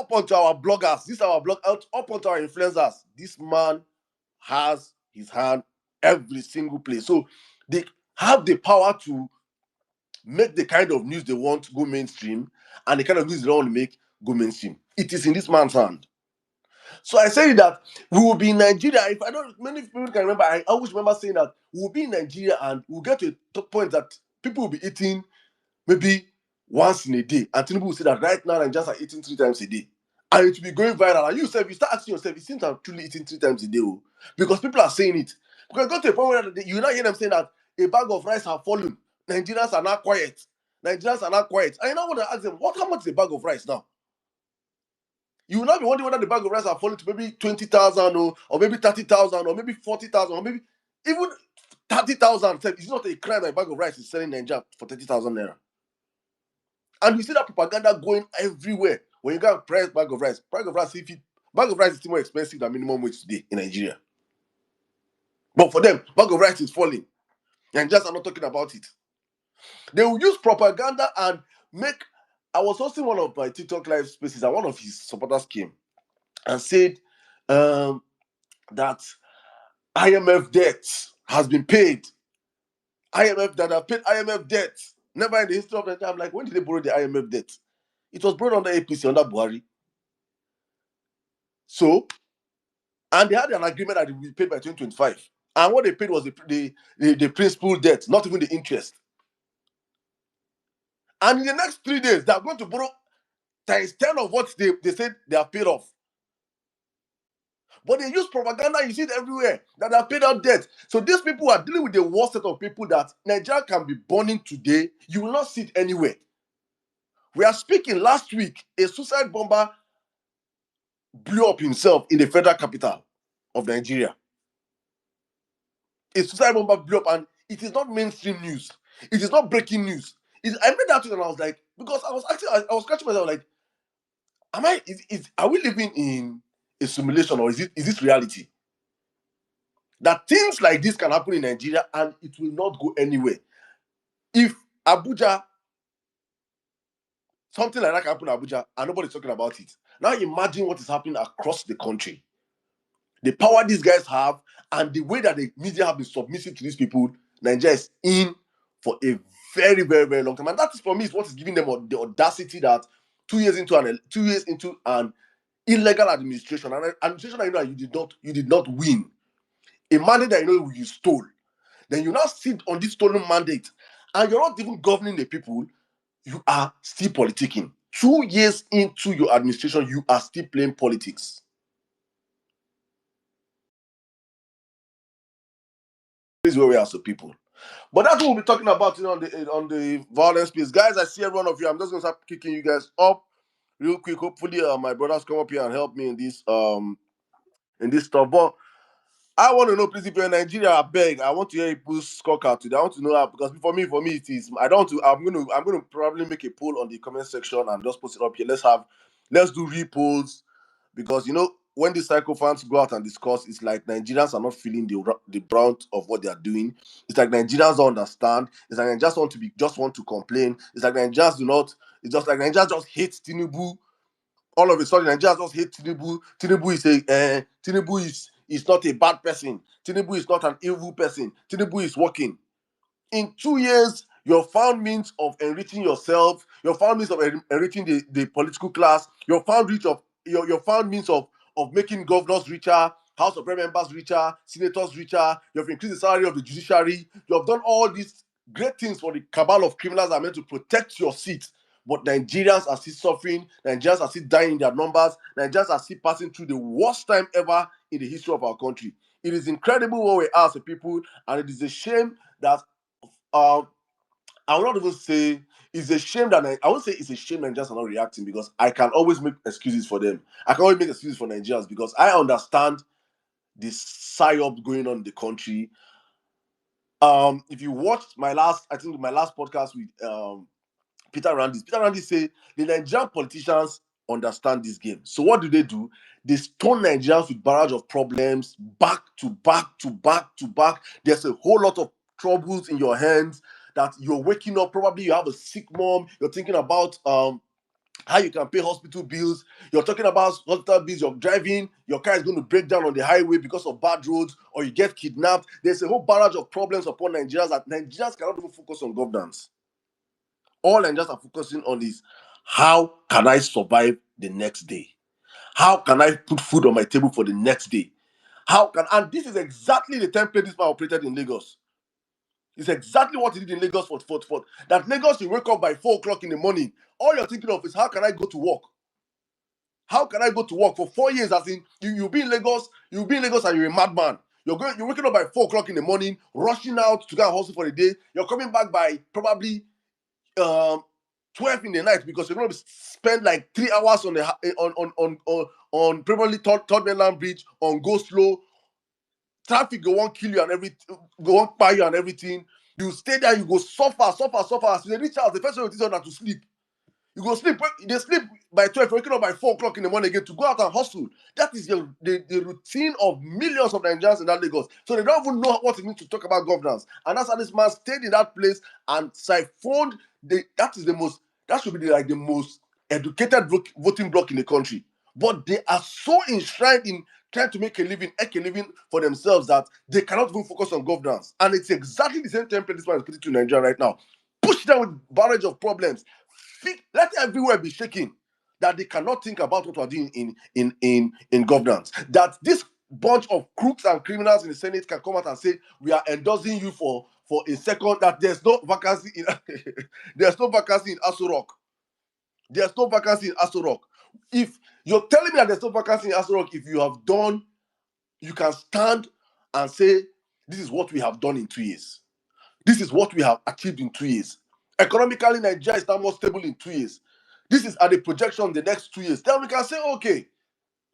up onto our bloggers, up onto our influencers. This man has his hand every single place. So they have the power to make the kind of news they want go mainstream and the kind of news they don't want to make go mainstream. It is in this man's hand. So I say that we will be in Nigeria. If I don't, many people can remember. I always remember saying that we will be in Nigeria and we'll get to a point that people will be eating maybe once in a day. And Tinubu will say that right now Nigerians are eating 3 times a day. And it will be going viral. And you start asking yourself, it seems I'm truly eating 3 times a day. Oh, because people are saying it. Because go to a point where you now hear them saying that a bag of rice have fallen. Nigerians are not quiet. Nigerians are not quiet. And you know what I ask them, how much is a bag of rice now? You will not be wondering whether the bag of rice are falling to maybe 20,000 or maybe 30,000 or maybe 40,000 or maybe even 30,000. It's not a crime that a bag of rice is selling in Nigeria for 30,000 naira. And you see that propaganda going everywhere. When you get a price bag of rice bag of rice is still more expensive than minimum wage today in Nigeria. But for them, bag of rice is falling. And just are not talking about it. They will use propaganda and make. I was hosting one of my TikTok live spaces, and one of his supporters came and said that IMF debt has been paid. IMF that have paid IMF debt. Never in the history of Nigeria. I'm like, when did they borrow the IMF debt? It was borrowed under APC, under Buhari. So, and they had an agreement that it would be paid by 2025. And what they paid was the principal debt, not even the interest. And in the next 3 days, they are going to borrow times 10 of what they said they have paid off. But they use propaganda, you see it everywhere, that they have paid out debt. So these people are dealing with the worst set of people that Nigeria can be burning today. You will not see it anywhere. We are speaking last week, a suicide bomber blew up himself in the federal capital of Nigeria. A suicide bomber blew up, and it is not mainstream news. It is not breaking news. I made that tweet and I was like, because I was scratching myself like, are we living in a simulation or is this reality? That things like this can happen in Nigeria and it will not go anywhere. If Abuja, something like that can happen in Abuja and nobody's talking about it. Now imagine what is happening across the country. The power these guys have and the way that the media have been submissive to these people, Nigeria is in for a very, very, very long time. And that is, for me, is what is giving them the audacity that 2 years into an illegal administration, an administration that you did not win, a mandate that you stole, then you now sit on this stolen mandate and you're not even governing the people, you are still politicking. 2 years into your administration, you are still playing politics. This is where we are, so people. But that's what we'll be talking about on the violence piece. Guys, I see every one of you. I'm just going to start kicking you guys up real quick. Hopefully, my brothers come up here and help me in this stuff. But I want to know, please, if you're in Nigeria, I beg, I want to hear people's scorecard today. I want to know how, because for me, it is. I don't. I'm going to probably make a poll on the comment section and just post it up here. Let's do repolls, because when the psychophants go out and discuss, it's like Nigerians are not feeling the brunt of what they are doing. It's like Nigerians don't understand. It's like Nigerians just want to complain. It's like Nigerians do not. It's just like Nigerians just hate Tinubu. All of a sudden, Nigerians just hate Tinubu. Tinubu is not a bad person. Tinubu is not an evil person. Tinubu is working. In 2 years, you found means of enriching yourself. You found means of enriching the political class. You found means of making governors richer, House of Rep members richer, senators richer. You have increased the salary of the judiciary. You have done all these great things for the cabal of criminals that are meant to protect your seat. But Nigerians are still suffering. Nigerians are still dying in their numbers. Nigerians are still passing through the worst time ever in the history of our country. It is incredible what we are as a people, and it is a shame that I will not even say it's a shame that I won't say it's a shame Nigerians are not reacting, because I can always make excuses for them. I can always make excuses for Nigerians because I understand the psyop going on in the country. If you watched my last podcast with Peter Randy said the Nigerian politicians understand this game. So what do? They stone Nigerians with barrage of problems back to back to back to back. There's a whole lot of troubles in your hands that you're waking up. Probably you have a sick mom. You're thinking about how you can pay hospital bills. You're talking about hospital bills. You're driving, your car is going to break down on the highway because of bad roads, or you get kidnapped. There's a whole barrage of problems upon Nigerians that Nigerians cannot even focus on governance. All Nigerians are focusing on is, how can I survive the next day? How can I put food on my table for the next day? And this is exactly the template this man operated in Lagos. It's exactly what he did in Lagos for that. Lagos, you wake up by 4 o'clock in the morning. All you're thinking of is, how can I go to work? How can I go to work for 4 years? As in, you'll be in Lagos, and you're a madman. You're waking up by 4 o'clock in the morning, rushing out to go and hustle for the day. You're coming back by probably 12 in the night, because you're going to spend like 3 hours on the on probably third mainland bridge on go slow. Traffic go won't kill you and everything, go won't buy you and everything. You stay there, you go suffer. As you reach out, the first thing you do is to sleep. You go sleep. They sleep by 12, waking up by 4 o'clock in the morning again to go out and hustle. That is the routine of millions of Nigerians in that Lagos. So they don't even know what it means to talk about governance. And that's how this man stayed in that place and siphoned that should be the most educated voting bloc in the country. But they are so enshrined in trying to make a living for themselves that they cannot even focus on governance. And it's exactly the same template this man is putting to Nigeria right now. Push them with barrage of problems. Let everywhere be shaking, that they cannot think about what we're doing in governance. That this bunch of crooks and criminals in the Senate can come out and say, we are endorsing you for a second, that there's no vacancy in there's no vacancy in Aso Rock. There's no vacancy in Aso Rock. If you're telling me that there's no vacancy in Aso Rock, if you have done, you can stand and say, this is what we have done in 2 years. This is what we have achieved in 2 years. Economically, Nigeria is now more stable in 2 years. This is at the projection the next 2 years. Then we can say, okay,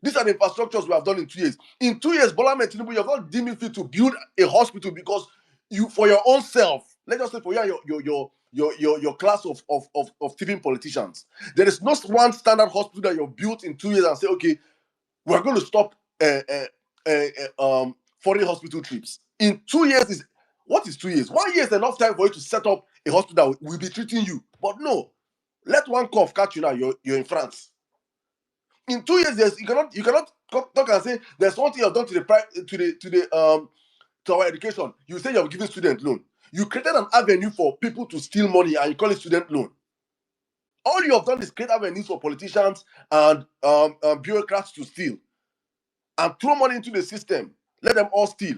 these are the infrastructures we have done in 2 years. In 2 years, Bola Ahmed Tinubu, you have not deemed it fit to build a hospital because you, for your own self, let's just say for your class of thieving politicians, there is not one standard hospital that you've built in 2 years and say, okay, we're going to stop foreign hospital trips. In 2 years what is 2 years? 1 year is enough time for you to set up a hospital that will be treating you. But no, let one cough catch you now, you're in France. In 2 years, you cannot talk and say there's something you've done to our education. You say you're giving student loan. You created an avenue for people to steal money and you call it student loan. All you have done is create avenues for politicians and bureaucrats to steal and throw money into the system. Let them all steal.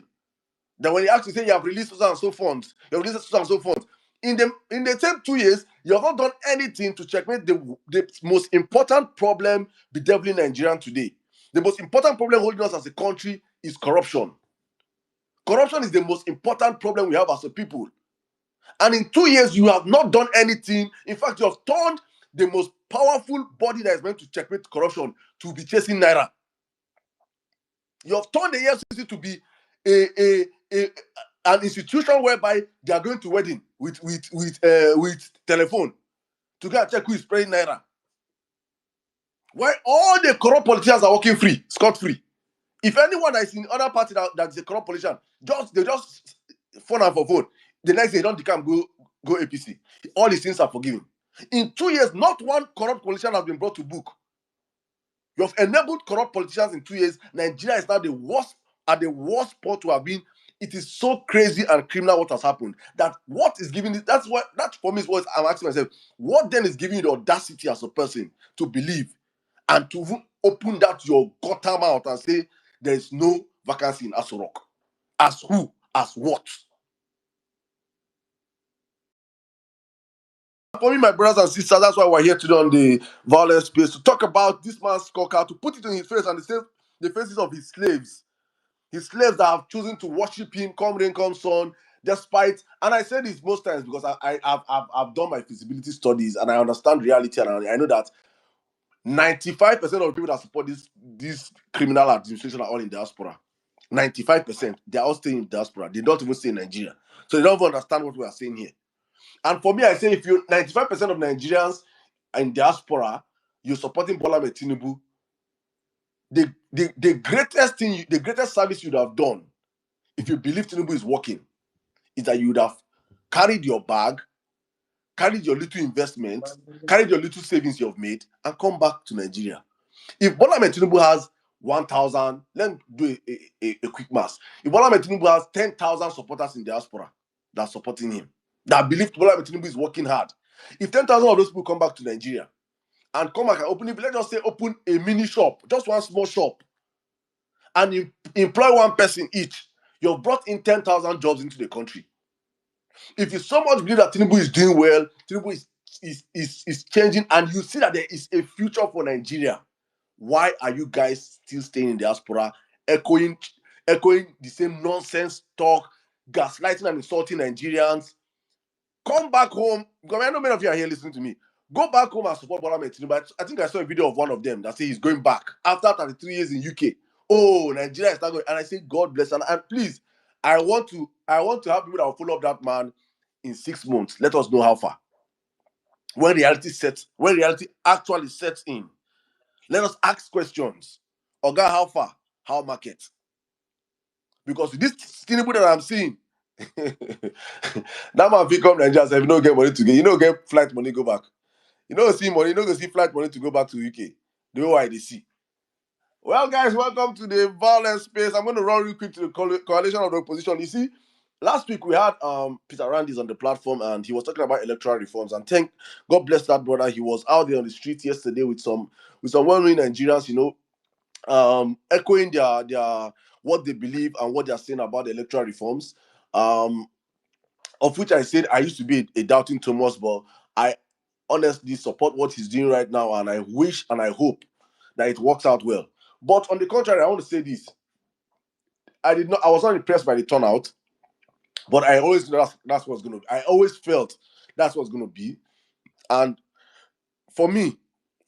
Then when you actually say you have released so and so funds, in the same 2 years, you have not done anything to checkmate the most important problem bedeviling Nigeria today. The most important problem holding us as a country is corruption. Corruption is the most important problem we have as a people. And in 2 years, you have not done anything. In fact, you have turned the most powerful body that is meant to checkmate corruption to be chasing Naira. You have turned the EFCC to be an institution whereby they are going to wedding with telephone to go and check who is spraying Naira. Why all the corrupt politicians are working free, scot-free. If anyone that is in other party that is a corrupt politician, they just phone and for phone. The next day, they don't become go APC. All these things are forgiven. In 2 years, not one corrupt politician has been brought to book. You have enabled corrupt politicians in 2 years. Nigeria is now the worst spot to have been. It is so crazy and criminal what has happened. That what is giving it, that for me is what I'm asking myself. What then is giving you the audacity as a person to believe and to open that your gutter mouth and say there is no vacancy in Aso Rock? As who? As what? For me, my brothers and sisters, that's why we're here today on the Vawulence space to talk about this man's scorecard, to put it in his face and the faces of his slaves that have chosen to worship him, come rain, come sun, despite. And I say this most times because I've done my feasibility studies and I understand reality, and I know that 95% of the people that support this criminal administration are all in diaspora. 95%, they're all staying in diaspora. They don't even stay in Nigeria, so they don't even understand what we are saying here. And for me, I say if you 95% of Nigerians in diaspora, you're supporting Bola Ahmed Tinubu, the greatest service you'd have done if you believe Tinubu is working is that you would have carried your bag, carry your little investment, carry your little savings you've made, and come back to Nigeria. If Bola Ahmed Tinubu has 1,000, let me do a quick math. If Bola Ahmed Tinubu has 10,000 supporters in diaspora that are supporting him, that believe Bola Ahmed Tinubu is working hard, if 10,000 of those people come back to Nigeria and come back and open, let's just say open a mini shop, just one small shop, and you employ one person each, you've brought in 10,000 jobs into the country. If you so much believe that Tinubu is doing well, Tinubu is changing, and you see that there is a future for Nigeria, why are you guys still staying in diaspora, echoing the same nonsense talk, gaslighting and insulting Nigerians? Come back home, because I know many of you are here listening to me. Go back home and support Bola Ahmed Tinubu. I think I saw a video of one of them that says he's going back after 33 years in UK. Oh, Nigeria is not going. And I say, God bless. And please, I want to have people that will follow up that man in 6 months. Let us know how far. When reality actually sets in, let us ask questions. Oga, how far? How market? Because this Tinubu that I'm seeing, that man fit come Nigeria, if you don't get money to get, you don't get flight money go back. You don't see money, you don't go see flight money to go back to UK. The whole IDC. Well, guys, welcome to the Vawulence space. I'm going to run real quick to the coalition of the opposition. You see, last week we had Peter Randis on the platform, and he was talking about electoral reforms. And God bless that brother. He was out there on the street yesterday with some well-known Nigerians, echoing their what they believe and what they are saying about the electoral reforms. Of which I said I used to be a doubting Thomas, but I honestly support what he's doing right now, and I wish and I hope that it works out well. But on the contrary, I want to say this. I was not impressed by the turnout, but I always know that's what's going to be. I always felt that's what's going to be. And for me,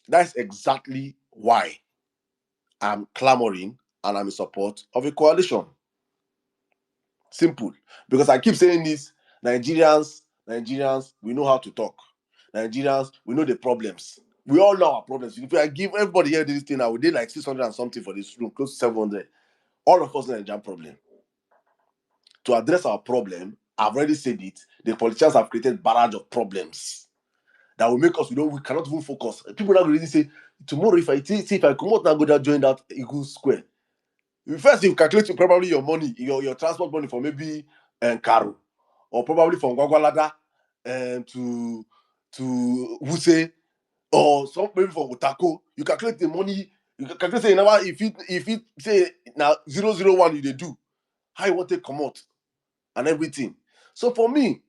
that's exactly why I'm clamoring and I'm in support of a coalition. Simple. Because I keep saying this, Nigerians, we know how to talk. Nigerians, we know the problems. We all know our problems. If I give everybody here this thing, I would do like 600 and something for this room, close to 700. All of us know the Nigerian problem. To address our problem, I've already said it, the politicians have created barrage of problems that will make us, we cannot even focus. People now really say, tomorrow, if I come out now, go down, join that Eagle Square. First, you calculate probably your money, your transport money for maybe Karu, or probably from Gwagwalada to Wuse, or maybe from Utako. You calculate the money. You calculate say now if it say now 001 you they do, how you want to come out and everything. So for me,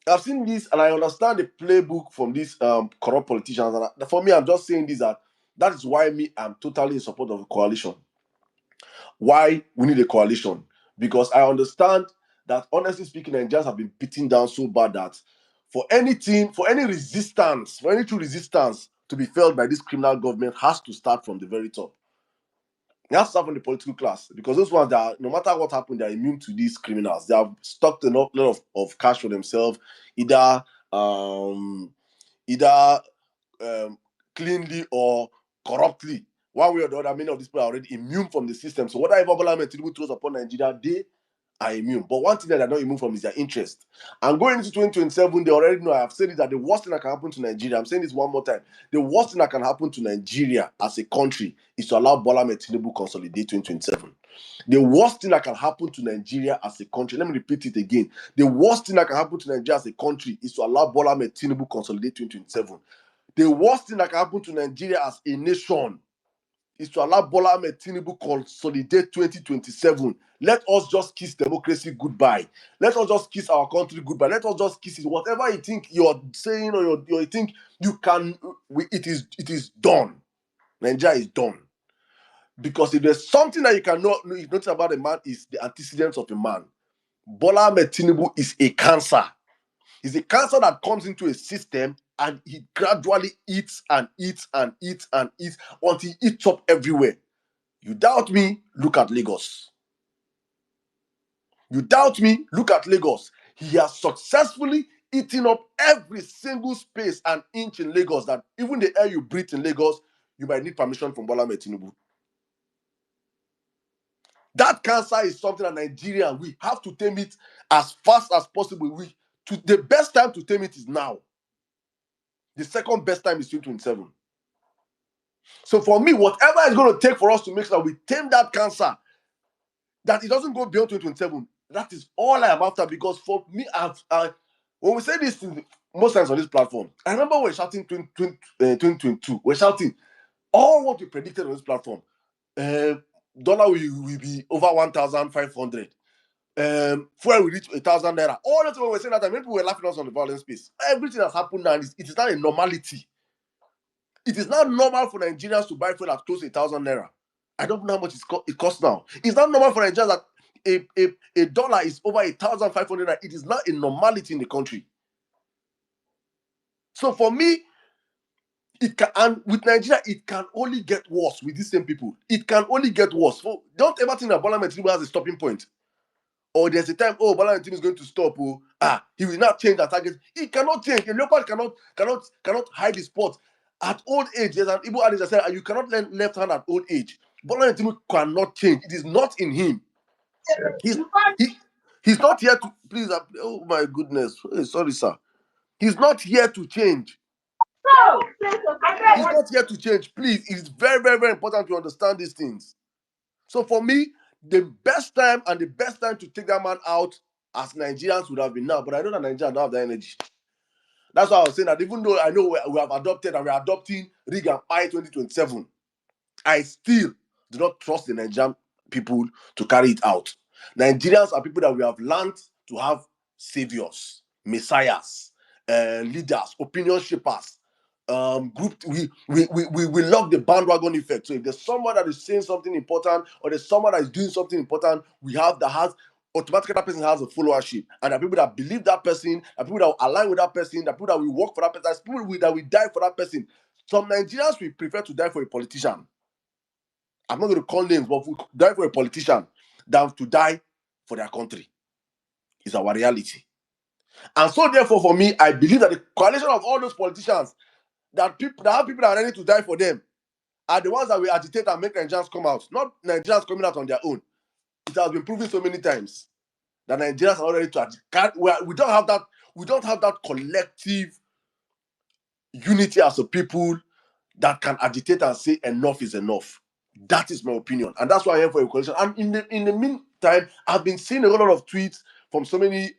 I've seen this and I understand the playbook from these corrupt politicians. And for me, I'm just saying this that is why I'm totally in support of the coalition. Why we need a coalition? Because I understand that, honestly speaking, Nigerians have been beaten down so bad that for any true resistance to be felt by this criminal government has to start from the very top. It has to start from the political class, because those ones that, no matter what happened, they're immune to these criminals. They have stocked a lot of cash for themselves, either cleanly or corruptly. One way or the other, many of these people are already immune from the system. So whatever Bola Ahmed Tinubu throws upon Nigeria, they are immune. But one thing that they're not immune from is their interest. And going into 2027, they already know, I have said it, that the worst thing that can happen to Nigeria, I'm saying this one more time, the worst thing that can happen to Nigeria as a country is to allow Bola Ahmed Tinubu consolidate 2027. The worst thing that can happen to Nigeria as a country, let me repeat it again, the worst thing that can happen to Nigeria as a country is to allow Bola Ahmed Tinubu consolidate 2027. The worst thing that can happen to Nigeria as a nation is to allow Bola Ahmed Tinubu consolidate 2027. Let us just kiss democracy goodbye. Let us just kiss our country goodbye. Let us just kiss it. Whatever you think you're saying or you think you can, it is done. Nigeria is done. Because if there's something that you cannot notice about a man, is the antecedents of a man. Bola Ahmed Tinubu is a cancer. It's a cancer that comes into a system and he gradually eats and eats and eats and eats until he eats up everywhere. You doubt me? Look at Lagos. You doubt me? Look at Lagos. He has successfully eaten up every single space and inch in Lagos, that even the air you breathe in Lagos, you might need permission from Bola Ahmed Tinubu. That cancer is something that Nigeria, we have to tame it as fast as possible. The best time to tame it is now. The second best time is 2027. So for me, whatever it's going to take for us to make sure that we tame that cancer, that it doesn't go beyond 2027, that is all I am after. Because for me, when we say this thing, most times on this platform, I remember we're shouting 2022, we're shouting all what we predicted on this platform. Dollar will be over 1,500. Fuel will reach 1,000 naira. All that when we're saying that time, people were laughing at us on the violence space. Everything has happened now, it is not a normality. It is not normal for Nigerians to buy fuel at close to 1,000 naira. I don't know how much it costs now. It's not normal for Nigerians that a dollar is over 1,500 naira. It is not a normality in the country. So for me, it can, and with Nigeria, it can only get worse with these same people. It can only get worse. So don't ever think that Bola Tinubu has a stopping point. Or there's a time, Bola Tinubu is going to stop. He will not change that target. He cannot change. A leopard cannot hide his spot. At old age, there's an Igbo adage that said, you cannot learn left hand at old age. Bola Tinubu cannot change. It is not in him. He's not here to, please, oh my goodness. Sorry, sir. He's not here to change. He's not here to change. Please, it's very, very, very important to understand these things. So for me, the best time to take that man out as Nigerians would have been now. But I know that Nigerians don't have the energy. That's why I was saying that even though I know we have adopted and we're adopting Rig and Pi 2027, I still do not trust the Nigerian people to carry it out. Nigerians are people that we have learned to have saviors, messiahs, leaders, opinion shapers. We love the bandwagon effect. So if there's someone that is saying something important or there's someone that is doing something important, we have that has automatically that person has a followership, and the people that believe that person, the people that align with that person, the people that will work for that person, the people that will die for that person. Some Nigerians will prefer to die for a politician. I'm not going to call names, but we die for a politician than to die for their country. It's our reality. And so therefore, for me, I believe that the coalition of all those politicians that have people that are ready to die for them are the ones that will agitate and make Nigerians come out, not Nigerians coming out on their own. It has been proven so many times that Nigerians are not ready to agitate. We don't have that collective unity as a people that can agitate and say enough is enough. That is my opinion, and that's why I am for a coalition. And in the meantime, I've been seeing a lot of tweets from so many.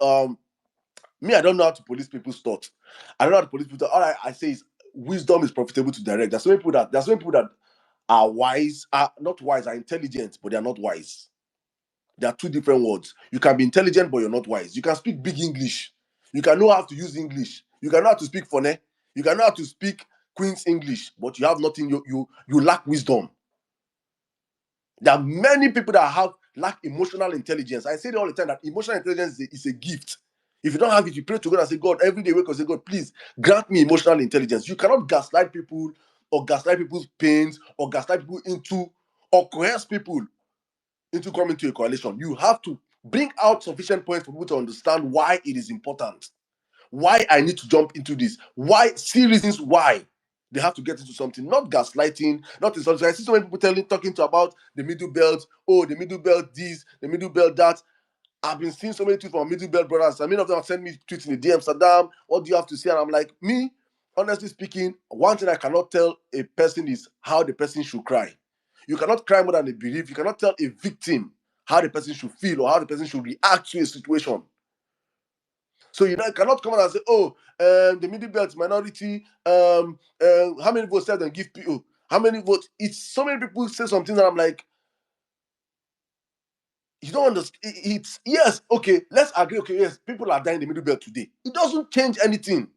Me, I don't know how to police people's thoughts. I don't know how to police people. All I say is wisdom is profitable to direct. There's so many people that are wise, are not wise, are intelligent, but they are not wise. There are two different words. You can be intelligent, but you're not wise. You can speak big English. You can know how to use English. You can know how to speak Fone. You can know how to speak Queen's English, but you have nothing. You lack wisdom. There are many people that lack emotional intelligence. I say it all the time that emotional intelligence is a gift. If you don't have it, you pray to God and say, God, every day wake up and say, God, please grant me emotional intelligence. You cannot gaslight people or gaslight people's pains or gaslight people or coerce people into coming to a coalition. You have to bring out sufficient points for people to understand why it is important, why I need to jump into this, see reasons why they have to get into something, not gaslighting, not insulting. I see so many people talking about the middle belt, the middle belt this, the middle belt that. I've been seeing so many tweets from middle belt brothers. Many of them have sent me tweets in the DM, Saddam, what do you have to say? And I'm like, me, honestly speaking, one thing I cannot tell a person is how the person should cry. You cannot cry more than a belief. You cannot tell a victim how the person should feel or how the person should react to a situation. So you cannot come out and say, the middle belt minority, how many votes and give people? How many votes? It's so many people say something that I'm like, you don't understand. It's yes, okay, let's agree. Okay, yes, people are dying in the middle belt today. It doesn't change anything.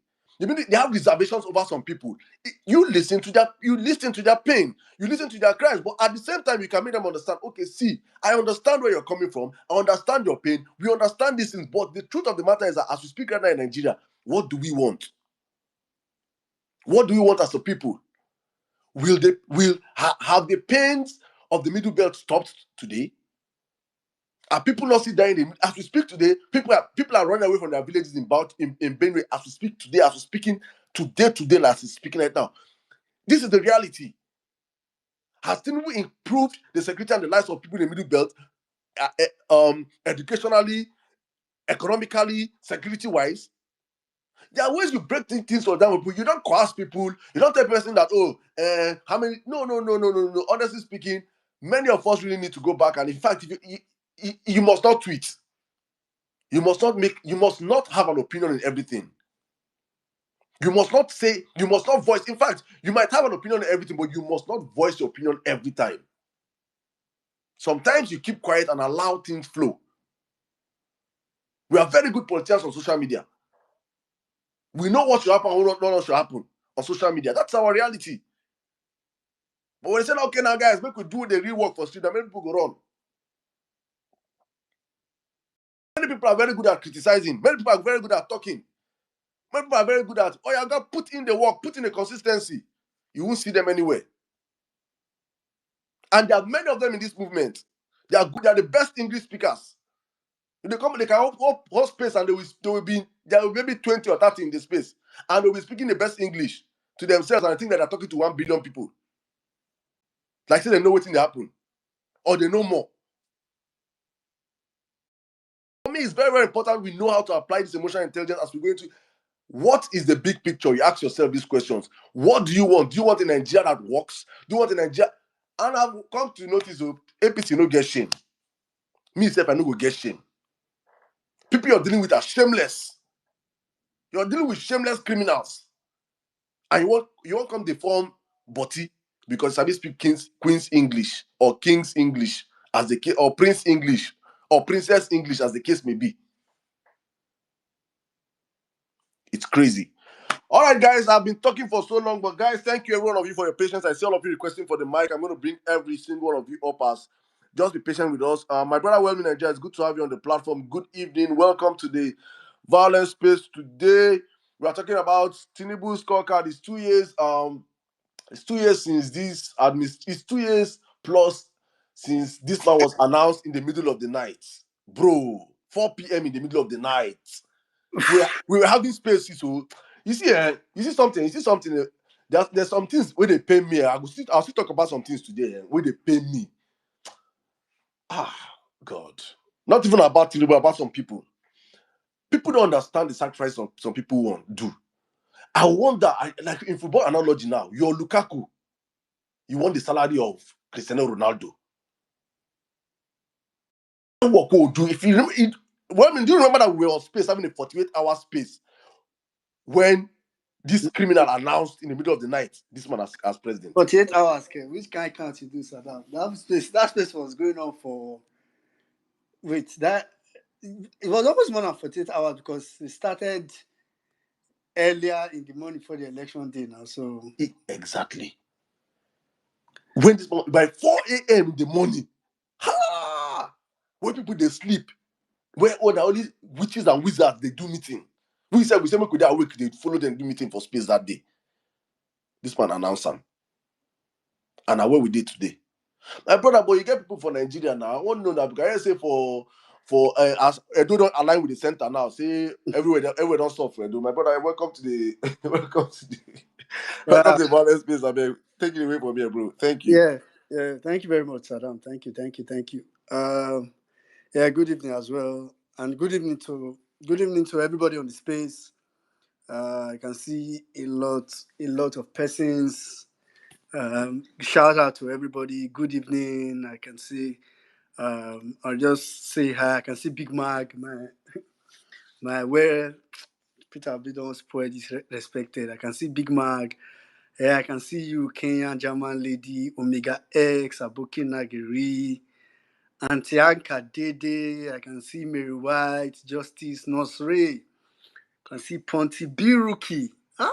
They have reservations over some people. You listen to their pain, you listen to their cries, but at the same time, you can make them understand. Okay, see, I understand where you're coming from. I understand your pain. We understand these things, but the truth of the matter is that as we speak right now in Nigeria, what do we want? What do we want as a people? Will have the pains of the middle belt stopped today? Are people not still dying? As we speak today, people are running away from their villages in Benue as we speak today, as we're speaking today, as we're speaking right now. This is the reality. Has Tinubu improved the security and the lives of people in the middle belt, educationally, economically, security-wise? There are ways you break things for down. You don't coerce people. You don't tell person that, how many? No. Honestly speaking, many of us really need to go back. And in fact, you must not tweet. You must not have an opinion in everything. You must not voice. In fact, you might have an opinion on everything, but you must not voice your opinion every time. Sometimes you keep quiet and allow things flow. We are very good politicians on social media. We know what should happen and what should happen on social media. That's our reality. But when they say, okay, now guys, make we do the real work for street, and many people go run. Many people are very good at criticizing. Many people are very good at talking. Many people are very good at, you got to put in the work, put in the consistency. You won't see them anywhere. And there are many of them in this movement. They are good. They are the best English speakers. If they come, they can hold space, and there will be maybe 20 or 30 in the space, and they'll be speaking the best English to themselves, and I think that they're talking to 1 billion people. Like say they know what's going to happen, or they know more. For me, it's very, very important we know how to apply this emotional intelligence as we go into what is the big picture. You ask yourself these questions. What do you want? Do you want a Nigeria that works? Do you want a Nigeria? And I've come to notice APC no get shame. Me self, I no go get shame. People you're dealing with are shameless. You're dealing with shameless criminals. And you won't come to form Boti because Sabi speak Queen's English or King's English as the case, or Prince English or Princess English as the case may be. It's crazy. All right, guys, I've been talking for so long, but guys, thank you every one of you for your patience. I see all of you requesting for the mic. I'm going to bring every single one of you up as just be patient with us. My brother, Welmin Nigeria, it's good to have you on the platform. Good evening. Welcome to the Vawulence space. Today, we are talking about Tinubu scorecard. It's 2 years. It's 2 years since this. It's 2 years plus since this man was announced in the middle of the night, bro. 4 p.m. in the middle of the night. We were having spaces. So you see something. There's some things where they pay me. I'll still talk about some things today where they pay me. God. Not even about Tinubu, about some people. People don't understand the sacrifice some people won't do. I wonder, like in football analogy now, you're Lukaku. You want the salary of Cristiano Ronaldo. What could do if you do you remember that we were on space having a 48-hour space when this criminal announced in the middle of the night this man as president? 48 hours, Ken. Which kind of count you do, Saddam? That space was going on for. Wait, it was almost more than 48 hours because it started earlier in the morning for the election day now. So exactly. When this by 4 a.m. in the morning, when people they sleep, where all the only witches and wizards they do meeting. We said we could awake, they follow them do meeting for space that day. This man announced them. And now what we did today. My brother, but you get people for Nigeria now. I want to know that because I say for as Edo don't align with the center now. Say everywhere don't stop for Edo. My brother, welcome to the welcome to the Vawulence space. I mean, take it away from here, bro. Thank you. Yeah. Thank you very much, Saddam. Thank you. Yeah, good evening as well, and good evening to everybody on the space. I can see a lot of persons. Shout out to everybody. Good evening. I can see. I'll just say hi. I can see Big Mag, my where Peter Abdi don't spoil disrespected. I can see Big Mag. Yeah, I can see you, Kenyan German lady, Omega X, Aboki Nagiri, Auntie Anka Dede. I can see Mary White, Justice Nosre. I can see Ponty Biruki. Huh?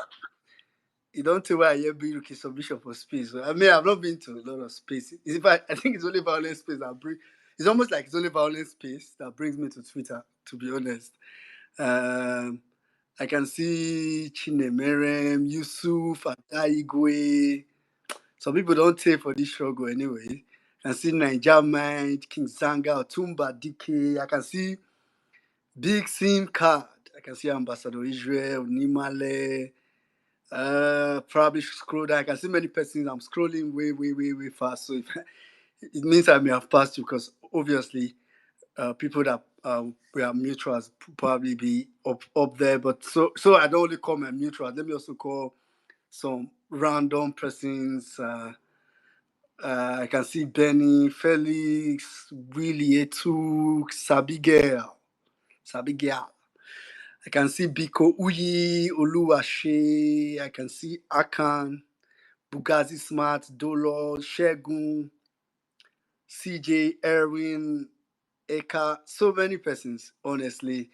You don't tell why I hear Biruki submission for space. I mean, I've not been to a lot of space. I think it's only Vawulence space that brings. It's almost like it's only Vawulence space that brings me to Twitter, to be honest. I can see Chinemerem, Yusuf, Adaigwe. Some people don't take for this struggle anyway. I can see Niger Mind, King Zanga, Otumba DK. I can see Big SIM Card. I can see Ambassador Israel, Nimale. Probably scroll down. I can see many persons. I'm scrolling way fast. So it means I may have passed you because obviously people that where mutuals probably be up there. But so I don't only call my mutuals. Let me also call some random persons. I can see Benny, Felix, Willie Etu, Sabigel. I can see Biko Uyi, Oluwashe. I can see Akan, Bugazi Smart, Dolo, Shegun, CJ, Erwin, Eka. So many persons, honestly.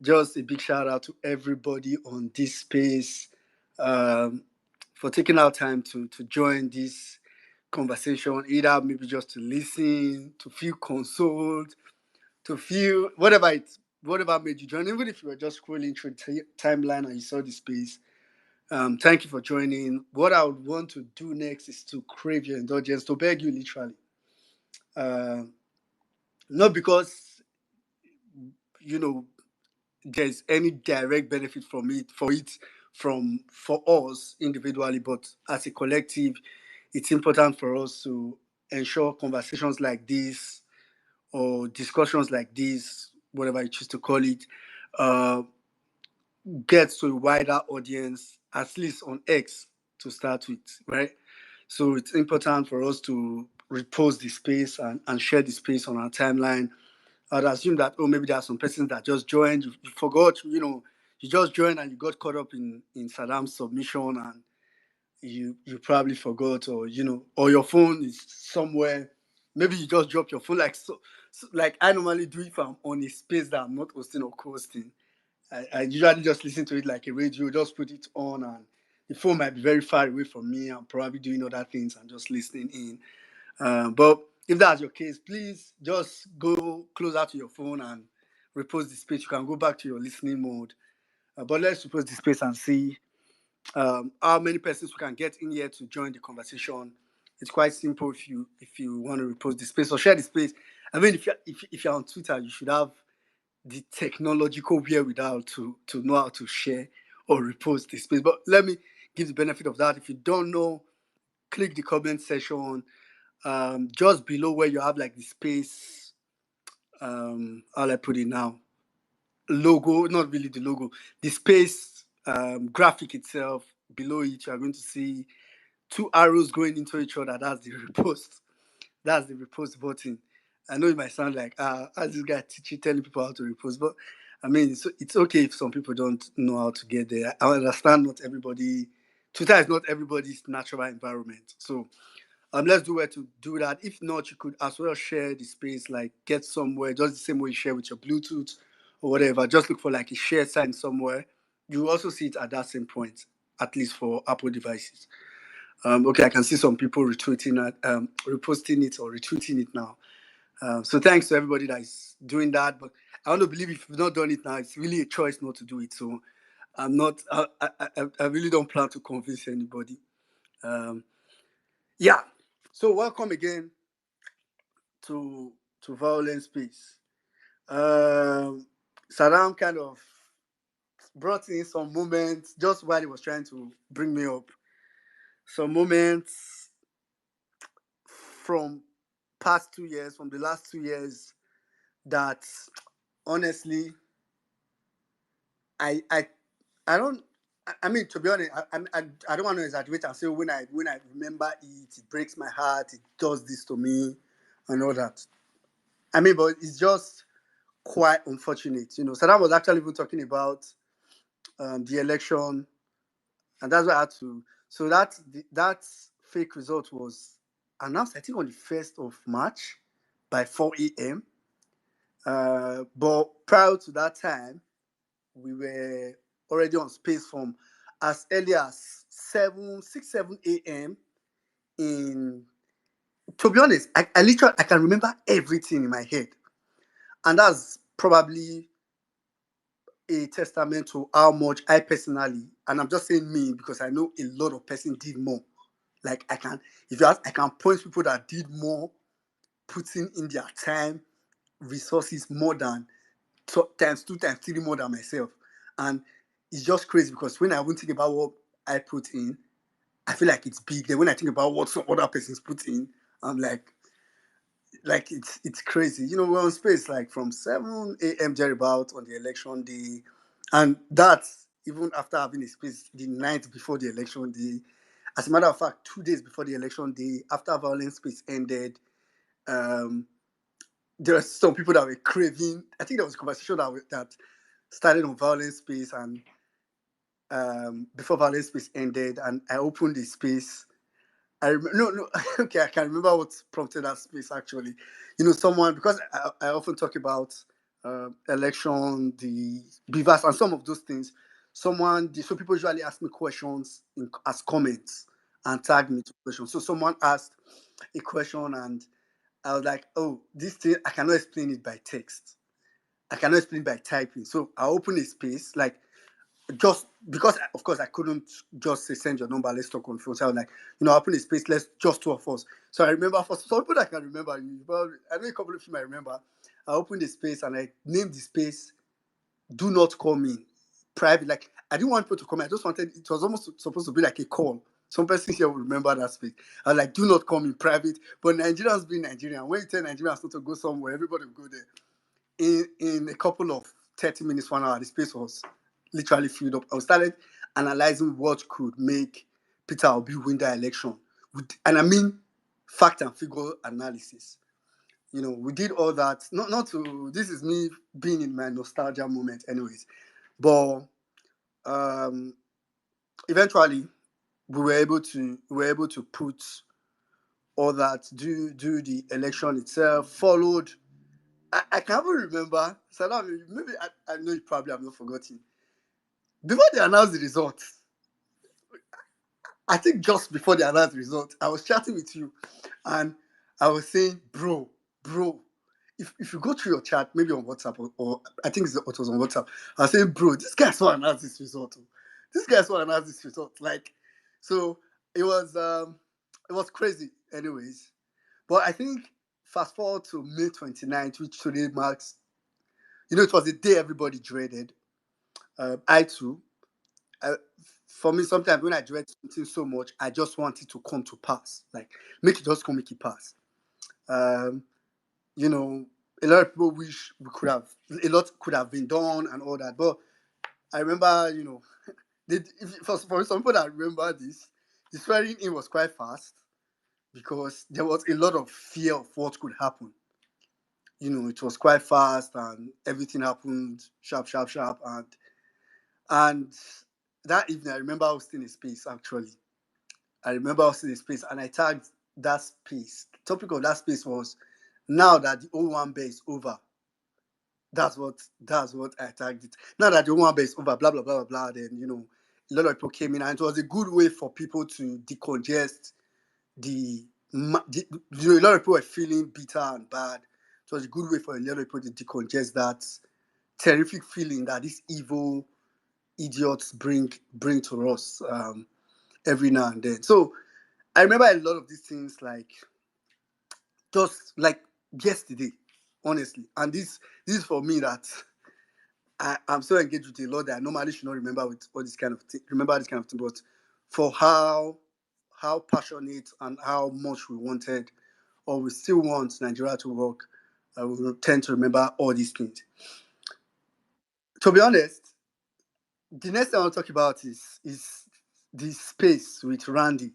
Just a big shout out to everybody on this space for taking our time to join this conversation, either maybe just to listen, to feel consoled, to feel whatever made you join, even if you were just scrolling through the timeline and you saw the space. Thank you for joining. What I would want to do next is to crave your indulgence, to beg you literally. Uh, Not because you know there's any direct benefit from it for us individually, but as a collective, it's important for us to ensure conversations like this or discussions like this, whatever you choose to call it, uh, gets to a wider audience, at least on X to start with, right? So it's important for us to repost the space and share the space on our timeline. I'd assume that, oh, maybe there are some persons that just joined, you forgot, you just joined and you got caught up in Saddam's submission and you probably forgot, or or your phone is somewhere. Maybe you just drop your phone, so like I normally do if I'm on a space that I'm not hosting or co-hosting. I usually just listen to it like a radio, just put it on, and the phone might be very far away from me. I'm probably doing other things and just listening in. But if that's your case, please just go closer to your phone and repost the space. You can go back to your listening mode. But let's repost the space and see how many persons we can get in here to join the conversation. It's quite simple if you want to repost the space or share the space. I mean, if you're on Twitter, you should have the technological wherewithal to know how to share or repost the space. But let me give the benefit of that. If you don't know, click the comment section just below where you have like the space. How I put it now? Logo, not really the logo, the space graphic itself. Below it, you are going to see two arrows going into each other. That's the repost. That's the repost button. I know it might sound like as this guy teaching telling people how to repost, but I mean it's okay if some people don't know how to get there. I understand not everybody. Twitter is not everybody's natural environment, so let's do where to do that. If not, you could as well share the space, like get somewhere, just the same way you share with your Bluetooth or whatever. Just look for like a share sign somewhere. You also see it at that same point, at least for Apple devices. Okay, I can see some people retweeting it, reposting it or retweeting it now. So thanks to everybody that is doing that. But I want to believe if you've not done it now, it's really a choice not to do it. So I'm not. I really don't plan to convince anybody. Um, yeah. So welcome again to Violence Peace. Saddam kind of brought in some moments just while he was trying to bring me up. Some moments from past 2 years, from the last 2 years, that honestly, I I I don't. I mean, to be honest, I don't want to exaggerate and say when I remember it, it breaks my heart. It does this to me, and all that. I mean, but it's just quite unfortunate. Saddam was actually even talking about the election, and that's why I had to. So that fake result was announced, I think, on the 1st of March by 4 a.m. But prior to that time, we were already on space from as early as 7 a.m. To be honest, I literally I can remember everything in my head, and that's probably a testament to how much I personally, and I'm just saying me because I know a lot of persons did more. Like if you ask, I can point people that did more, putting in their time, resources more than times two, times three more than myself. And it's just crazy because when I won't think about what I put in, I feel like it's big. Then when I think about what some other persons put in, I'm like, like it's crazy. You know, we're on space like from 7 a.m. thereabout on the election day, and that's even after having a space the night before the election day. As a matter of fact, 2 days before the election day, after Violence Space ended, um, there are some people that were craving. I think there was a conversation that started on Violence Space, and before Violence Space ended, and I opened the space. No, okay, I can remember what prompted that space actually. You know, someone, because I often talk about election, the beavers, and some of those things. So people usually ask me questions as comments and tag me to questions. So someone asked a question, and I was like, oh, this thing, I cannot explain it by text. I cannot explain it by typing. So I opened a space, like, just because of course I couldn't just say send your number, let's talk on phone. So I was like, I open a space, let's just two of us. So I remember for some people that can remember you, but I know a couple of you might remember. I opened the space and I named the space "Do Not Call Me" private. Like I didn't want people to come. I just wanted it was almost supposed to be like a call. Some person here will remember that space. I was like, "Do not call me private." But Nigerians being Nigerian, when you tell Nigerians not to go somewhere, everybody will go there. In a couple of 30 minutes, 1 hour, the space was literally filled up. I started analyzing what could make Peter Obi win the election. And I mean fact and figure analysis. We did all that. Not to this is me being in my nostalgia moment anyways. But um eventually we were able to put all that, do the election itself, followed. I can't even remember. Salam, maybe I know you probably have not forgotten. Before they announced the results, I think just before they announced the result, I was chatting with you and I was saying, bro, if you go through your chat, maybe on WhatsApp or I think it was on WhatsApp, I was saying, bro, this guy's want to announce this result. Oh. This guy's want to announce this result. Like, so it was crazy, anyways. But I think fast forward to May 29th, which today marks, it was a day everybody dreaded. I too. I, for me, sometimes when I dread something so much, I just want it to come to pass. Like, make it pass. Um, you know, a lot of people wish a lot could have been done and all that. But I remember, for some people that remember this, the swearing in was quite fast because there was a lot of fear of what could happen. It was quite fast and everything happened sharp, sharp, sharp. And that evening, I remember I was in a space actually. I remember I was in a space and I tagged that space. The topic of that space was now that the O1 bear is over. That's what I tagged it. Now that the O1 bear is over, blah blah blah blah blah. Then a lot of people came in and it was a good way for people to decongest a lot of people were feeling bitter and bad. It was a good way for a lot of people to decongest that terrific feeling that these evil idiots bring to us every now and then. So I remember a lot of these things like just like yesterday, honestly. And this is for me that I'm so engaged with a lot that I normally should not remember with all this kind of remember this kind of thing, but for how passionate and how much we wanted or we still want Nigeria to work, we will tend to remember all these things. To be honest, the next thing I want to talk about is the space with Randy.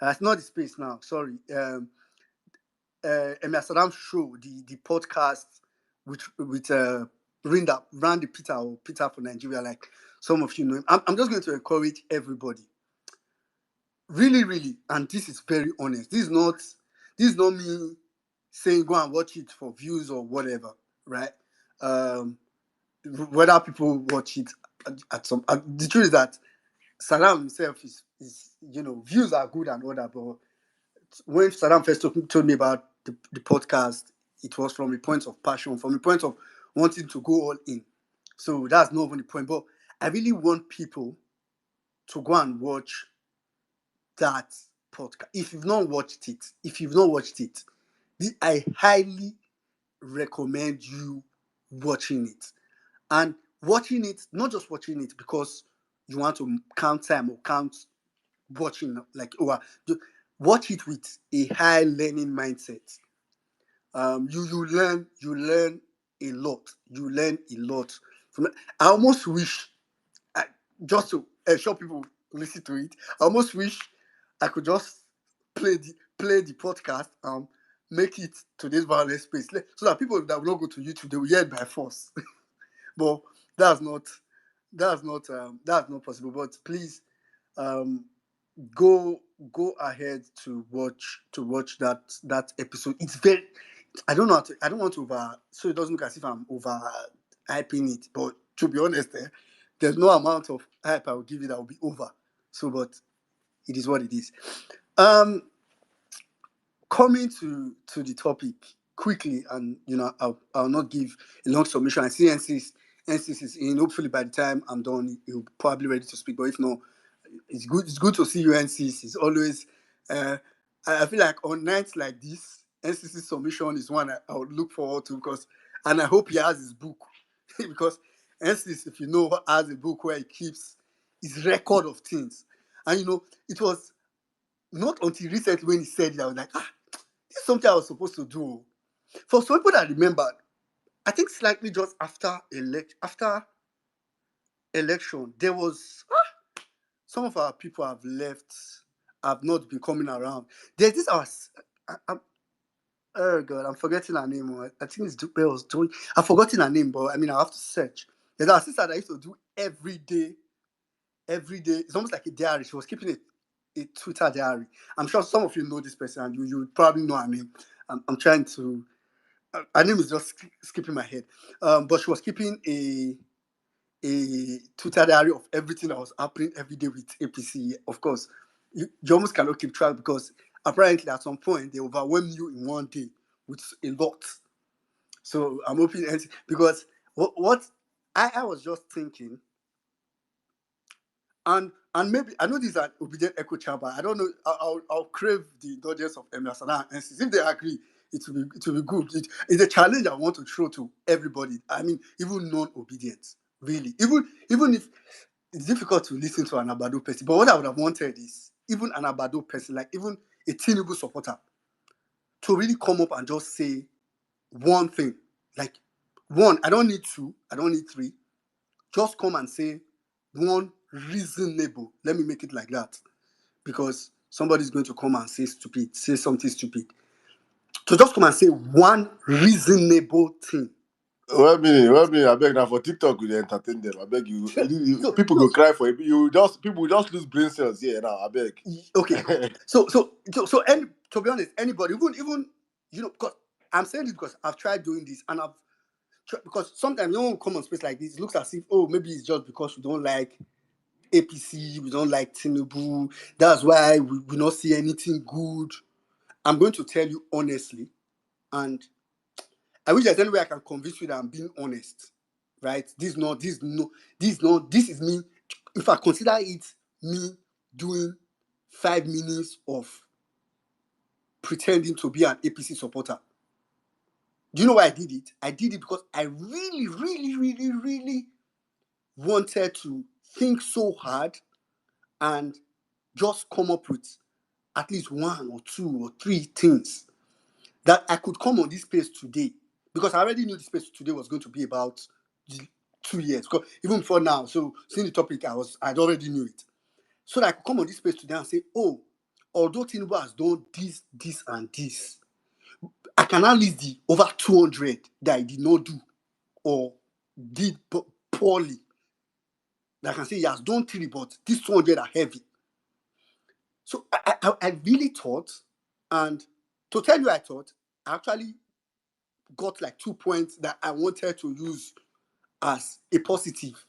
It's not the space now. Sorry. Emir Saddam show, the podcast with Randy Peter or Peter for Nigeria, like some of you know him. I'm just going to encourage everybody, really, really, and this is very honest. This is not me saying go and watch it for views or whatever, right? Um, Whether people watch it at some, the truth is that Saddam himself is views are good and all that, but when Saddam first told me about the podcast, it was from a point of passion, from a point of wanting to go all in. So that's not even the point. But I really want people to go and watch that podcast. If you've not watched it, I highly recommend you watching it. And watching it, not just watching it because you want to count time or count watching, like, watch it with a high learning mindset. You learn a lot. You learn a lot. I almost wish, just to ensure people listen to it, I almost wish I could just play the podcast and make it to this violent space, so that people that will not go to YouTube, they will hear it by force. But that's not that's not possible. But please, um, go ahead to watch that episode. It's very, I don't want to over, so it doesn't look as if I'm over hyping it. But to be honest, there's no amount of hype I will give it that will be over. So, but it is what it is. Um, Coming to the topic quickly, and I'll not give a long submission. I see NC's is in. Hopefully by the time I'm done, he'll probably ready to speak. But if not, it's good to see you, NC's. It's always I feel like on nights like this, NC's submission is one I would look forward to, because, and I hope he has his book because NC's, if you know, has a book where he keeps his record of things. And it was not until recently when he said it, I was like, this is something I was supposed to do. For some people that remembered, I think slightly just after election, there was some of our people have left, have not been coming around. There's this oh god, I'm forgetting her name. I think it's Dupe was doing. I've forgotten her name, but I mean I have to search. There's our sister that used to do every day. Every day, it's almost like a diary. She was keeping a Twitter diary. I'm sure some of you know this person, and you probably know her name. I'm trying to. Her name is just skipping my head. But she was keeping a Twitter diary of everything that was happening every day with APC. Of course, you almost cannot keep track, because apparently at some point they overwhelm you in one day with a lot. So I'm hoping, because what I was just thinking, and maybe I know this is an obedient echo chamber. I don't know. I'll crave the indulgence of Emir Sana and NCs. If they agree, it will be good. It's a challenge I want to throw to everybody. I mean, even non-obedient, really. Even if it's difficult to listen to an Abado person, but what I would have wanted is even an Abado person, like even a Tinubu supporter, to really come up and just say one thing. Like one, I don't need two, I don't need three. Just come and say one reasonable. Let me make it like that, because somebody's going to come and say something stupid. To just come and say one reasonable thing. Well, I beg now for TikTok we dey entertain them. I beg you, people go cry for it. People just lose brain cells here now. I beg. Okay. So any, to be honest, anybody, even because I'm saying this because I've tried doing this, and because sometimes you don't come on space like this, it looks as if, oh, maybe it's just because we don't like APC, we don't like Tinubu. That's why we not see anything good. I'm going to tell you honestly, and I wish there's any way I can convince you that I'm being honest. Right? This is me. If I consider it me doing 5 minutes of pretending to be an APC supporter. Do you know why I did it? I did it because I really, really, really, really wanted to think so hard and just come up with at least one or two or three things that I could come on this space today, because I already knew the space today was going to be about 2 years. Because even before now, so seeing the topic, I'd already knew it. So that I could come on this space today and say, oh, although Tinubu has done this, and this, I can now list the over 200 that I did not do or did poorly. That I can say he has done 3, but these 200 are heavy. So I really thought, and to tell you, I actually got like 2 points that I wanted to use as a positive.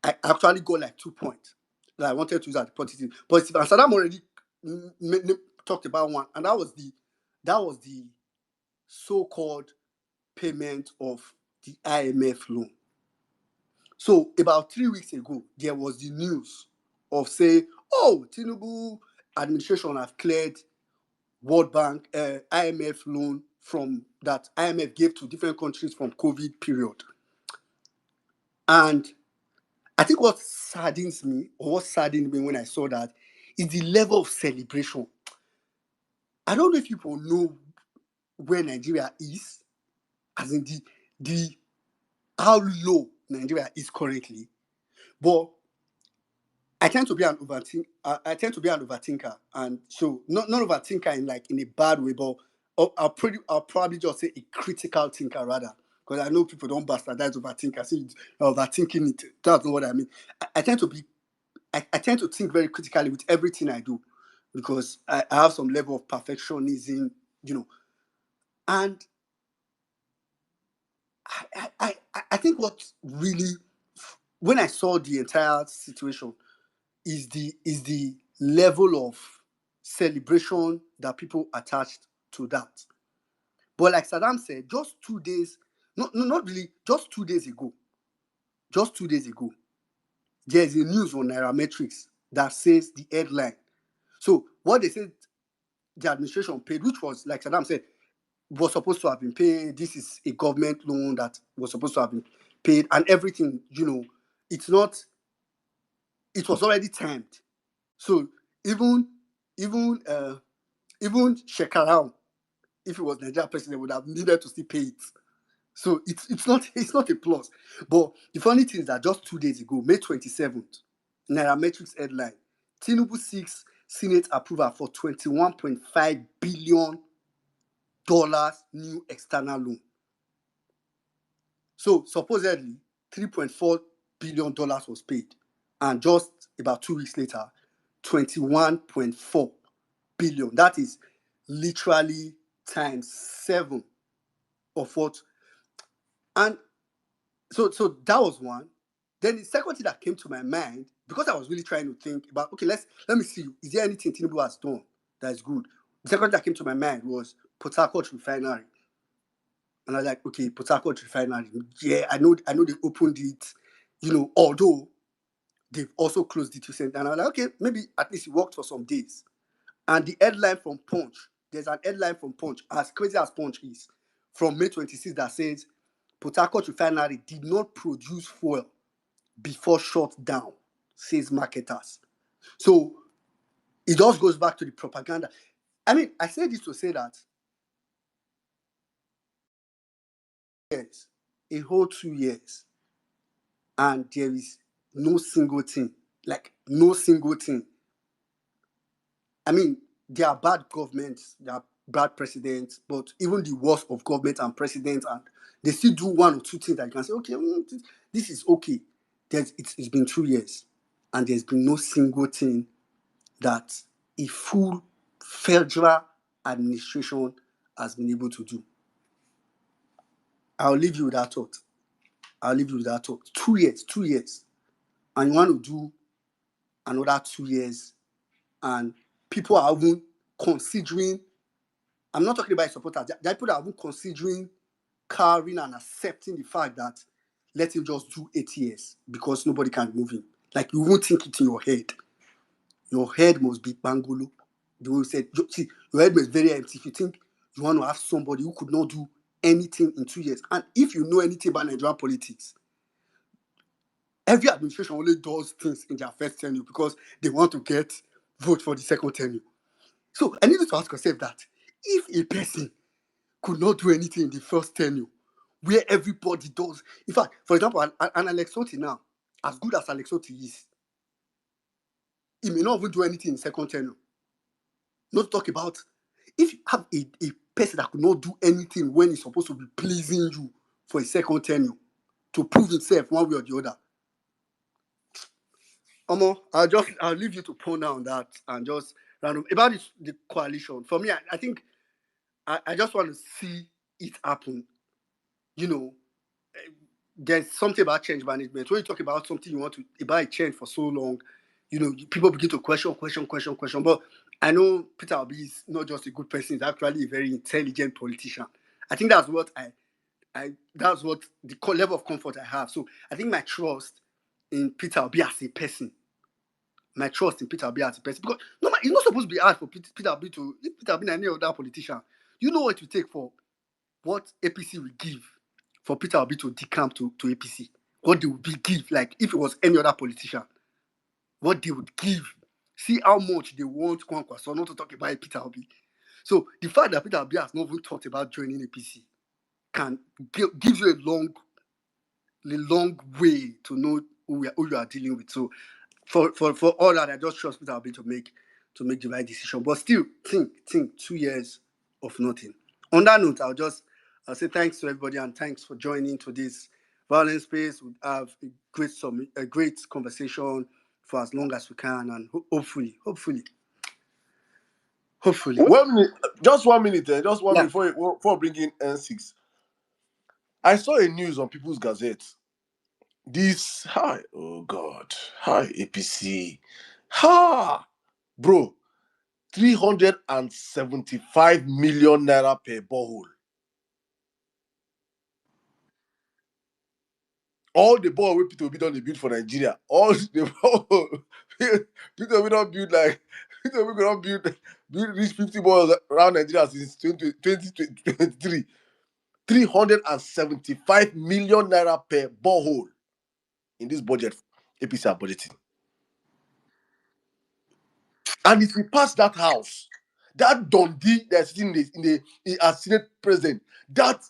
I actually got like 2 points that I wanted to use as a positive. And Saddam already talked about one, and that was the so-called payment of the IMF loan. So about 3 weeks ago, there was the news of say, oh, Tinubu administration have cleared World Bank IMF loan from that IMF gave to different countries from COVID period. And I think what saddened me when I saw that is the level of celebration. I don't know if people know where Nigeria is, as in the how low Nigeria is currently. But I tend to be an overthinker, and so not overthinker in a bad way, but I'll probably just say a critical thinker rather, because I know people don't bastardize overthinker. See, overthinking it. That's not what I mean. I tend to think very critically with everything I do, because I have some level of perfectionism, and I think what really, when I saw the entire situation, is the level of celebration that people attached to that. But like Saddam said, just 2 days, not really, just 2 days ago, there's a news on Nairametrics that says the headline. So what they said the administration paid, which was, like Saddam said, was supposed to have been paid. This is a government loan that was supposed to have been paid, and everything, it's not, it was already timed. So even even Shekarau, if he was Nigeria president, would have needed to still pay it. So it's not a plus. But the funny thing is that just 2 days ago, May 27th, Nairametrics headline: Tinubu seeks Senate approval for $21.5 billion new external loan. So supposedly $3.4 billion was paid, and just about 2 weeks later, 21.4 billion. That is literally times 7 of what. And so that was one. Then the second thing that came to my mind, because I was really trying to think about, okay, let me see, is there anything Tinubu has done that is good? The second thing that came to my mind was Port Harcourt Refinery. And I was like, okay, Port Harcourt Refinery, yeah, I know they opened it, although they've also closed it recently. And I was like, okay, maybe at least it worked for some days. And the headline from Punch, there's an headline from Punch, as crazy as Punch is, from May 26th that says, Port Harcourt Refinery did not produce fuel before shutdown, says marketers. So it just goes back to the propaganda. I mean, I say this to say that, yes, a whole 2 years, and there is no single thing, like no single thing. I mean, there are bad governments, there are bad presidents, but even the worst of government and presidents, and they still do one or two things that you can say, okay, this is okay. It's been 2 years, and there's been no single thing that a full federal administration has been able to do. I'll leave you with that thought. 2 years. And you want to do another 2 years, and people are even considering, I'm not talking about supporters, there are people that are even considering carrying and accepting the fact that let him just do 8 years because nobody can move him. Like, you won't think it in your head. Your head must be bangolo. The way you said, see, your head must be very empty if you think you want to have somebody who could not do anything in 2 years. And if you know anything about Nigerian politics, every administration only does things in their first tenure because they want to get vote for the second tenure. So I need you to ask yourself that if a person could not do anything in the first tenure, where everybody does, in fact, for example, an Alex Otti now, as good as Alex Otti is, he may not even do anything in second tenure. Not to talk about if you have a person that could not do anything when he's supposed to be pleasing you for a second tenure to prove himself one way or the other. Omo, I'll leave you to ponder on that and just random about the coalition. For me, I think I just want to see it happen. There's something about change management. When you talk about something you want to about a change for so long, people begin to question. But I know Peter Obi is not just a good person; he's actually a very intelligent politician. I think that's what that's what the level of comfort I have. So I think my trust in Peter Obi as a person, because no, it's not supposed to be hard for Peter Obi to, if Peter Obi and any other politician, you know what it will take for what APC will give for Peter Obi to decamp to APC. What they would give, like if it was any other politician, what they would give. See how much they want Kwankwaso, not to talk about Peter Obi. So the fact that Peter Obi has not even thought about joining APC gives you a long way to know who you are dealing with. So for all that, I just trust Peter Obi to make the right decision. But still, think 2 years of nothing. On that note, I'll say thanks to everybody and thanks for joining to this Violence Space. We have a great conversation for as long as we can, and hopefully. 1 minute, just 1 minute, just one Yeah. minute before bringing N6. I saw a news on People's Gazette. This, hi, oh God, hi, APC. Ha! Bro, 375 million naira per borehole. All the ball wey Peter Obi don dey build for Nigeria, all the ball Peter Obi don build like Peter Obi go don build reach 50 balls around Nigeria since 2023. 375 million naira per borehole in this budget. APC are budgeting. And if we pass that house, that Dundee that's sitting as Senate president, that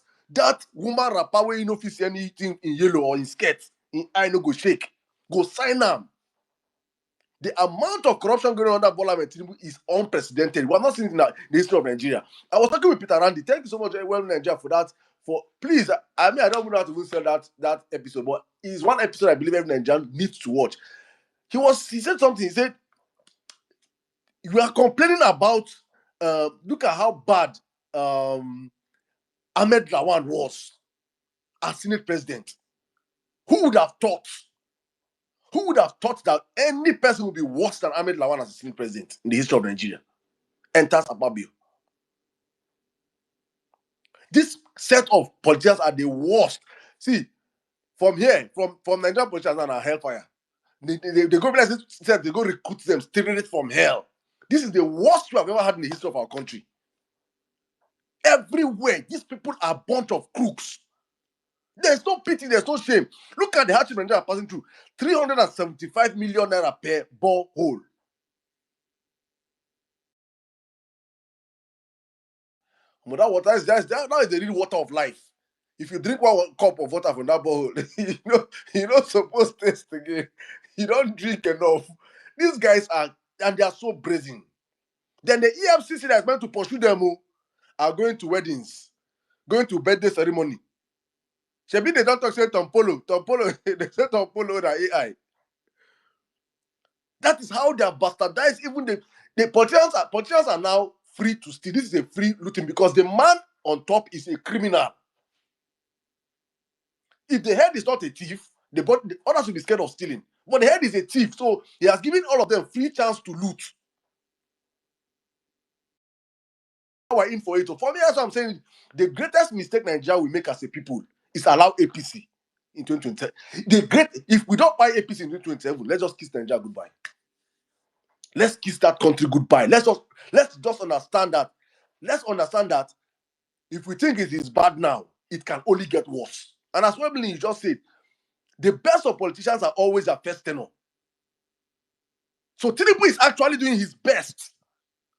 woman rapper wey you no fit see anything in yellow or in skirt, in eye no go shake, go sign am. The amount of corruption going on under Bola Tinubu is unprecedented. We are not seeing it in the history of Nigeria. I was talking with Peter Randy. Thank you so much, well, Nigeria, for that. Please, I mean, I don't know how to even sell that episode, but it's one episode I believe every Nigerian needs to watch. He said something. He said, "You are complaining about look at how bad Ahmed Lawan was as Senate president. Who would have thought? Who would have thought that any person would be worse than Ahmed Lawan as a Senate president in the history of Nigeria?" Enters Ababio. This set of politicians are the worst. See, from here, from Nigerian politicians are hellfire. They go they go recruit them straight from hell. This is the worst we have ever had in the history of our country. Everywhere, these people are a bunch of crooks. There's no pity, there's no shame. Look at the hardship Nigeria are passing through. 375 million naira per borehole. But that water is that is the real water of life. If you drink 1 cup of water from that borehole, you're not supposed to taste again. You don't drink enough. These guys and they are so brazen. Then the EFCC that is meant to pursue them are going to weddings, going to birthday ceremony. Shebi they don't talk say Tom Polo, they say Tom Polo that AI. That is how they are bastardized. Even the politicians are now free to steal. This is a free looting because the man on top is a criminal. If the head is not a thief, the others will be scared of stealing. But the head is a thief, so he has given all of them free chance to loot. We're in for it. So for me, that's what I'm saying. The greatest mistake Nigeria will make as a people is allow APC in 2027. If we don't buy APC in 2027, let's just kiss Nigeria goodbye. Let's kiss that country goodbye. Let's just understand that. Let's understand that if we think it is bad now, it can only get worse. And as Wembley you just said, the best of politicians are always their first tenor. So Tinubu is actually doing his best.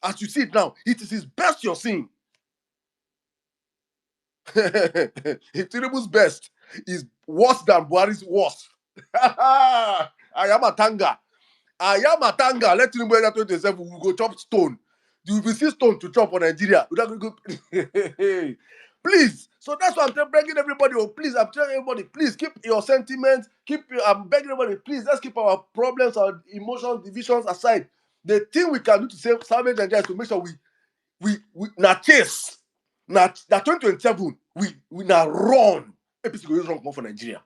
As you see it now, it is his best you're seeing. If Tinubu's best is worse than Buhari's worst. I am a tanga. Let Tinubu enter 2027. We will go chop stone. You will see stone to chop for Nigeria. Please. So that's why I'm begging everybody. Please, I'm telling everybody, please keep your sentiments. I'm begging everybody, please, let's keep our problems, our emotions, divisions aside. The thing we can do to salvage Nigeria is to make sure we na chase. Na 2027, we now run. APC go run for Nigeria.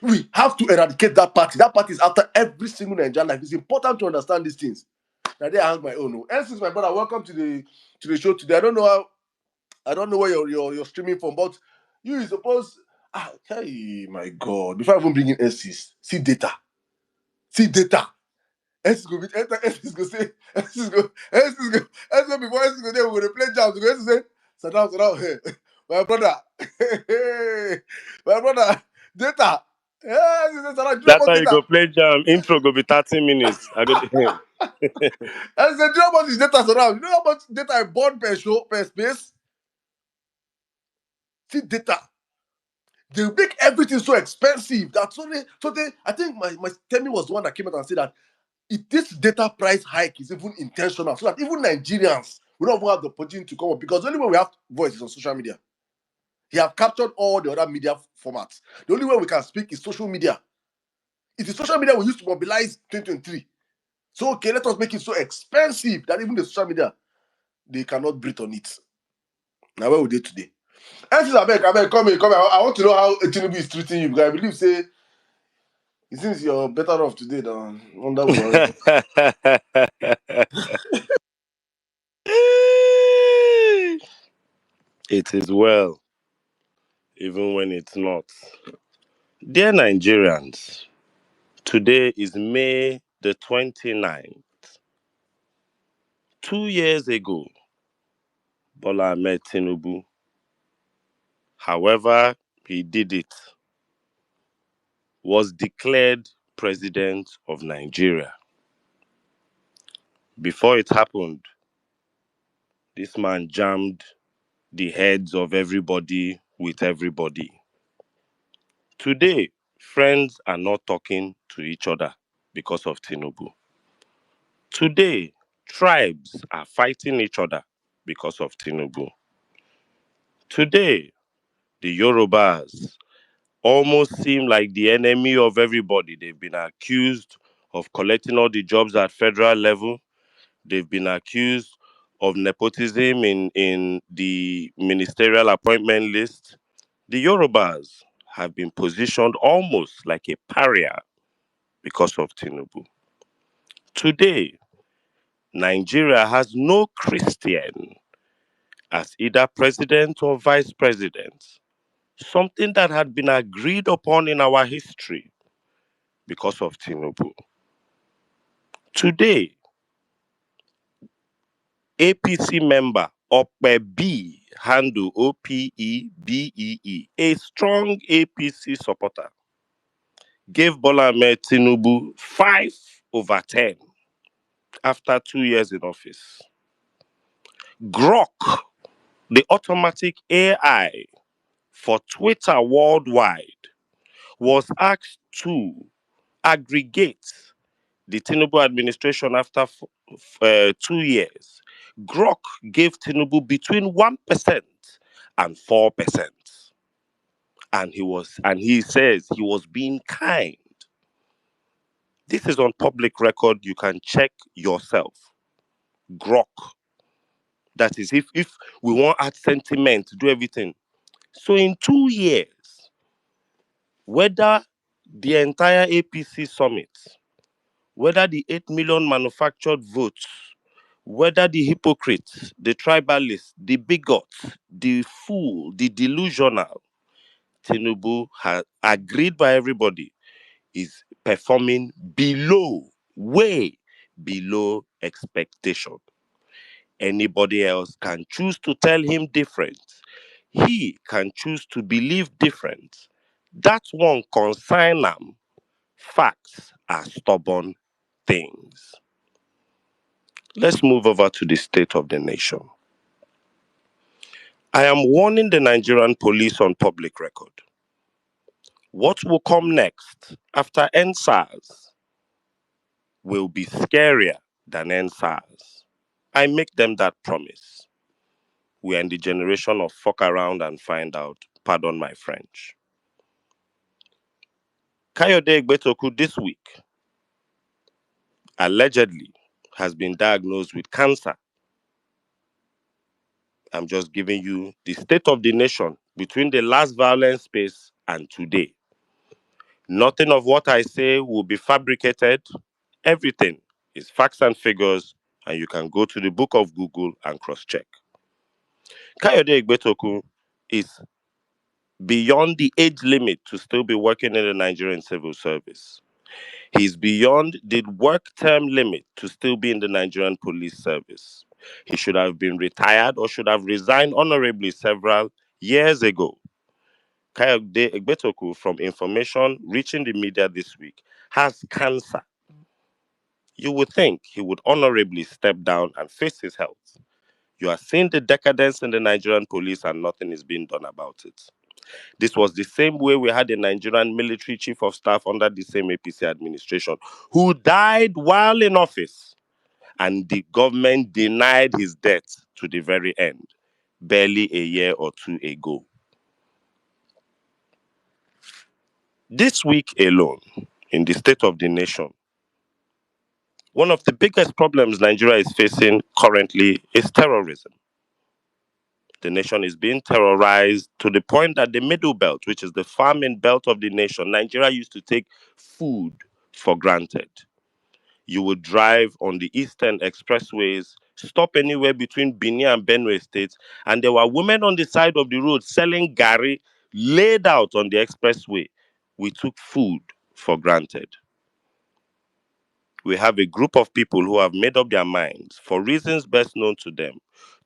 We have to eradicate that party. That party is after every single Nigerian life. It's important to understand these things. Now they hang my own. And since my brother, welcome to the show today. I don't know where you're streaming from, but you suppose. Hey, my God! Before I even bring in SCs, see data. SCs go SCs go say before SCs go there we go play jams. We go say sit down here, my brother, my brother, data. That time you go play jam. Intro go be 30 minutes. I go. I said, do you know how much this data surround? You know how much data I bought per show, per space? See data. They make everything so expensive that I think my Temi was the one that came out and said that if this data price hike is even intentional, so that even Nigerians will not even have the opportunity to come up, because the only way we have voice is on social media. He have captured all the other media formats. The only way we can speak is social media. It is social media we used to mobilize 2023. So okay, let us make it so expensive that even the social media, they cannot breathe on it. Now where we dey today? And since I beg, come here. I want to know how Tinubu is treating you, because I believe say it seems you're better off today than under Buhari. It is well, even when it's not. Dear Nigerians, today is May the 29th. 2 years ago, Bola Ahmed Tinubu, however he did it, was declared president of Nigeria. Before it happened, this man jammed the heads of everybody with everybody. Today, friends are not talking to each other because of Tinubu. Today, tribes are fighting each other because of Tinubu. Today, the Yorubas almost seem like the enemy of everybody. They've been accused of collecting all the jobs at federal level. They've been accused of nepotism in the ministerial appointment list. The Yorubas have been positioned almost like a pariah because of Tinubu. Today, Nigeria has no Christian as either president or vice president, something that had been agreed upon in our history because of Tinubu. Today, APC member Opebe, handle OPEBEE, a strong APC supporter, gave Bola Ahmed Tinubu 5/10 after 2 years in office. Grok, the automatic AI for Twitter worldwide, was asked to aggregate the Tinubu administration after 2 years. Grok gave Tinubu between 1% and 4%. And he says he was being kind. This is on public record. You can check yourself. Grok. That is, if we want add sentiment, do everything. So in 2 years, whether the entire APC summit, whether the 8 million manufactured votes, whether the hypocrites, the tribalists, the bigots, the fool, the delusional, Tinubu has agreed by everybody, is performing below, way below expectation. Anybody else can choose to tell him different. He can choose to believe different. That one consign am. Facts are stubborn things. Let's move over to the state of the nation. I am warning the Nigerian police on public record. What will come next after NSAS will be scarier than NSAS. I make them that promise. We are in the generation of fuck around and find out. Pardon my French. Kayode Egbetoku this week allegedly has been diagnosed with cancer. I'm just giving you the state of the nation between the last violence space and today. Nothing of what I say will be fabricated. Everything is facts and figures, and you can go to the book of Google and cross-check. Kayode Egbetoku is beyond the age limit to still be working in the Nigerian civil service. He's beyond the work term limit to still be in the Nigerian police service. He should have been retired or should have resigned honorably several years ago. Kayode Egbetoku, from information reaching the media this week, has cancer. You would think he would honorably step down and face his health. You are seeing the decadence in the Nigerian police and nothing is being done about it. This was the same way we had a Nigerian military chief of staff under the same APC administration who died while in office, and the government denied his death to the very end, barely a year or two ago. This week alone, in the state of the nation, one of the biggest problems Nigeria is facing currently is terrorism. The nation is being terrorized to the point that the middle belt, which is the farming belt of the nation, Nigeria used to take food for granted. You would drive on the eastern expressways, stop anywhere between Benin and Benue states, and there were women on the side of the road selling gari laid out on the expressway. We took food for granted. We have a group of people who have made up their minds, for reasons best known to them,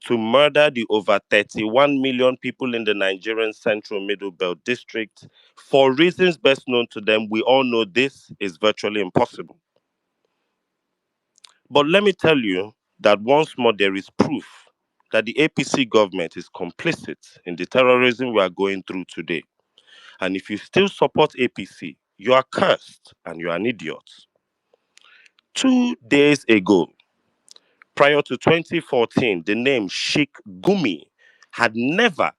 to murder the over 31 million people in the Nigerian Central Middle Belt District. For reasons best known to them, we all know this is virtually impossible. But let me tell you that once more there is proof that the APC government is complicit in the terrorism we are going through today. And if you still support APC, you are cursed and you are an idiot. 2 days ago, prior to 2014, the name Sheikh Gumi had never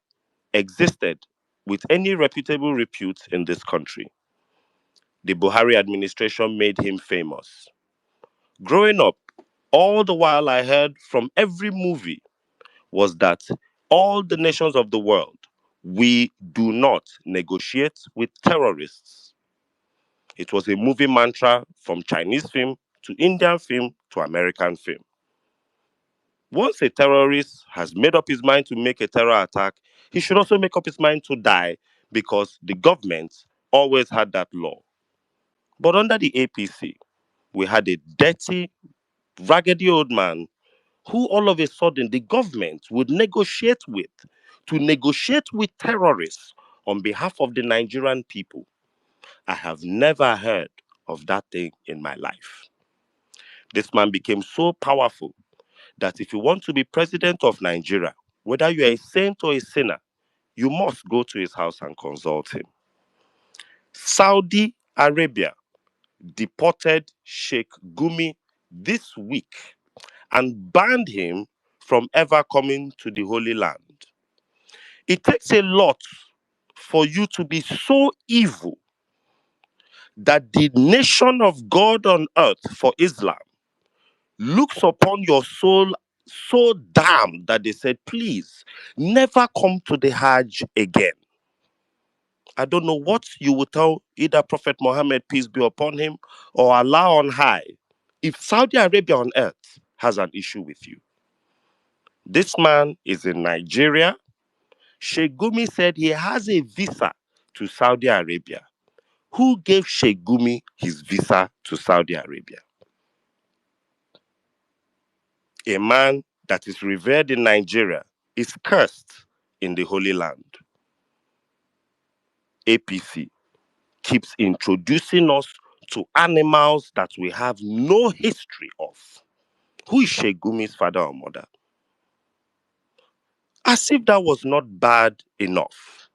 existed with any reputable repute in this country. The Buhari administration made him famous. Growing up, all the while I heard from every movie was that all the nations of the world, we do not negotiate with terrorists. It was a movie mantra from Chinese film to Indian film to American film. Once a terrorist has made up his mind to make a terror attack, he should also make up his mind to die because the government always had that law. But under the APC, we had a dirty, raggedy old man who all of a sudden the government would negotiate with to negotiate with terrorists on behalf of the Nigerian people. I have never heard of that thing in my life. This man became so powerful that if you want to be president of Nigeria, whether you are a saint or a sinner, you must go to his house and consult him. Saudi Arabia deported Sheikh Gumi this week and banned him from ever coming to the Holy Land. It takes a lot for you to be so evil that the nation of God on earth for Islam looks upon your soul so damn that they said, please never come to the Hajj again. I don't know what you would tell either Prophet Muhammad, peace be upon him, or Allah on high, if Saudi Arabia on earth has an issue with you. This man is in Nigeria. Sheikh Gumi said he has a visa to Saudi Arabia. Who gave Sheikh Gumi his visa to Saudi Arabia? A man that is revered in Nigeria is cursed in the Holy Land. APC keeps introducing us to animals that we have no history of. Who is Sheikh Gumi's father or mother? As if that was not bad enough.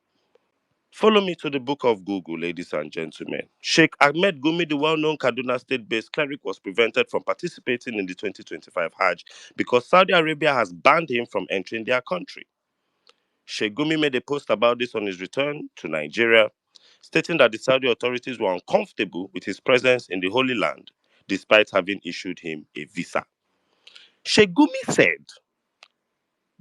Follow me to the book of Google, ladies and gentlemen. Sheikh Ahmed Gumi, the well-known Kaduna State-based cleric, was prevented from participating in the 2025 Hajj because Saudi Arabia has banned him from entering their country. Sheikh Gumi made a post about this on his return to Nigeria, stating that the Saudi authorities were uncomfortable with his presence in the Holy Land, despite having issued him a visa. Sheikh Gumi said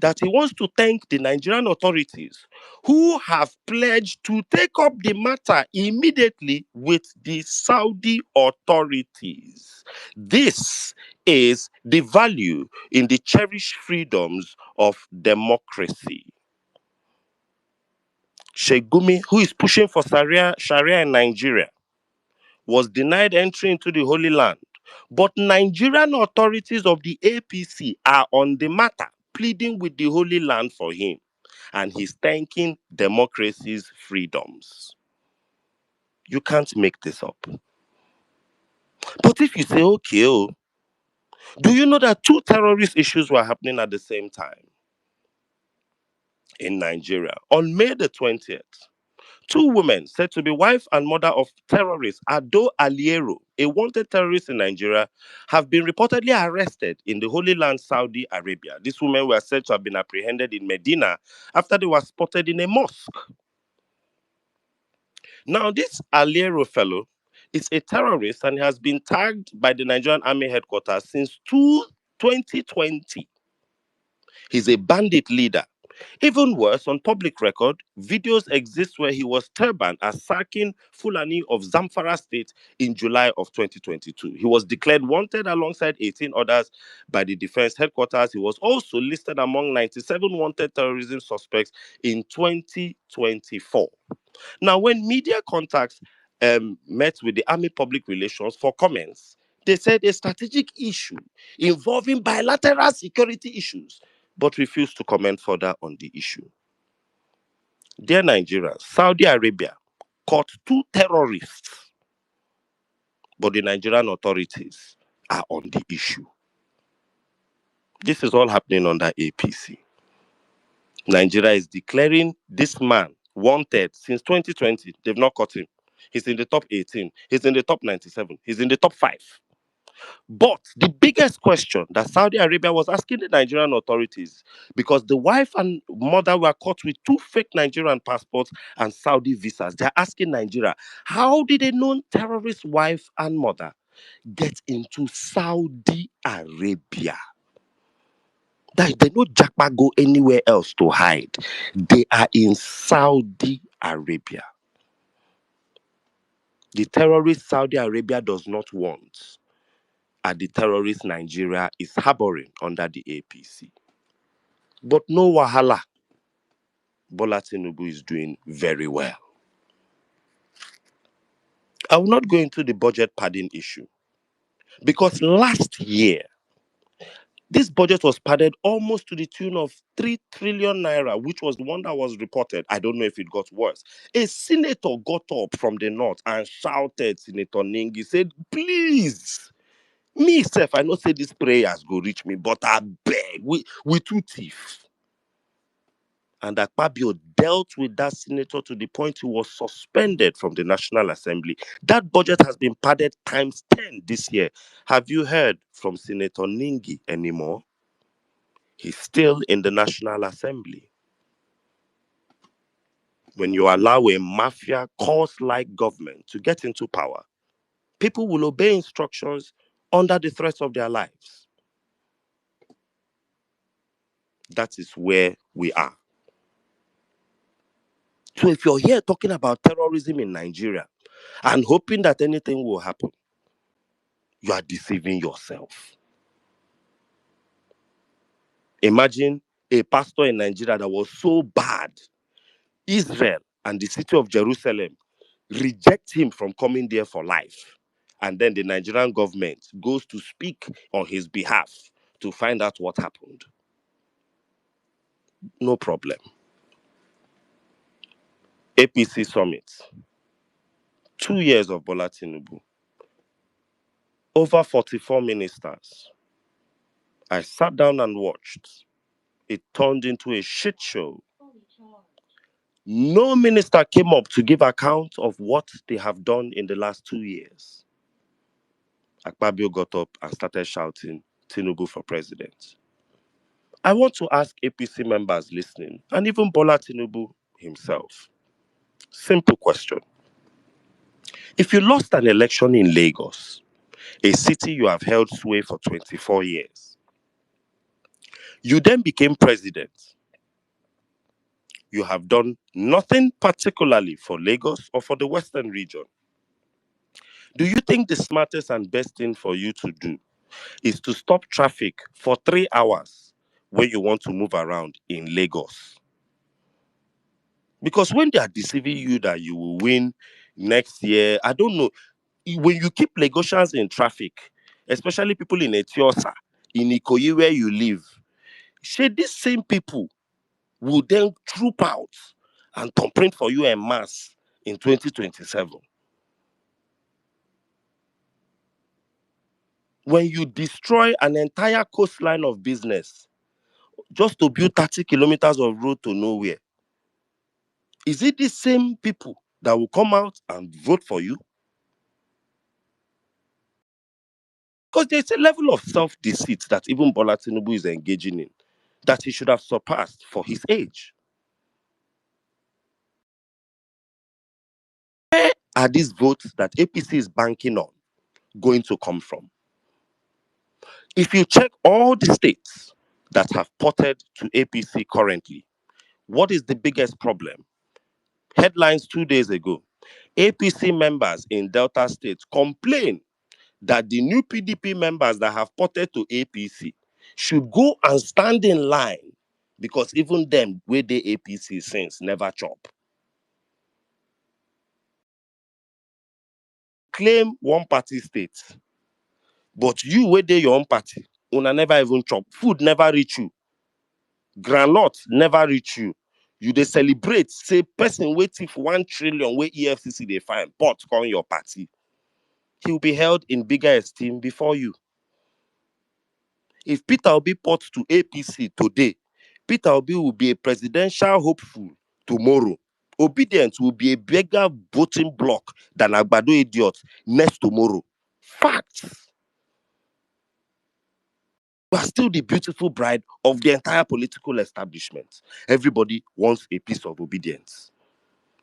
that he wants to thank the Nigerian authorities who have pledged to take up the matter immediately with the Saudi authorities. This is the value in the cherished freedoms of democracy. Sheikh Gumi, who is pushing for Sharia in Nigeria, was denied entry into the Holy Land. But Nigerian authorities of the APC are on the matter, pleading with the Holy Land for him. And he's thanking democracy's freedoms. You can't make this up. But if you say, okay, Do you know that 2 terrorist issues were happening at the same time in Nigeria? On May the 20th, 2 women said to be wife and mother of terrorist Ado Aliero, a wanted terrorist in Nigeria, have been reportedly arrested in the Holy Land, Saudi Arabia. These women were said to have been apprehended in Medina after they were spotted in a mosque. Now, this Aliero fellow is a terrorist and has been tagged by the Nigerian Army headquarters since 2020. He's a bandit leader. Even worse, on public record, videos exist where he was turbaned as sacking Fulani of Zamfara State in July of 2022. He was declared wanted alongside 18 others by the defense headquarters. He was also listed among 97 wanted terrorism suspects in 2024. Now, when media contacts met with the Army Public Relations for comments, they said a strategic issue involving bilateral security issues, but refused to comment further on the issue. Dear Nigerians, Saudi Arabia caught 2 terrorists, but the Nigerian authorities are on the issue. This is all happening under APC. Nigeria is declaring this man wanted since 2020. They've not caught him. He's in the top 18. He's in the top 97. He's in the top 5. But the biggest question that Saudi Arabia was asking the Nigerian authorities, because the wife and mother were caught with 2 fake Nigerian passports and Saudi visas, they're asking Nigeria, how did a known terrorist wife and mother get into Saudi Arabia? That they no Jackpa go anywhere else to hide. They are in Saudi Arabia. The terrorist Saudi Arabia does not want are the terrorist Nigeria is harboring under the APC. But no wahala. Bola Tinubu is doing very well. I will not go into the budget padding issue because last year, this budget was padded almost to the tune of 3 trillion naira, which was the one that was reported. I don't know if it got worse. A senator got up from the north and shouted, Senator Ningi said, please, me self, I know say these prayers go reach me, but I beg, we too thief. And Akpabio dealt with that senator to the point he was suspended from the National Assembly. That budget has been padded times 10 this year. Have you heard from Senator Ningi anymore? He's still in the National Assembly. When you allow a mafia cause-like government to get into power, people will obey instructions under the threat of their lives. That is where we are. So if you're here talking about terrorism in Nigeria and hoping that anything will happen, you are deceiving yourself. Imagine a pastor in Nigeria that was so bad. Israel and the city of Jerusalem reject him from coming there for life. And then the Nigerian government goes to speak on his behalf to find out what happened. No problem. APC summit. 2 years of Bola Tinubu. Over 44 ministers. I sat down and watched. It turned into a shit show. No minister came up to give account of what they have done in the last 2 years. Akpabio got up and started shouting, Tinubu for president. I want to ask APC members listening, and even Bola Tinubu himself. Simple question. If you lost an election in Lagos, a city you have held sway for 24 years, you then became president, you have done nothing particularly for Lagos or for the Western region. Do you think the smartest and best thing for you to do is to stop traffic for 3 hours when you want to move around in Lagos? Because when they are deceiving you that you will win next year, I don't know. When you keep Lagosians in traffic, especially people in Etiosa, in Ikoyi where you live, these same people will then troop out and thumbprint for you en masse in 2027. When you destroy an entire coastline of business just to build 30 kilometers of road to nowhere, is it the same people that will come out and vote for you? Because there's a level of self-deceit that even Bola Tinubu is engaging in that he should have surpassed for his age. Where are these votes that APC is banking on going to come from? If you check all the states that have ported to APC currently, what is the biggest problem? Headlines 2 days ago, APC members in Delta State complain that the new PDP members that have ported to APC should go and stand in line because even them, where they APC since, never chop. Claim one party state, but you, where they your own party, una never even chop. Food never reach you. Groundnut never reach you. You they celebrate, say person waiting for 1 trillion where EFCC they find, pot on your party. He will be held in bigger esteem before you. If Peter Obi ports to APC today, Peter Obi will be a presidential hopeful tomorrow. Obedience will be a bigger voting bloc than Agbado idiot next tomorrow. Facts. You are still the beautiful bride of the entire political establishment. Everybody wants a piece of obedience.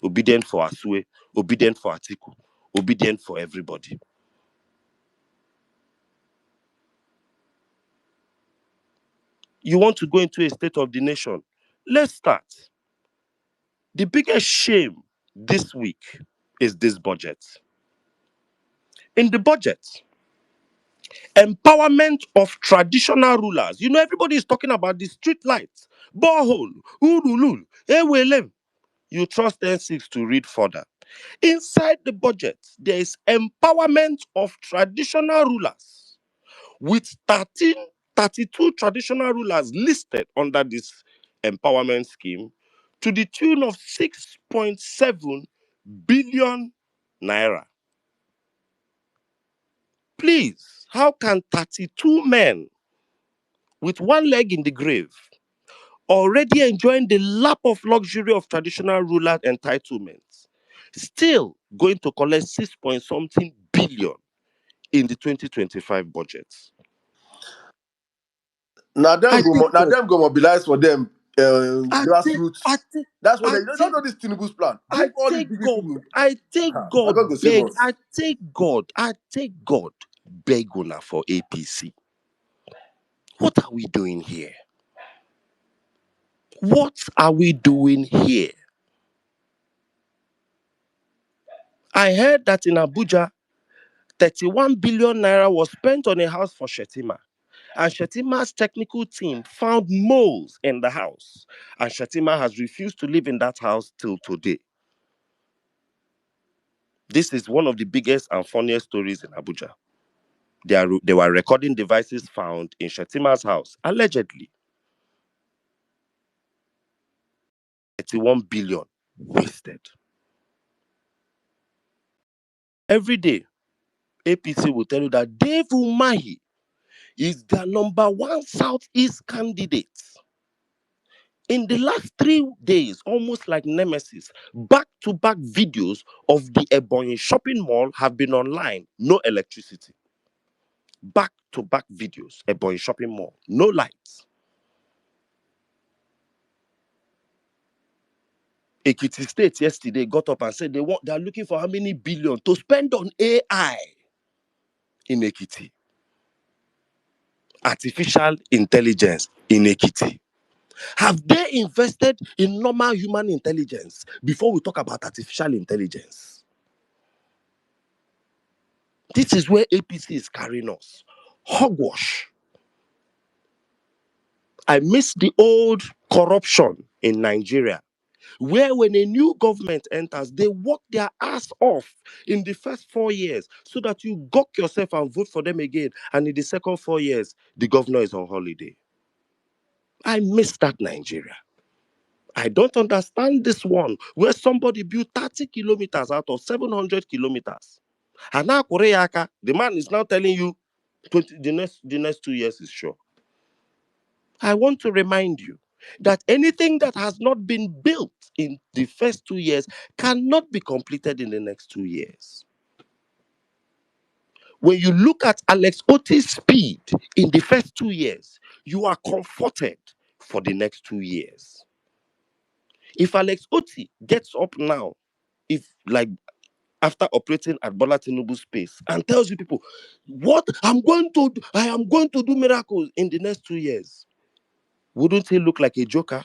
Obedient for Asue, obedient for Atiku, obedient for everybody. You want to go into a state of the nation? Let's start. The biggest shame this week is this budget. In the budget, empowerment of traditional rulers. You know, everybody is talking about the street lights, borehole, urulul, ewelem. You trust N6 to read further. Inside the budget, there is empowerment of traditional rulers with 32 traditional rulers listed under this empowerment scheme to the tune of 6.7 billion naira. Please, how can 32 men with one leg in the grave already enjoying the lap of luxury of traditional ruler entitlements still going to collect 6 point something billion in the 2025 budget? Now I them go, take now God. them go mobilize for them I take, I grassroots. take, That's what I they don't take, know this Tinubu's plan. I Bring all these take big God. people. I take They're God going to save beg. us. I take God beg una for APC. What are we doing here? What are we doing here? I heard that in Abuja, 31 billion naira was spent on a house for Shetima. And Shetima's technical team found moles in the house. And Shetima has refused to live in that house till today. This is one of the biggest and funniest stories in Abuja. There were recording devices found in Shetima's house, allegedly. 31 billion wasted. Every day, APC will tell you that Dave Umahi is the number one Southeast candidate. In the last 3 days, almost like nemesis, back-to-back videos of the Ebonyi shopping mall have been online. No electricity. Back-to-back videos, Ebonyi shopping mall, no lights. Ekiti State yesterday got up and said they are looking for how many billion to spend on AI in Ekiti. Artificial intelligence in Ekiti. Have they invested in normal human intelligence before we talk about artificial intelligence? This is where APC is carrying us. Hogwash. I miss the old corruption in Nigeria, where when a new government enters, they work their ass off in the first 4 years so that you gawk yourself and vote for them again. And in the second 4 years, the governor is on holiday. I miss that Nigeria. I don't understand this one where somebody built 30 kilometers out of 700 kilometers. And now Koreaka, the man is now telling you The next 2 years is sure. I want to remind you that anything that has not been built in the first 2 years cannot be completed in the next 2 years. When you look at Alex Otti's speed in the first 2 years, you are comforted for the next 2 years. If Alex Otti gets up now, if like after operating at Bola Tinubu's space and tells you people, what I am going to do miracles in the next 2 years, wouldn't he look like a joker?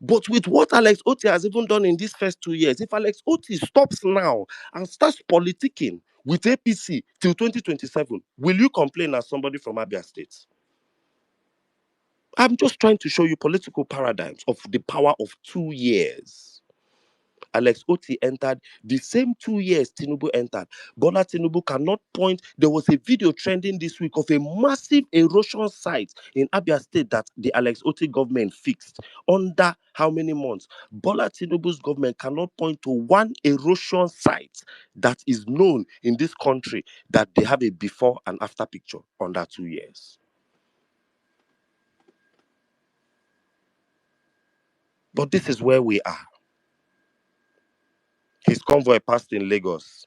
But with what Alex Otti has even done in these first 2 years, if Alex Otti stops now and starts politicking with APC till 2027, will you complain as somebody from Abia State? I'm just trying to show you political paradigms of the power of 2 years. Alex Otti entered the same 2 years Tinubu entered. Bola Tinubu cannot point. There was a video trending this week of a massive erosion site in Abia State that the Alex Otti government fixed. Under how many months? Bola Tinubu's government cannot point to one erosion site that is known in this country that they have a before and after picture under 2 years. But this is where we are. His convoy passed in Lagos,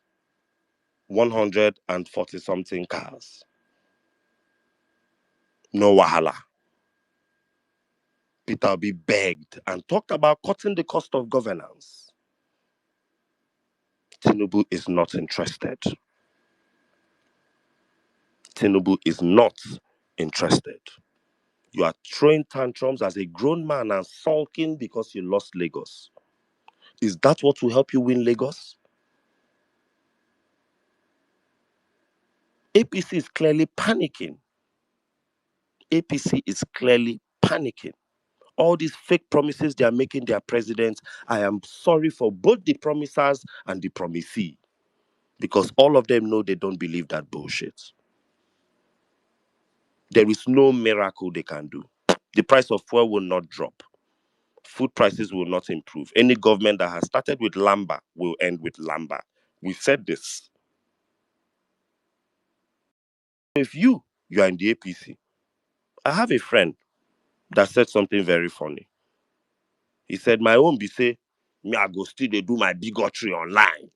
140 something cars. No wahala. Peter Obi begged and talked about cutting the cost of governance. Tinubu is not interested. Tinubu is not interested. You are throwing tantrums as a grown man and sulking because you lost Lagos. Is that what will help you win Lagos? APC is clearly panicking. APC is clearly panicking. All these fake promises they are making their president, I am sorry for both the promisers and the promisee, because all of them know they don't believe that bullshit. There is no miracle they can do. The price of fuel will not drop. Food prices will not improve. Any government that has started with Lamba will end with Lamba. We said this. If you are in the APC, I have a friend that said something very funny. He said, my own be say, me I go still they do my bigotry online.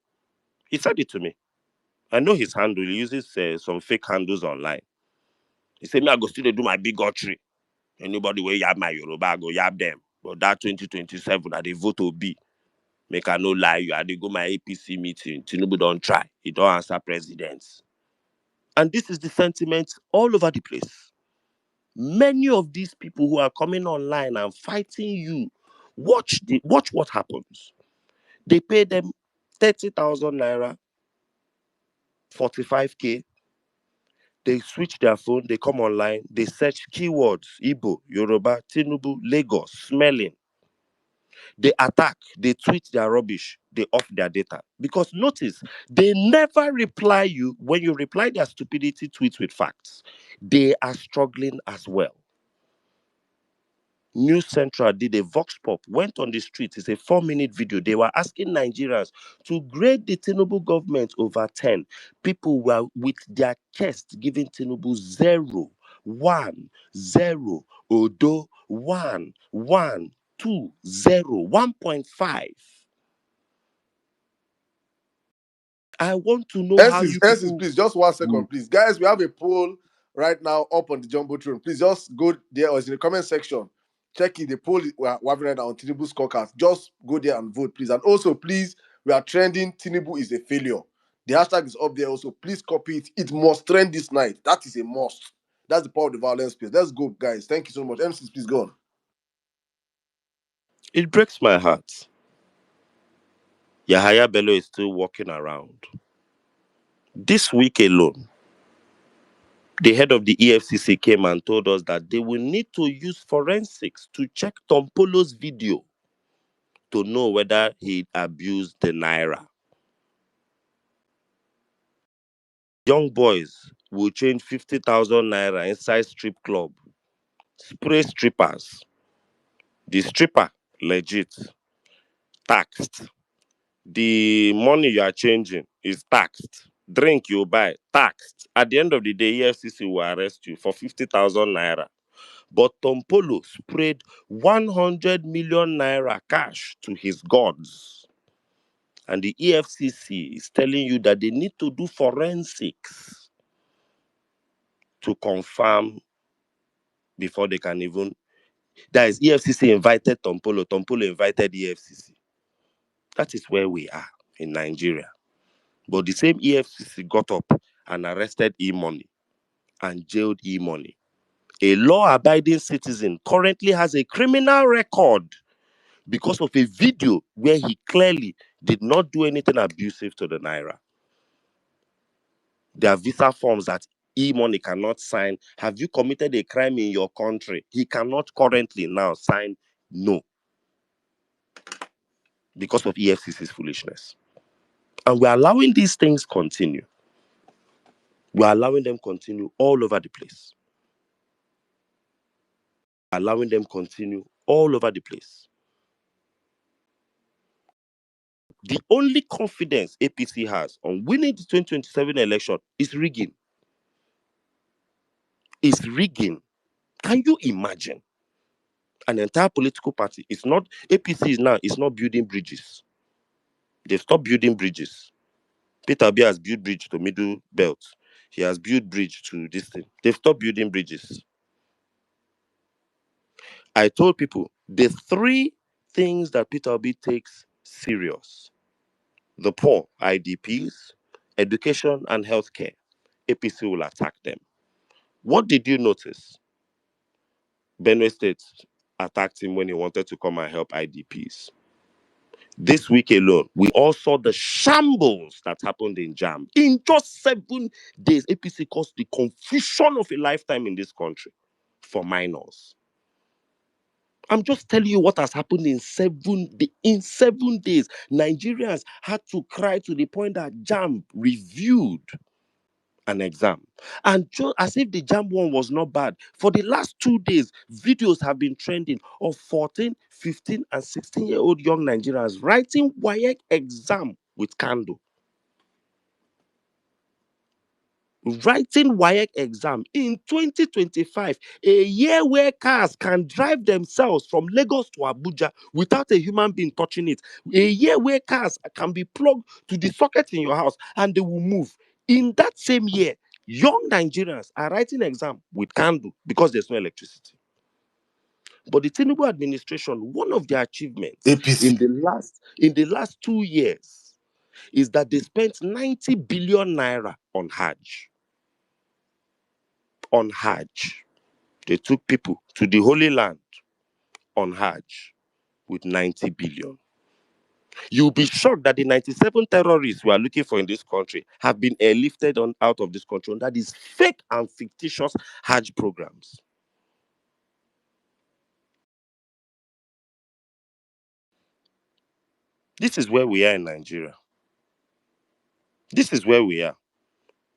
He said it to me. I know his handle. He uses some fake handles online. He said, me I go still they do my bigotry. Anybody where yab my Yoruba, I go yab them. But that 2027, I they vote will be. Make I no lie, you I dey go my APC meeting. Tinubu don't try. He don't answer presidents. And this is the sentiment all over the place. Many of these people who are coming online and fighting you, watch what happens. They pay them 30,000 naira, 45K. They switch their phone, they come online, they search keywords, Igbo, Yoruba, Tinubu, Lagos, smelling. They attack, they tweet their rubbish, they off their data. Because notice, they never reply you when you reply their stupidity tweets with facts. They are struggling as well. News Central did a vox pop, went on the street. It's a 4-minute video. They were asking Nigerians to grade the Tinubu government over 10. People were with their chest giving Tinubu 0, 1, 0, Odo, 1, 1, 2, 0, 1.5. I want to know how you Ensis, people. please, just 1 second, please. Guys, we have a poll right now up on the Jumbotron. Please just go there or it's in the comment section. Check it. The poll we're having right now on Tinubu Scorecard. Just go there and vote, please. And also, please, we are trending Tinubu is a failure. The hashtag is up there also. Please copy it. It must trend this night. That is a must. That's the power of the violence space. Let's go, guys. Thank you so much. MCs, please go on. It breaks my heart. Yahaya Bello is still walking around. This week alone, the head of the EFCC came and told us that they will need to use forensics to check Tom Polo's video to know whether he abused the naira. Young boys will change 50,000 naira inside strip club, spray strippers. The stripper, legit, taxed. The money you are changing is taxed. drink you buy, taxed. At the end of the day, EFCC will arrest you for 50,000 naira. But Tompolo sprayed 100 million naira cash to his gods. And the EFCC is telling you that they need to do forensics to confirm before they can even. That is, EFCC invited Tompolo, Tompolo invited EFCC. That is where we are in Nigeria. But the same EFCC got up and arrested E-Money and jailed E-Money. A law-abiding citizen currently has a criminal record because of a video where he clearly did not do anything abusive to the naira. There are visa forms that E-Money cannot sign. Have you committed a crime in your country? He cannot currently now sign no because of EFCC's foolishness. And we're allowing these things continue. We're allowing them continue all over the place. Allowing them continue all over the place. The only confidence APC has on winning the 2027 election is rigging. Is rigging. Can you imagine? An entire political party. It's not APC is not building bridges. They've stopped building bridges. Peter Obi has built bridge to Middle Belt. He has built bridge to this thing. They've stopped building bridges. I told people the three things that Peter Obi takes serious: the poor, IDPs, education, and healthcare. APC will attack them. What did you notice? Benue State attacked him when he wanted to come and help IDPs. This week alone, we all saw the shambles that happened in Jam. In just 7 days, APC caused the confusion of a lifetime in this country for minors. I'm just telling you what has happened in 7 days. Nigerians had to cry to the point that Jam reviewed an exam. And just as if the Jam one was not bad, for the last 2 days, videos have been trending of 14, 15, and 16-year-old young Nigerians writing WAEC exam with candle. Writing WAEC exam in 2025, a year where cars can drive themselves from Lagos to Abuja without a human being touching it. A year where cars can be plugged to the socket in your house and they will move. In that same year, young Nigerians are writing exam with candle because there's no electricity. But the Tinubu administration, one of their achievements APC. in the last 2 years is that they spent 90 billion naira on Hajj. On Hajj. They took people to the Holy Land on Hajj with 90 billion. You'll be shocked that the 97 terrorists we are looking for in this country have been airlifted out of this country under these fake and fictitious Hajj programs. This is where we are in Nigeria. This is where we are.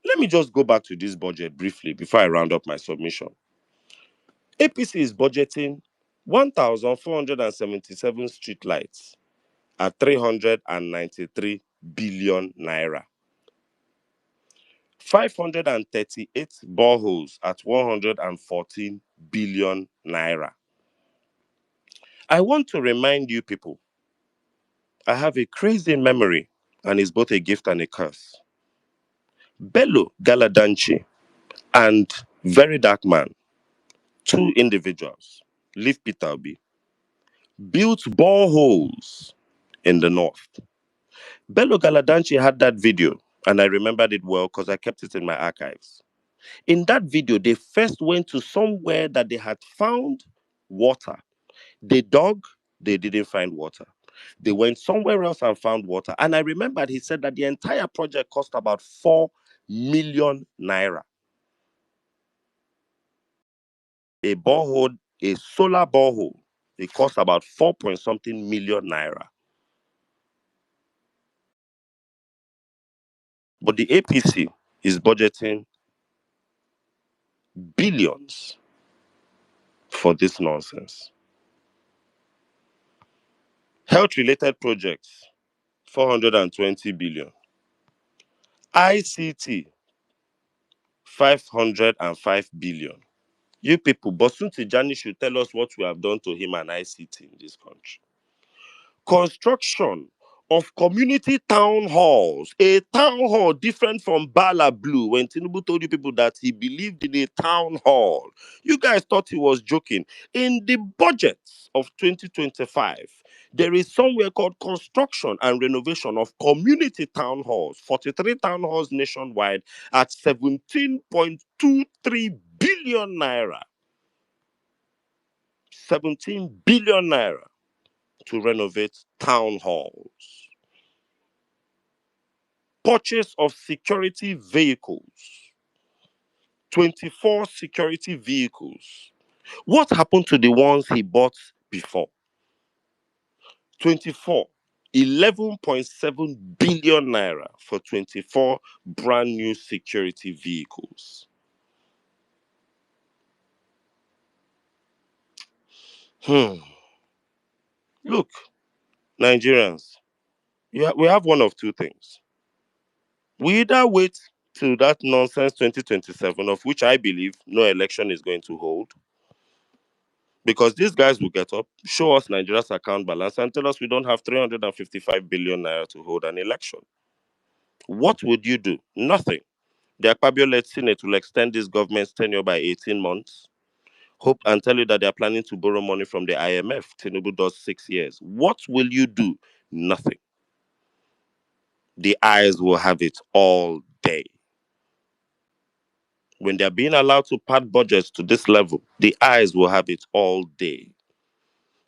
Let me just go back to this budget briefly before I round up my submission. APC is budgeting 1,477 street lights at 393 billion naira. 538 boreholes at 114 billion naira. I want to remind you people, I have a crazy memory and it's both a gift and a curse. Bello Galadanchi and Very Dark Man, 2 individuals, leave Peter Obi, built boreholes in the north. Bello Galadanchi had that video, and I remembered it well because I kept it in my archives. In that video, they first went to somewhere that they had found water. They dug, they didn't find water. They went somewhere else and found water. And I remembered he said that the entire project cost about 4 million naira. A borehole, a solar borehole, it cost about 4 point something million naira. But the APC is budgeting billions for this nonsense. Health related projects, 420 billion. ICT, 505 billion. You people, Bosun Tijani should tell us what we have done to him and ICT in this country. Construction of community town halls, a town hall different from Bala Blue. When Tinubu told you people that he believed in a town hall, you guys thought he was joking. In the budget of 2025, there is somewhere called construction and renovation of community town halls, 43 town halls nationwide at 17.23 billion naira. 17 billion naira to renovate town halls. Purchase of security vehicles, 24 security vehicles. What happened to the ones he bought before? 24, 11.7 billion naira for 24 brand new security vehicles. Look, Nigerians, we have one of two things. We either wait till that nonsense 2027, of which I believe no election is going to hold, because these guys will get up, show us Nigeria's account balance, and tell us we don't have 355 billion naira to hold an election. What would you do? Nothing. The Akpabio-led Senate will extend this government's tenure by 18 months. Hope and tell you that they are planning to borrow money from the IMF. Tinubu does 6 years. What will you do? Nothing. The eyes will have it all day. When they're being allowed to pad budgets to this level, the eyes will have it all day.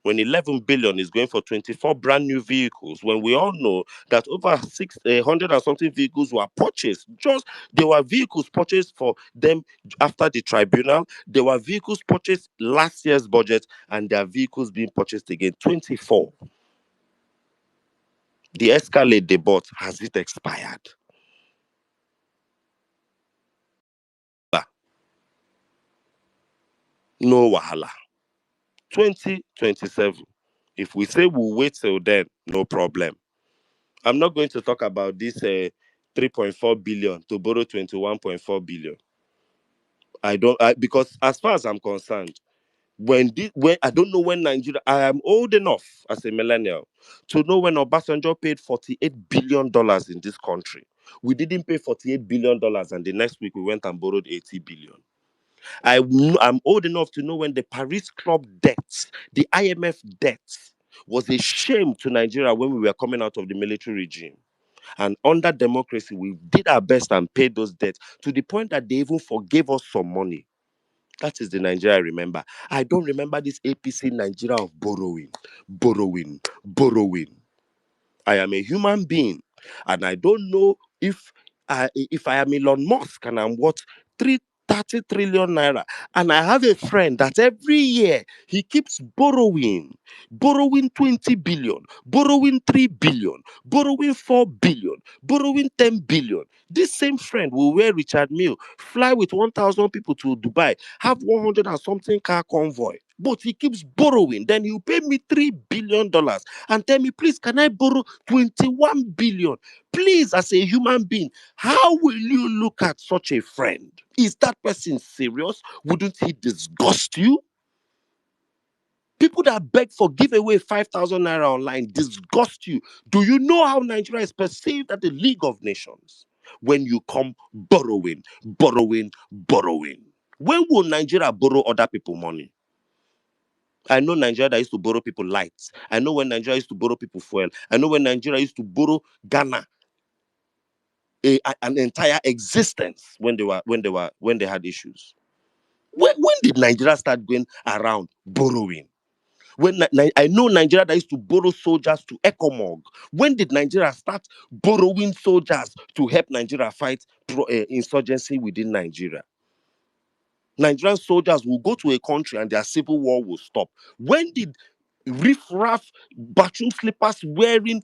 When 11 billion is going for 24 brand new vehicles, when we all know that over 600 and something vehicles were purchased, there were vehicles purchased for them after the tribunal, there were vehicles purchased last year's budget, and there are vehicles being purchased again, 24. The Escalade they bought, has it expired? No wahala. 2027. If we say we'll wait till then, no problem. I'm not going to talk about this 3.4 billion to borrow 21.4 billion. Because as far as I'm concerned, when I don't know when Nigeria, I am old enough as a millennial to know when Obasanjo paid $48 billion in this country. We didn't pay $48 billion, and the next week we went and borrowed 80 billion. I'm old enough to know when the Paris Club debts, the IMF debts, was a shame to Nigeria when we were coming out of the military regime. And under democracy, we did our best and paid those debts to the point that they even forgave us some money. That is the Nigeria I remember. I don't remember this APC Nigeria of borrowing, borrowing, borrowing. I am a human being, and I don't know if I am Elon Musk and I'm worth 30 trillion naira, and I have a friend that every year he keeps borrowing 20 billion, borrowing 3 billion, borrowing 4 billion, borrowing 10 billion. This same friend will wear Richard Mille, fly with 1,000 people to Dubai, have 100 and something car convoy, but he keeps borrowing. Then he'll pay me $3 billion and tell me, please, can I borrow 21 billion? Please, as a human being, how will you look at such a friend? Is that person serious? Wouldn't he disgust you? People that beg for giveaway 5,000 naira online disgust you. Do you know how Nigeria is perceived at the League of Nations? When you come borrowing, borrowing, borrowing. When will Nigeria borrow other people money? I know Nigeria that used to borrow people lights. I know when Nigeria used to borrow people fuel. I know when Nigeria used to borrow Ghana an entire existence when they had issues. When did Nigeria start going around borrowing? I know Nigeria that used to borrow soldiers to ECOMOG. When did Nigeria start borrowing soldiers to help Nigeria fight insurgency within Nigeria? Nigerian soldiers will go to a country and their civil war will stop. When did riffraff, bathroom slippers wearing,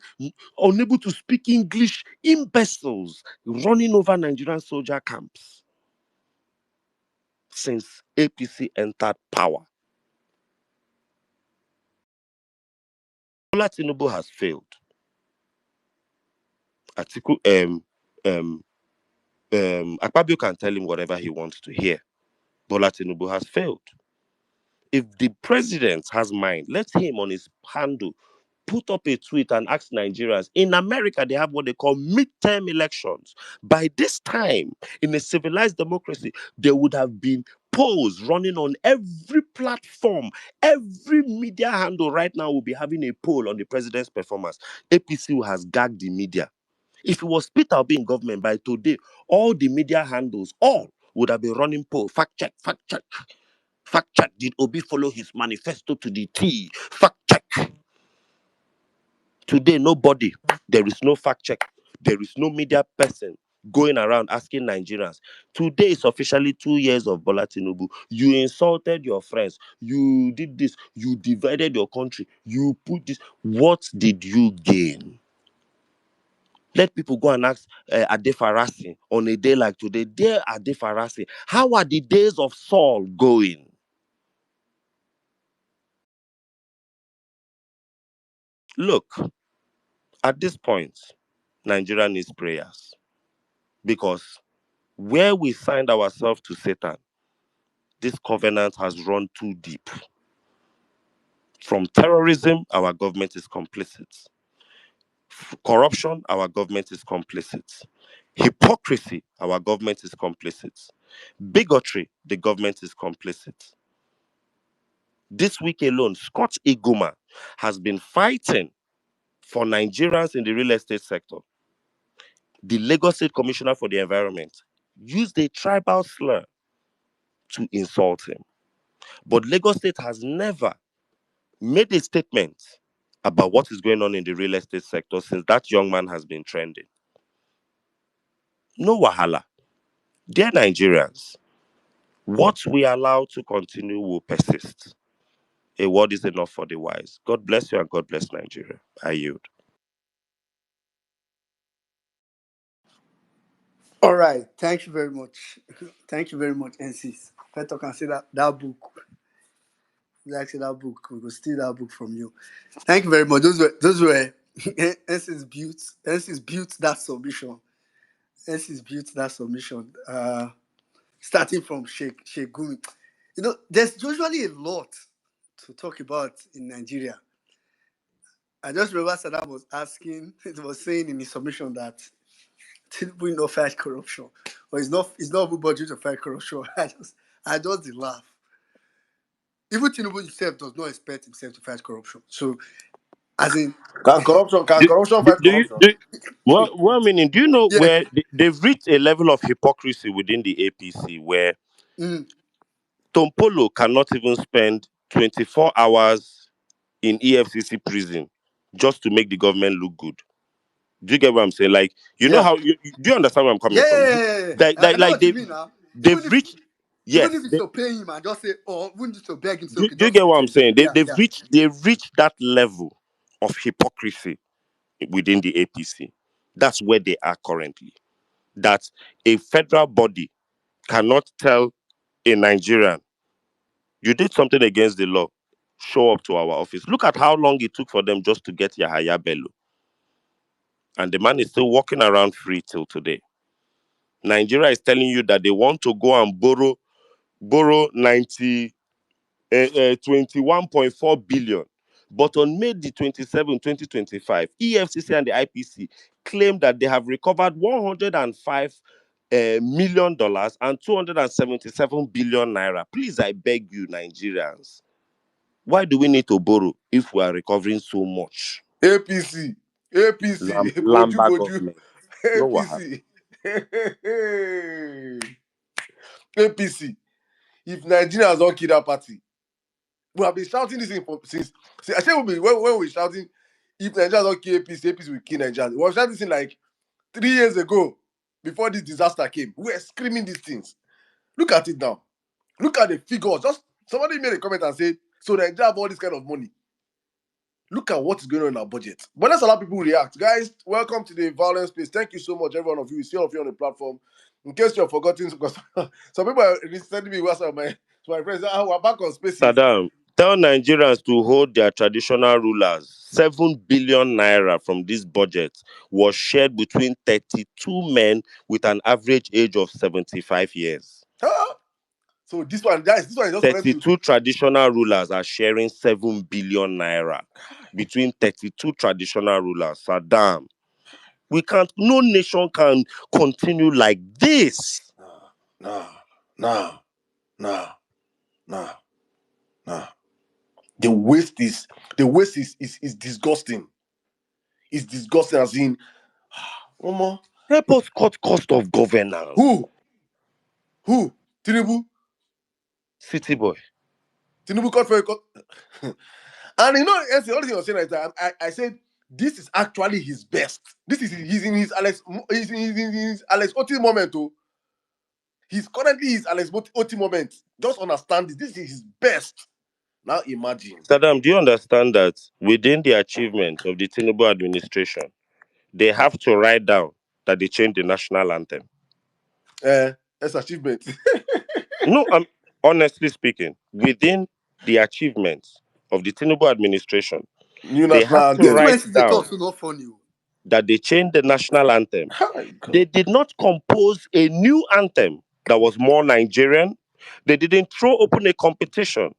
unable to speak English, imbeciles running over Nigerian soldier camps? Since APC entered power, Tinubu has failed. Article Akpabio can tell him whatever he wants to hear. Bola Tinubu has failed. If the president has mind, let him on his handle put up a tweet and ask Nigerians. In America, they have what they call midterm elections. By this time, in a civilized democracy, there would have been polls running on every platform. Every media handle right now will be having a poll on the president's performance. APC has gagged the media. If it was Peter Obi in government by today, all the media handles, all would have been running poll. Fact check, fact check, fact check. Did Obi follow his manifesto to the T? Fact check. Today, nobody. There is no fact check. There is no media person going around asking Nigerians. Today is officially 2 years of Bola Tinubu. You insulted your friends. You did this. You divided your country. You put this. What did you gain? Let people go and ask Ade Farasi on a day like today. Dear Ade Farasi, how are the days of Saul going? Look, at this point, Nigeria needs prayers. Because where we signed ourselves to Satan, this covenant has run too deep. From terrorism, our government is complicit. Corruption, our government is complicit. Hypocrisy, our government is complicit. Bigotry, the government is complicit. This week alone, Scott Iguma has been fighting for Nigerians in the real estate sector. The Lagos State Commissioner for the Environment used a tribal slur to insult him. But Lagos State has never made a statement about what is going on in the real estate sector since that young man has been trending. No wahala. Dear Nigerians, what we allow to continue will persist. A word is enough for the wise. God bless you and God bless Nigeria. I yield. All right. Thank you very much. Thank you very much, NCs. If I can say that book, like say that book, we will steal that book from you. Thank you very much. Those were NC's built that submission. NC's built that submission. Starting from Sheikh Gumi. You know, there's usually a lot to talk about in Nigeria. I just remember Saddam was asking, it was saying in his submission that Tinubu no fight corruption. Or it's not everybody to fight corruption. I just did laugh. Even Tinubu himself does not expect himself to fight corruption. So, as in, Can corruption Do, fight do you, corruption? do, well, meaning, do you know yeah. where they've reached a level of hypocrisy within the APC where Mm, Tompolo cannot even spend 24 hours in EFCC prison just to make the government look good? Do you get what I'm saying? Like, you know yeah. how do you understand where I'm coming from? Yeah. I know Like what you mean now. they've reached Even yes. if it's to pay him and just say, or even just to beg him, say, okay, Do you just get what I'm pretend. saying? Yeah. They've reached that level of hypocrisy within the APC. That's where they are currently. That a federal body cannot tell a Nigerian, you did something against the law, show up to our office. Look at how long it took for them just to get Yahaya Bello. And the man is still walking around free till today. Nigeria is telling you that they want to go and borrow 21.4 billion. But on May the 27th, 2025, EFCC and the IPC claimed that they have recovered $105 million and 277 billion naira. Please, I beg you, Nigerians, why do we need to borrow if we are recovering so much? APC, APC, Lamba Boju, government. No wahala. APC, APC. If Nigerians don't kill that party, we have been shouting this thing since. I say when we shouting, if Nigerians don't kill APC, APC will kill Nigerians. We were shouting this thing like 3 years ago, before this disaster came. We were screaming these things. Look at it now. Look at the figures. Just somebody made a comment and said, so Nigeria have all this kind of money. Look at what is going on in our budget. But let's allow people react. Guys, welcome to the Violence Space. Thank you so much, every one of you. We see all of you on the platform. In case you're forgotten, because some people are sending me WhatsApp, my friends. We're back on spaces. Saddam, Tell Nigerians to hold their traditional rulers. 7 billion naira from this budget was shared between 32 men with an average age of 75 years. Huh? So this one, guys, this one is just for them to 32 traditional rulers are sharing 7 billion naira between 32 traditional rulers. Saddam, no nation can continue like this. nah, nah, nah, nah, nah. The waste is disgusting. It's disgusting as in one more. Help us cut cost of governance. Who? Tinubu? City boy. Tinubu cut for a cut. And you know, the only thing I was saying is that I said this is actually his best. He's in his Alex Oti moment too. He's currently his Alex Oti moment. Just understand this is his best. Now imagine. Saddam, do you understand that within the achievement of the Tinubu administration, they have to write down that they changed the national anthem? That's achievement. No, I'm honestly speaking, within the achievements of the Tinubu administration, New they national have to This anthem. write one is the down talk, so not funny. that they changed the national anthem. Hi, They God. did not compose a new anthem that was more Nigerian. They didn't throw open a competition.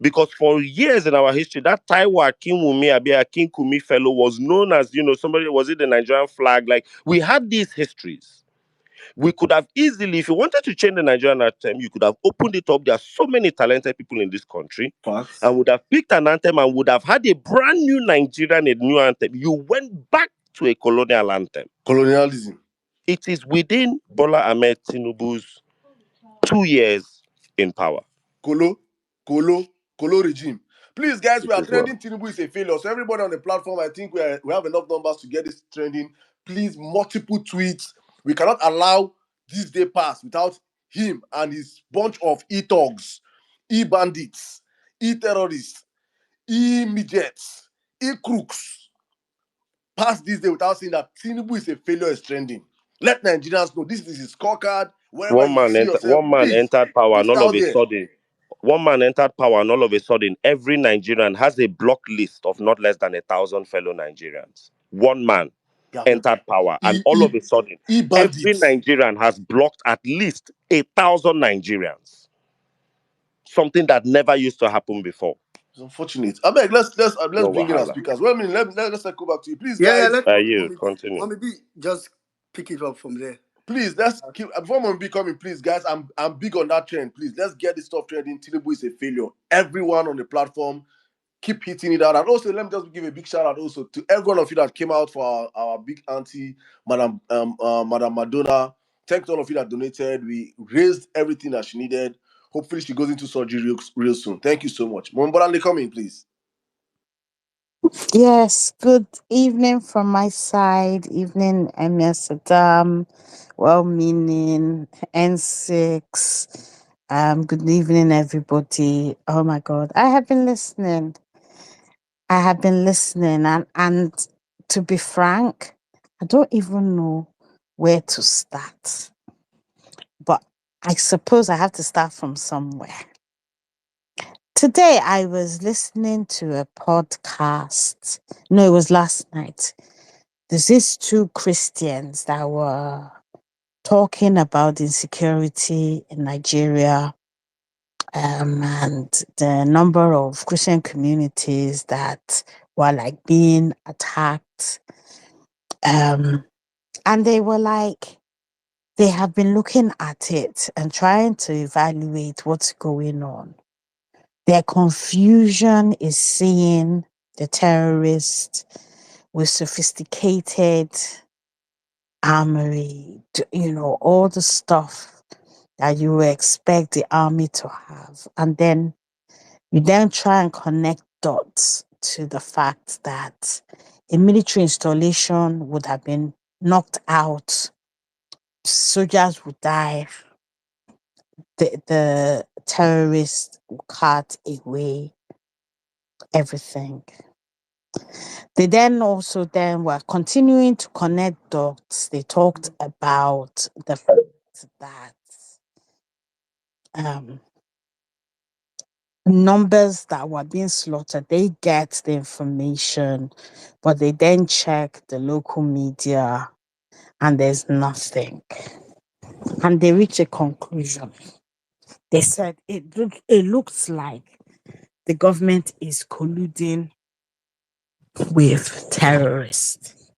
Because for years in our history, that Taiwo Akinwumi Abi Akinkumi fellow was known as, somebody, was it the Nigerian flag? Like, we had these histories. We could have easily, if you wanted to change the Nigerian anthem, you could have opened it up. There are so many talented people in this country, Facts. and would have picked an anthem and would have had a brand new Nigerian, a new anthem. You went back to a colonial anthem. Colonialism. It is within Bola Ahmed Tinubu's 2 years in power. Kolo regime. Please, guys, we It are is well. trending. Tinubu is a failure. So everybody on the platform, I think we have enough numbers to get this trending. Please, multiple tweets. We cannot allow this day pass without him and his bunch of e-thugs, e-bandits, e-terrorists, e-midgets, e-crooks pass this day without saying that Tinubu is a failure is trending. Let Nigerians know this is his scorecard. Wherever you see yourself, One man please entered power, put and it all of out a there. sudden, every Nigerian has a block list of not less than 1,000 fellow Nigerians. One man Yeah, entered power, and all of a sudden, every e-bandits. Nigerian has blocked at least 1,000 Nigerians. Something that never used to happen before. It's unfortunate. I beg, let's No bring in our wahala. speakers. Well, I mean, let's go back to you, please, Yeah, guys. let You Mommy continue. B just pick it up from there. Please, let's keep before Mommy B coming. Please, guys, I'm big on that trend. Please, let's get this stuff trending. Tinubu is a failure. Everyone on the platform, keep hitting it out. And also, let me just give a big shout out also to every one of you that came out for our big auntie, Madam Madonna. Thanks to all of you that donated. We raised everything that she needed. Hopefully, she goes into surgery real soon. Thank you so much. Mommy Bolanle, come in, please. Yes, good evening from my side. Evening, Emir Saddam, well meaning N6. Good evening, everybody. Oh my God, I have been listening. And to be frank, I don't even know where to start. But I suppose I have to start from somewhere. Today, I was listening to a podcast. No, it was last night. There's these two Christians that were talking about insecurity in Nigeria, and the number of Christian communities that were like being attacked. And they were like, they have been looking at it and trying to evaluate what's going on. Their confusion is seeing the terrorists with sophisticated armory, all the stuff that you would expect the army to have. And then you then try and connect dots to the fact that a military installation would have been knocked out, soldiers would die, the terrorists would cut away everything. They then also then were continuing to connect dots. They talked about the fact that um, numbers that were being slaughtered. They get the information, but they then check the local media and there's nothing. And they reach a conclusion. They said it looks like the government is colluding with terrorists.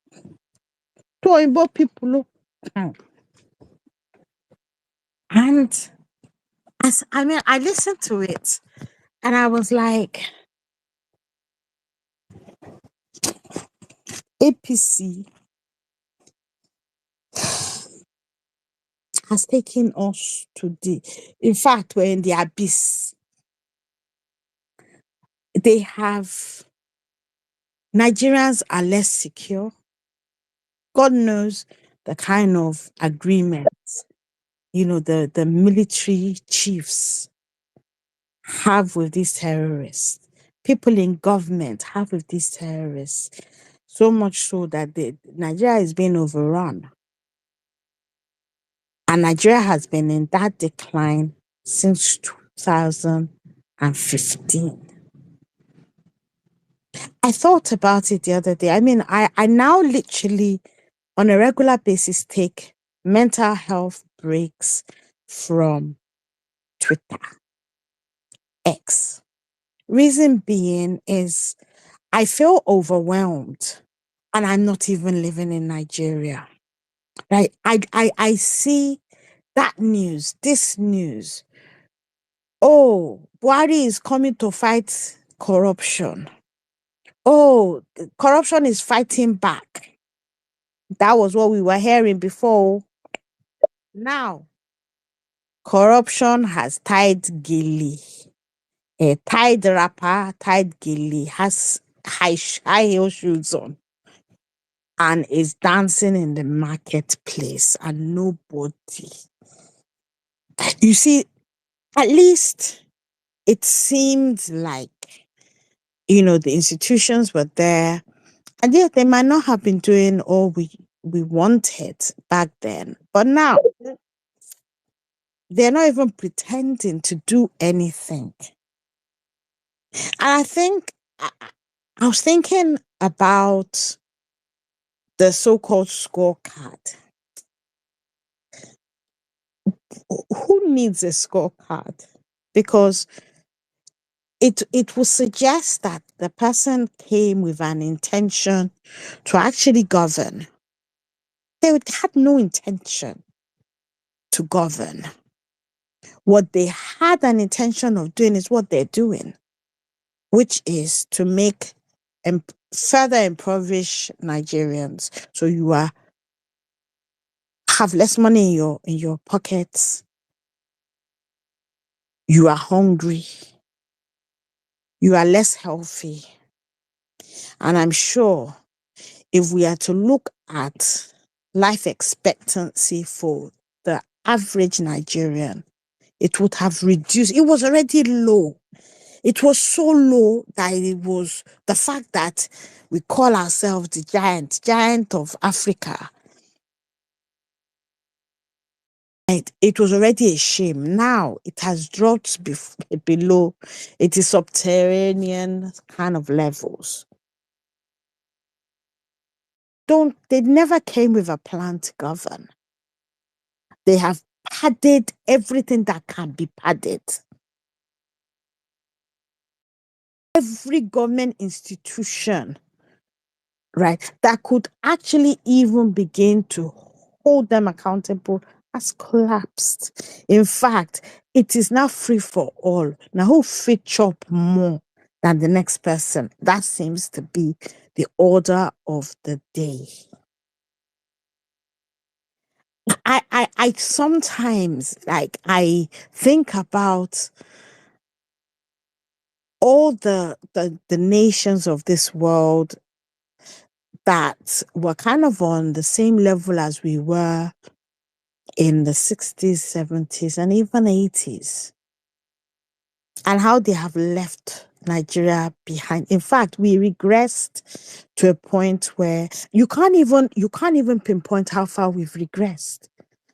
So Igbo people look. And I listened to it and I was like, APC has taken us to in fact, we're in the abyss. They have, Nigerians are less secure. God knows the kind of agreements, the military chiefs have with these terrorists. People in government have with these terrorists. So much so that Nigeria is being overrun. And Nigeria has been in that decline since 2015. I thought about it the other day. I mean, I now literally, on a regular basis, take mental health breaks from Twitter, X. Reason being is I feel overwhelmed and I'm not even living in Nigeria. Right? I see that news, this news. Oh, Buhari is coming to fight corruption. Oh, corruption is fighting back. That was what we were hearing before. Now, corruption has tied Gilly. A tied rapper, tied Gilly, has high heel shoes on and is dancing in the marketplace and nobody. You see, at least it seemed like, the institutions were there. And yet they might not have been doing all we wanted back then. But now they're not even pretending to do anything. And I think I was thinking about the so-called scorecard. Who needs a scorecard? Because it will suggest that the person came with an intention to actually govern. Had no intention to govern. What they had an intention of doing is what they're doing, which is to make and further impoverish Nigerians. So you have less money in your pockets. You are hungry. You are less healthy. And I'm sure if we are to look at life expectancy for the average Nigerian, it would have reduced. It was already low. It was so low that it was the fact that we call ourselves the giant of Africa. It was already a shame. Now it has dropped below. It is subterranean kind of levels. They never came with a plan to govern. They have padded everything that can be padded. Every government institution, right, that could actually even begin to hold them accountable has collapsed. In fact, it is now free for all. Now, who fit chop more than the next person? That seems to be the order of the day. I sometimes I think about all the nations of this world that were kind of on the same level as we were in the 60s, 70s, and even 80s, and how they have left Nigeria behind. In fact, we regressed to a point where you can't even pinpoint how far we've regressed.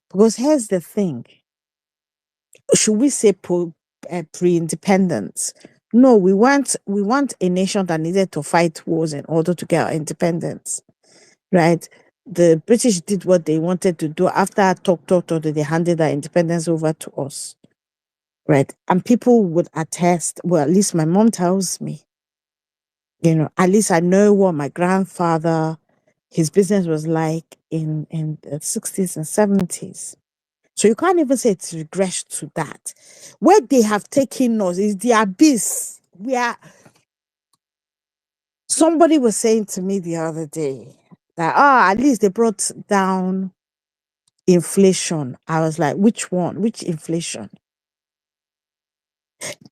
Because here's the thing. Should we say pre-independence. No, we want a nation that needed to fight wars in order to get our independence, right? The British did what they wanted to do after talk, they handed our independence over to us, right? And people would attest, well, at least my mom tells me, at least I know what my grandfather, his business was like in the 60s and 70s. So you can't even say it's regressed to that. Where they have taken us is the abyss. Somebody was saying to me the other day that, at least they brought down inflation. I was like, which one? Which inflation?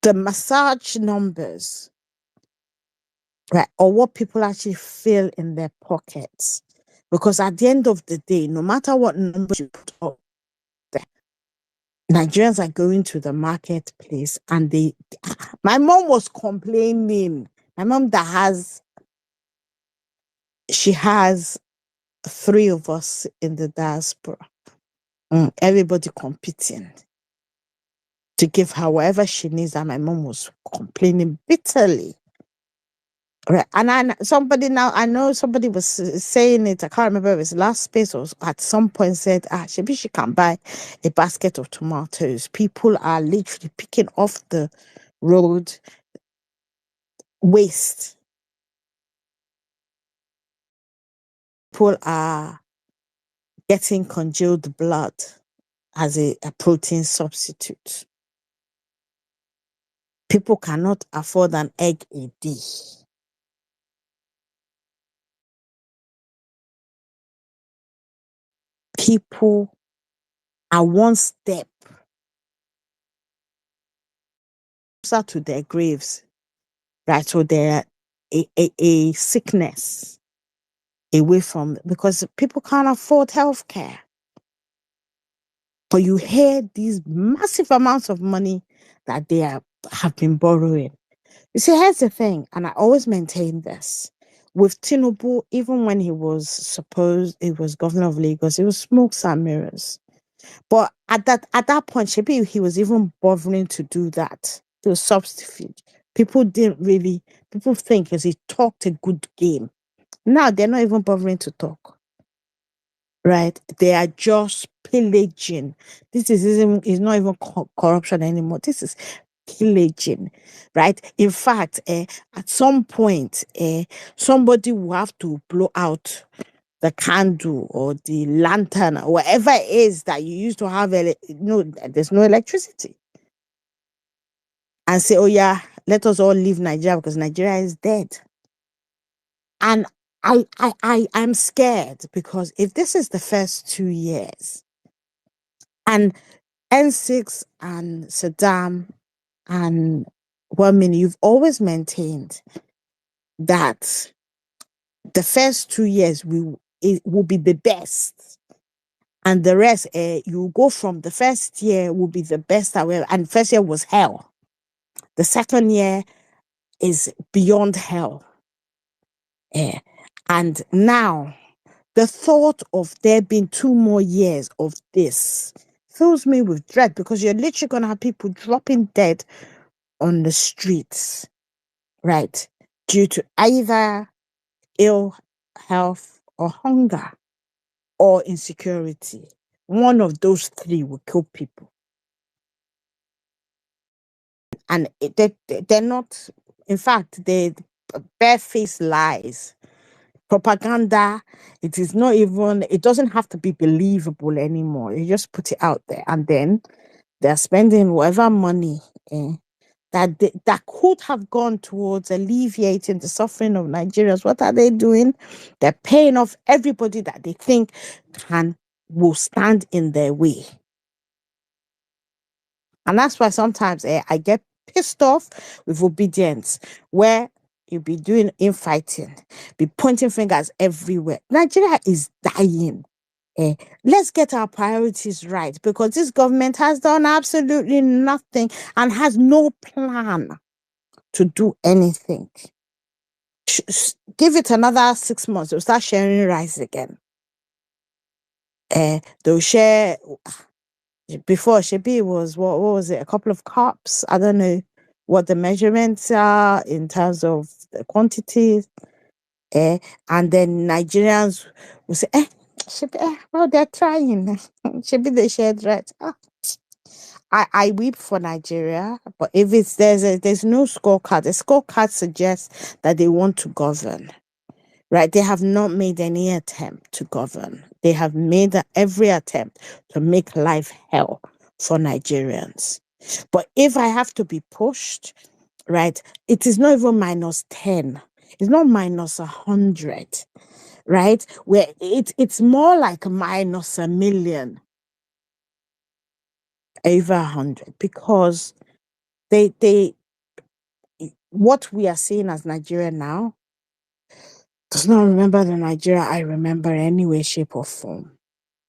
The massage numbers, right? Or what people actually feel in their pockets. Because at the end of the day, no matter what numbers you put up there, Nigerians are going to the marketplace and my mom was complaining. My mom she has 3 of us in the diaspora. Everybody competing to give her whatever she needs, and my mom was complaining bitterly. Right. And I know somebody was saying it, I can't remember if it was last space or at some point said, maybe she can buy a basket of tomatoes. People are literally picking off the road waste. People are getting congealed blood as a protein substitute. People cannot afford an egg a day. People are one step closer to their graves, right? So they're a sickness away from, because people can't afford healthcare. But you hear these massive amounts of money that they have been borrowing. You see, here's the thing, and I always maintain this. With Tinubu, even when he was governor of Lagos, it was smokes and mirrors. But at that point, maybe he was even bothering to do that to substitute. People think as he talked a good game. Now they're not even bothering to talk, right? They are just pillaging. This is not even corruption anymore. This is pillaging, right? In fact, at some point, somebody will have to blow out the candle or the lantern or whatever it is that you used to have. There's no electricity, and say, oh yeah, let us all leave Nigeria because Nigeria is dead. And I'm scared, because if this is the first 2 years and N6 and Saddam and you've always maintained that the first 2 years it will be the best, and the rest, you go from the first year will be the best, however, and first year was hell. The second year is beyond hell. And now the thought of there being 2 more years of this fills me with dread, because you're literally going to have people dropping dead on the streets, right? Due to either ill health or hunger or insecurity. One of those 3 will kill people. And they're not, in fact, they're barefaced lies. Propaganda, it doesn't have to be believable anymore. You just put it out there, and then they're spending whatever money that could have gone towards alleviating the suffering of Nigerians. What are they doing? They're paying off everybody that they think will stand in their way. And that's why sometimes I get pissed off with obedience, where you be doing infighting, be pointing fingers everywhere. Nigeria is dying. Let's get our priorities right, because this government has done absolutely nothing and has no plan to do anything. Give it another 6 months, they'll start sharing rice again. They'll share Before Shibi was what was it? A couple of cups. I don't know what the measurements are in terms of the quantities. And then Nigerians will say, Shibi, well, they're trying. Shibi, they shared right. I weep for Nigeria, but if it's there's no scorecard. The scorecard suggests that they want to govern, right? They have not made any attempt to govern. They have made every attempt to make life hell for Nigerians. But if I have to be pushed, right, it is not even -10. It's not -100, right? Where it's more like -1,000,000, over 100, because they what we are seeing as Nigeria now does not remember the Nigeria I remember in any way, shape, or form.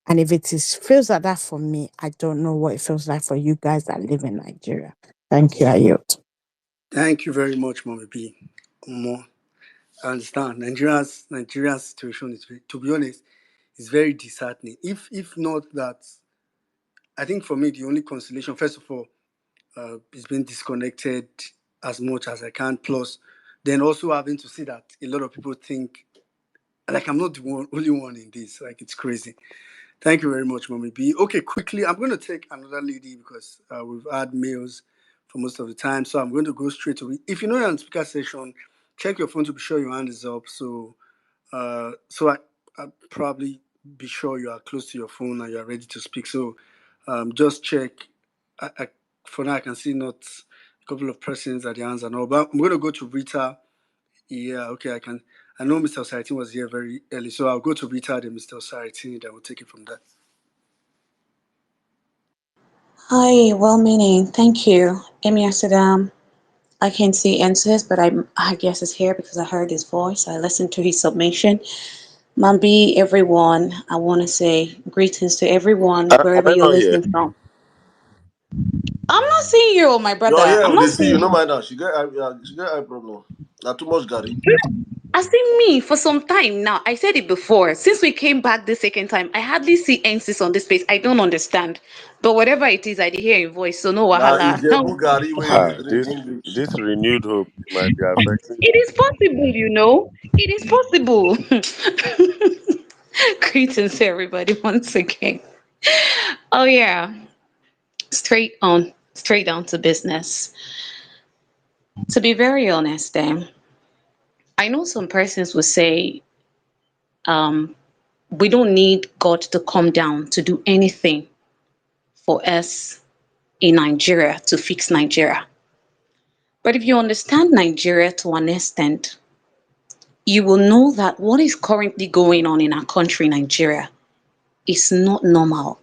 And if it feels like that for me, I don't know what it feels like for you guys that live in Nigeria. Thank you, Ayot. Thank you very much, Mommy B. More. I understand. Nigeria's situation is, to be honest, is very disheartening. If not that, I think for me the only consolation, first of all, is being disconnected as much as I can. Plus, then also having to see that a lot of people think like I'm not the only one in this. Like, it's crazy. Thank you very much, Mommy B. Okay, quickly, I'm going to take another lady because we've had mails for most of the time. So I'm going to go straight to it. If you know you're on speaker session, check your phone to be sure your hand is up. I probably be sure you are close to your phone and you are ready to speak. So just check. For now, I can see not a couple of persons at the hands and all. But I'm going to go to Rita. Yeah, okay, I can. I know Mr. Osaitin was here very early, so I'll go to Rita and Mr. Osaitin, then we'll take it from there. Hi, well meaning. Thank you. Amy Amsterdam. I can't see answers, but I guess it's here because I heard his voice. I listened to his submission. Mambi, everyone, I want to say greetings to everyone, Am wherever I you're not here? listening from. I'm not seeing you, my Yo, brother. yeah, I'm we not dey see you. seeing No you. mind that. She get eye problem. Not too much Gary. I see me for some time now. I said it before. Since we came back the second time, I hardly see NCs on this space. I don't understand. But whatever it is, I did hear your voice, so no Now wahala. Ijebu Gary where you dey Ah, drink English. this renewed hope might be affecting. It is possible, you know. It is possible. Greetings, everybody, once again. Oh, yeah. Straight down to business. To be very honest, I know some persons will say, we don't need God to come down to do anything for us in Nigeria to fix Nigeria. But if you understand Nigeria to an extent, you will know that what is currently going on in our country, Nigeria, is not normal.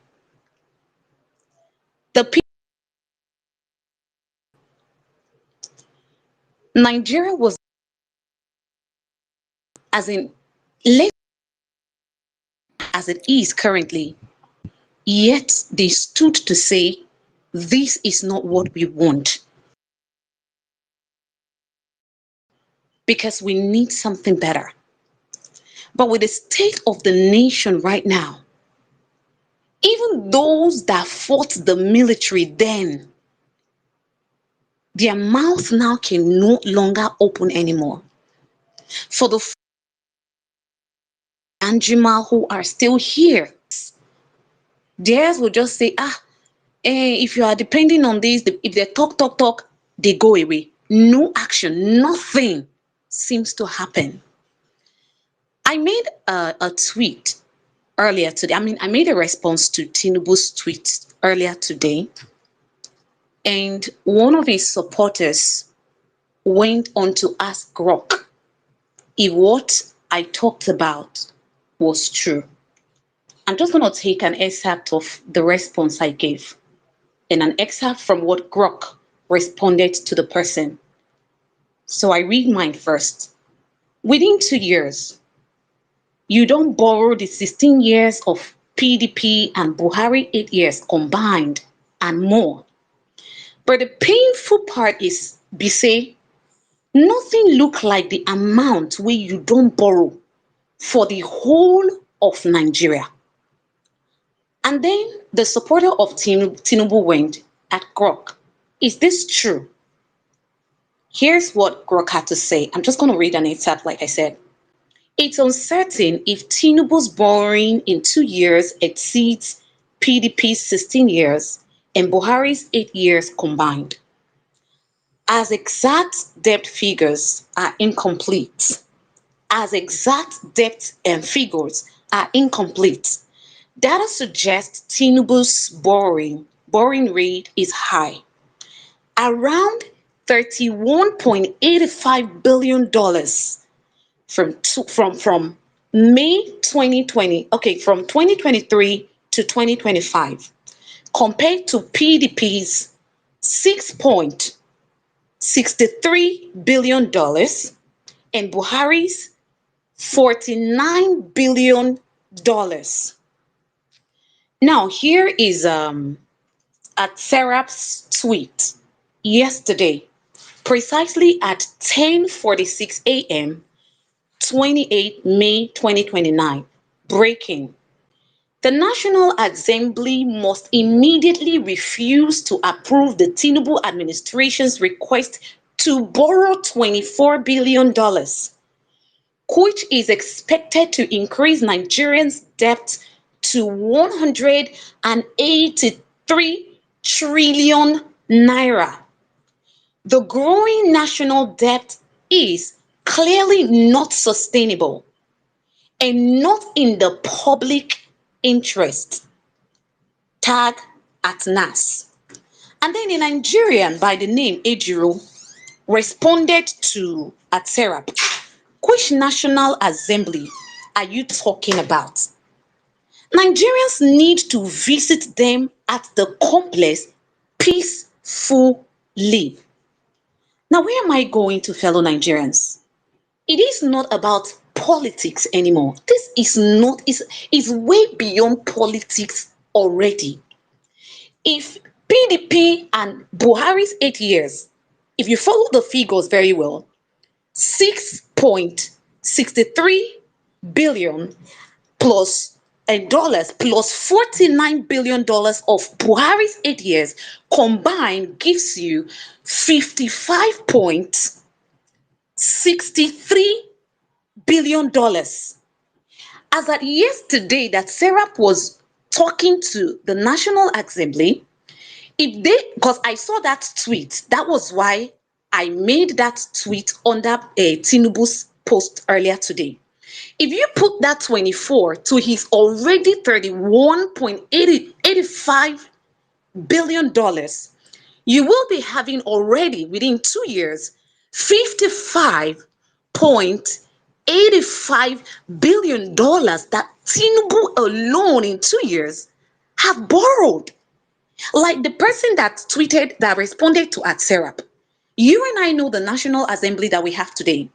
The Nigeria was, as in, less as it is currently, yet they stood to say, this is not what we want, because we need something better. But with the state of the nation right now, even those that fought the military then, their mouth now can no longer open anymore. For the Anjima who are still here, theirs will just say, if you are depending on this, if they talk, they go away. No action, nothing seems to happen. I made a tweet earlier today. I made a response to Tinubu's tweet earlier today. And one of his supporters went on to ask Grok if what I talked about was true. I'm just going to take an excerpt of the response I gave and an excerpt from what Grok responded to the person. So I read mine first. Within 2 years, you don't borrow the 16 years of PDP and Buhari 8 years combined and more. But the painful part is, say, nothing look like the amount where you don't borrow for the whole of Nigeria. And then the supporter of Tinubu went at Grok. Is this true? Here's what Grok had to say. I'm just going to read an excerpt, like I said. It's uncertain if Tinubu's borrowing in 2 years exceeds PDP's 16 years and Buhari's 8 years combined, as exact debt figures are incomplete. Data suggests Tinubu's borrowing rate is high, around $31.85 billion from May 2020, from 2023 to 2025, compared to PDP's $6.63 billion and Buhari's $49 billion. Now, here is at Serap's tweet yesterday, precisely at 10:46 a.m., 28 May 2029. Breaking. The National Assembly must immediately refuse to approve the Tinubu administration's request to borrow $24 billion, which is expected to increase Nigerians' debt to 183 trillion naira. The growing national debt is clearly not sustainable and not in the public interest. Tag at NAS. And then a Nigerian by the name Ejiro responded to at Serap, which National Assembly are you talking about? Nigerians need to visit them at the complex peacefully. Now, where am I going to, fellow Nigerians? It is not about politics anymore. This is not, is way beyond politics already. If PDP and Buhari's 8 years, if you follow the figures very well, $6.63 billion plus dollars plus $49 billion of Buhari's 8 years combined gives you $55.63 billion. As at yesterday that Serap was talking to the National Assembly, because I saw that tweet, that was why I made that tweet under Tinubu's post earlier today. If you put that 24 to his already $31.85 billion, you will be having already within 2 years $55.85 billion that Tinubu alone in 2 years have borrowed. Like the person that tweeted, that responded to at Serap, you and I know the National Assembly that we have today.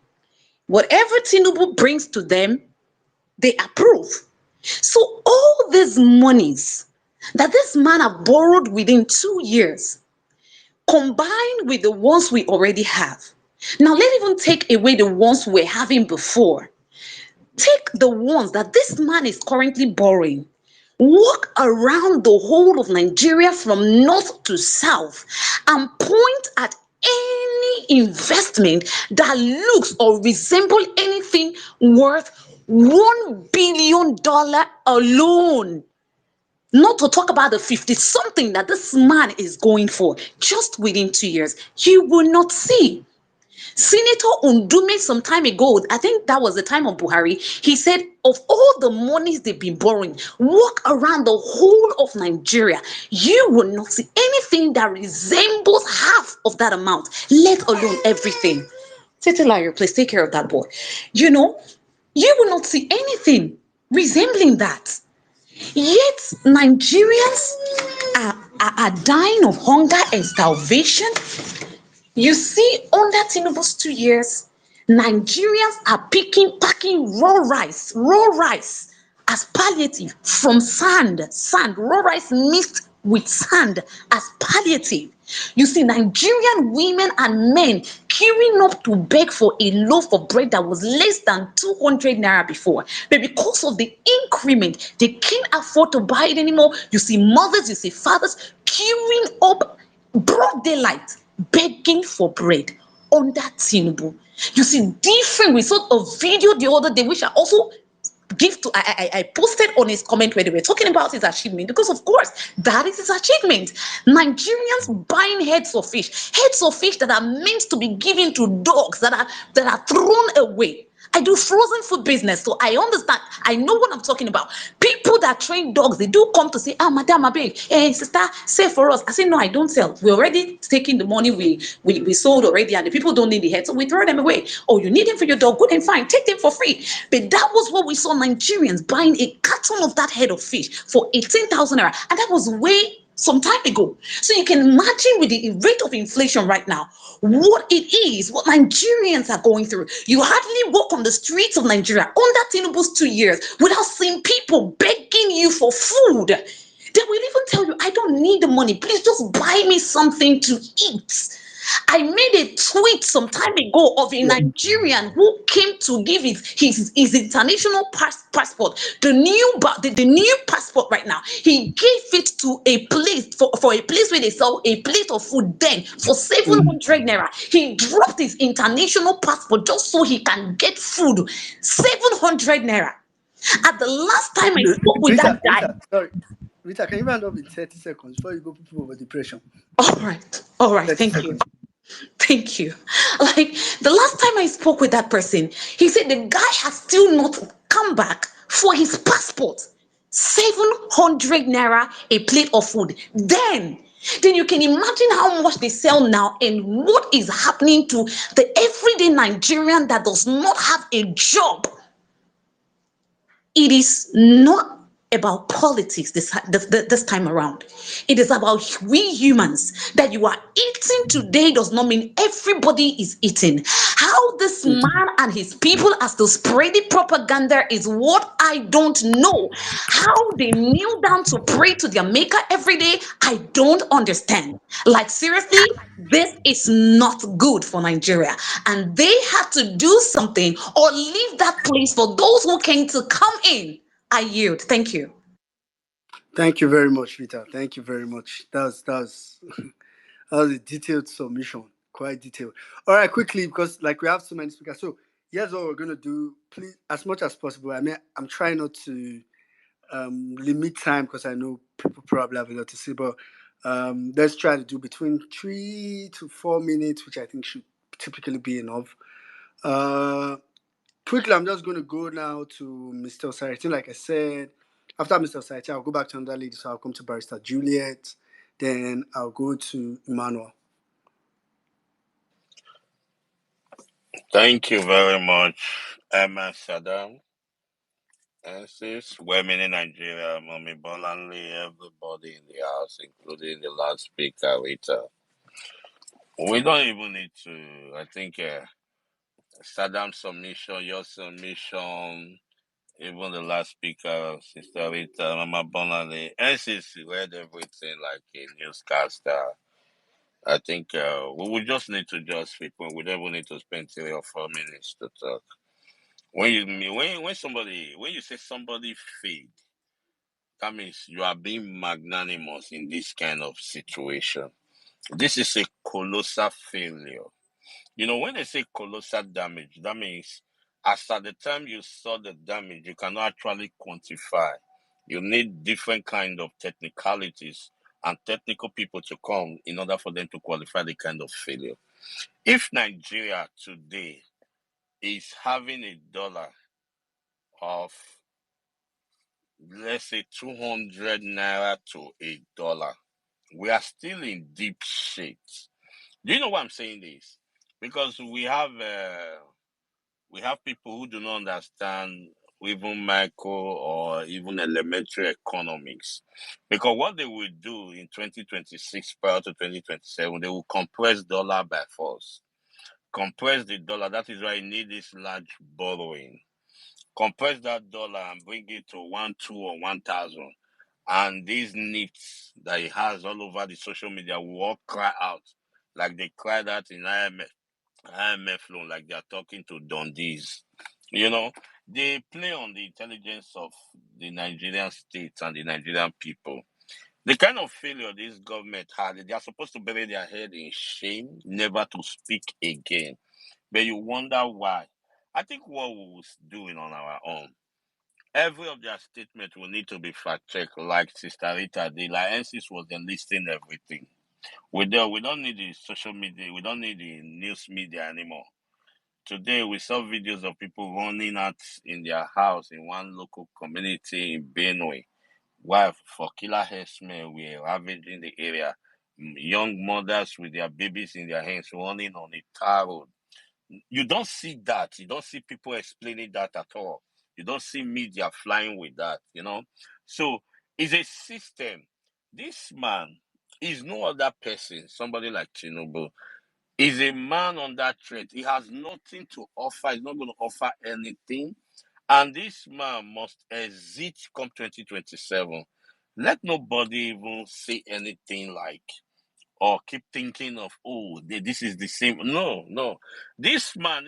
Whatever Tinubu brings to them, they approve. So all these monies that this man have borrowed within 2 years, combined with the ones we already have. Now, let's even take away the ones we're having before. Take the ones that this man is currently borrowing. Walk around the whole of Nigeria from north to south and point at any investment that looks or resembles anything worth $1 billion alone. Not to talk about the 50-something that this man is going for just within 2 years. You will not see. Senator Undume some time ago, I think that was the time of Buhari, he said of all the monies they've been borrowing, walk around the whole of Nigeria, you will not see anything that resembles half of that amount, let alone everything. Titilayo, please take care of that boy. You will not see anything resembling that. Yet Nigerians are dying of hunger and starvation. You see, under Tinubu's 2 years, Nigerians are packing raw rice as palliative from sand, raw rice mixed with sand as palliative. You see, Nigerian women and men queuing up to beg for a loaf of bread that was less than 200 naira before. But because of the increment, they can't afford to buy it anymore. You see mothers, you see fathers queuing up broad daylight, begging for bread under Tinubu. You see, different. We saw a video the other day, which I also give to I posted on his comment where they were talking about his achievement, because of course that is his achievement. Nigerians buying heads of fish that are meant to be given to dogs that are thrown away. I do frozen food business, so I understand. I know what I'm talking about. People that train dogs, they do come to say, "Ah, madam, abeg, hey, sister, sell for us." I say, "No, I don't sell. We're already taking the money we sold already, and the people don't need the head, so we throw them away. Oh, you need them for your dog? Good and fine, take them for free." But that was what we saw Nigerians buying a carton of that head of fish for 18,000 naira, and that was way some time ago. So you can imagine with the rate of inflation right now, what it is, what Nigerians are going through. You hardly walk on the streets of Nigeria under Tinubu's 2 years without seeing people begging you for food. They will even tell you, "I don't need the money. Please just buy me something to eat." I made a tweet some time ago of a Yeah. Nigerian who came to give his international passport, the new passport right now. He gave it to a place for a place where they sell a plate of food then for 700 naira. He dropped his international passport just so he can get food. 700 naira. At the last time I spoke with that guy. Sorry. Rita, can you round up in 30 seconds before you go people over depression? All right, 30 thank you. seconds. Thank you. Like the last time I spoke with that person, he said the guy has still not come back for his passport. 700 naira a plate of food. Then you can imagine how much they sell now and what is happening to the everyday Nigerian that does not have a job. It is not about politics this time around. It is about we humans. That you are eating today does not mean everybody is eating. How this man and his people are still spreading propaganda is what I don't know. How they kneel down to pray to their maker every day, I don't understand. Like seriously, this is not good for Nigeria. And they had to do something or leave that place for those who came to come in. I yield. Thank you. Thank you very much, Rita. Thank you very much. That was a detailed submission. Quite detailed. All right, quickly, because like we have so many speakers. So here's what we're gonna do. Please, as much as possible. I mean, I'm trying not to limit time because I know people probably have a lot to say, but let's try to do between 3 to 4 minutes, which I think should typically be enough. Quickly, I'm just going to go now to Mr. Osarity. Like I said, after Mr. Osarity, I'll go back to another lady. So I'll come to Barrister Juliet. Then I'll go to Emmanuel. Thank you very much, Emma Saddam. Sis, women in Nigeria, Mommy Bolanle, everybody in the house, including the last speaker, Rita. We don't even need to, I think, Saddam's submission, your submission, even the last speaker, Sister Rita, Mama Bolanle, NCC read everything like a newscaster. I think we would just need to just frequent. We don't even need to spend 3 or 4 minutes to talk. When you say somebody failed, that means you are being magnanimous in this kind of situation. This is a colossal failure. You know, when they say colossal damage, that means as at the time you saw the damage, you cannot actually quantify. You need different kind of technicalities and technical people to come in order for them to qualify the kind of failure. If Nigeria today is having a dollar of, let's say, 200 naira to a dollar, we are still in deep shit. Do you know why I'm saying this? Because we have people who do not understand even micro or even elementary economics. Because what they will do in 2026 prior to 2027, they will compress dollar by force. Compress the dollar. That is why you need this large borrowing. Compress that dollar and bring it to 1, 2, or 1,000. And these nits that he has all over the social media will all cry out like they cried out in IMF loan, like they are talking to Dundees. They play on the intelligence of the Nigerian state and the Nigerian people. The kind of failure this government had, they are supposed to bury their head in shame, never to speak again. But you wonder why. I think what we was doing on our own, every of their statement will need to be fact checked, like Sister Rita did. Like NCS was enlisting everything. We don't need the social media, we don't need the news media anymore. Today we saw videos of people running out in their house in one local community in Benue, while for killer herdsmen were ravaging the area. Young mothers with their babies in their hands running on a tar road. You don't see that. You don't see people explaining that at all. You don't see media flying with that. So it's a system. This man is no other person, somebody like Tinubu, is a man on that threat. He has nothing to offer. He's not going to offer anything. And this man must exit come 2027. Let nobody even say anything like, or keep thinking of, oh, this is the same. No, no. This man,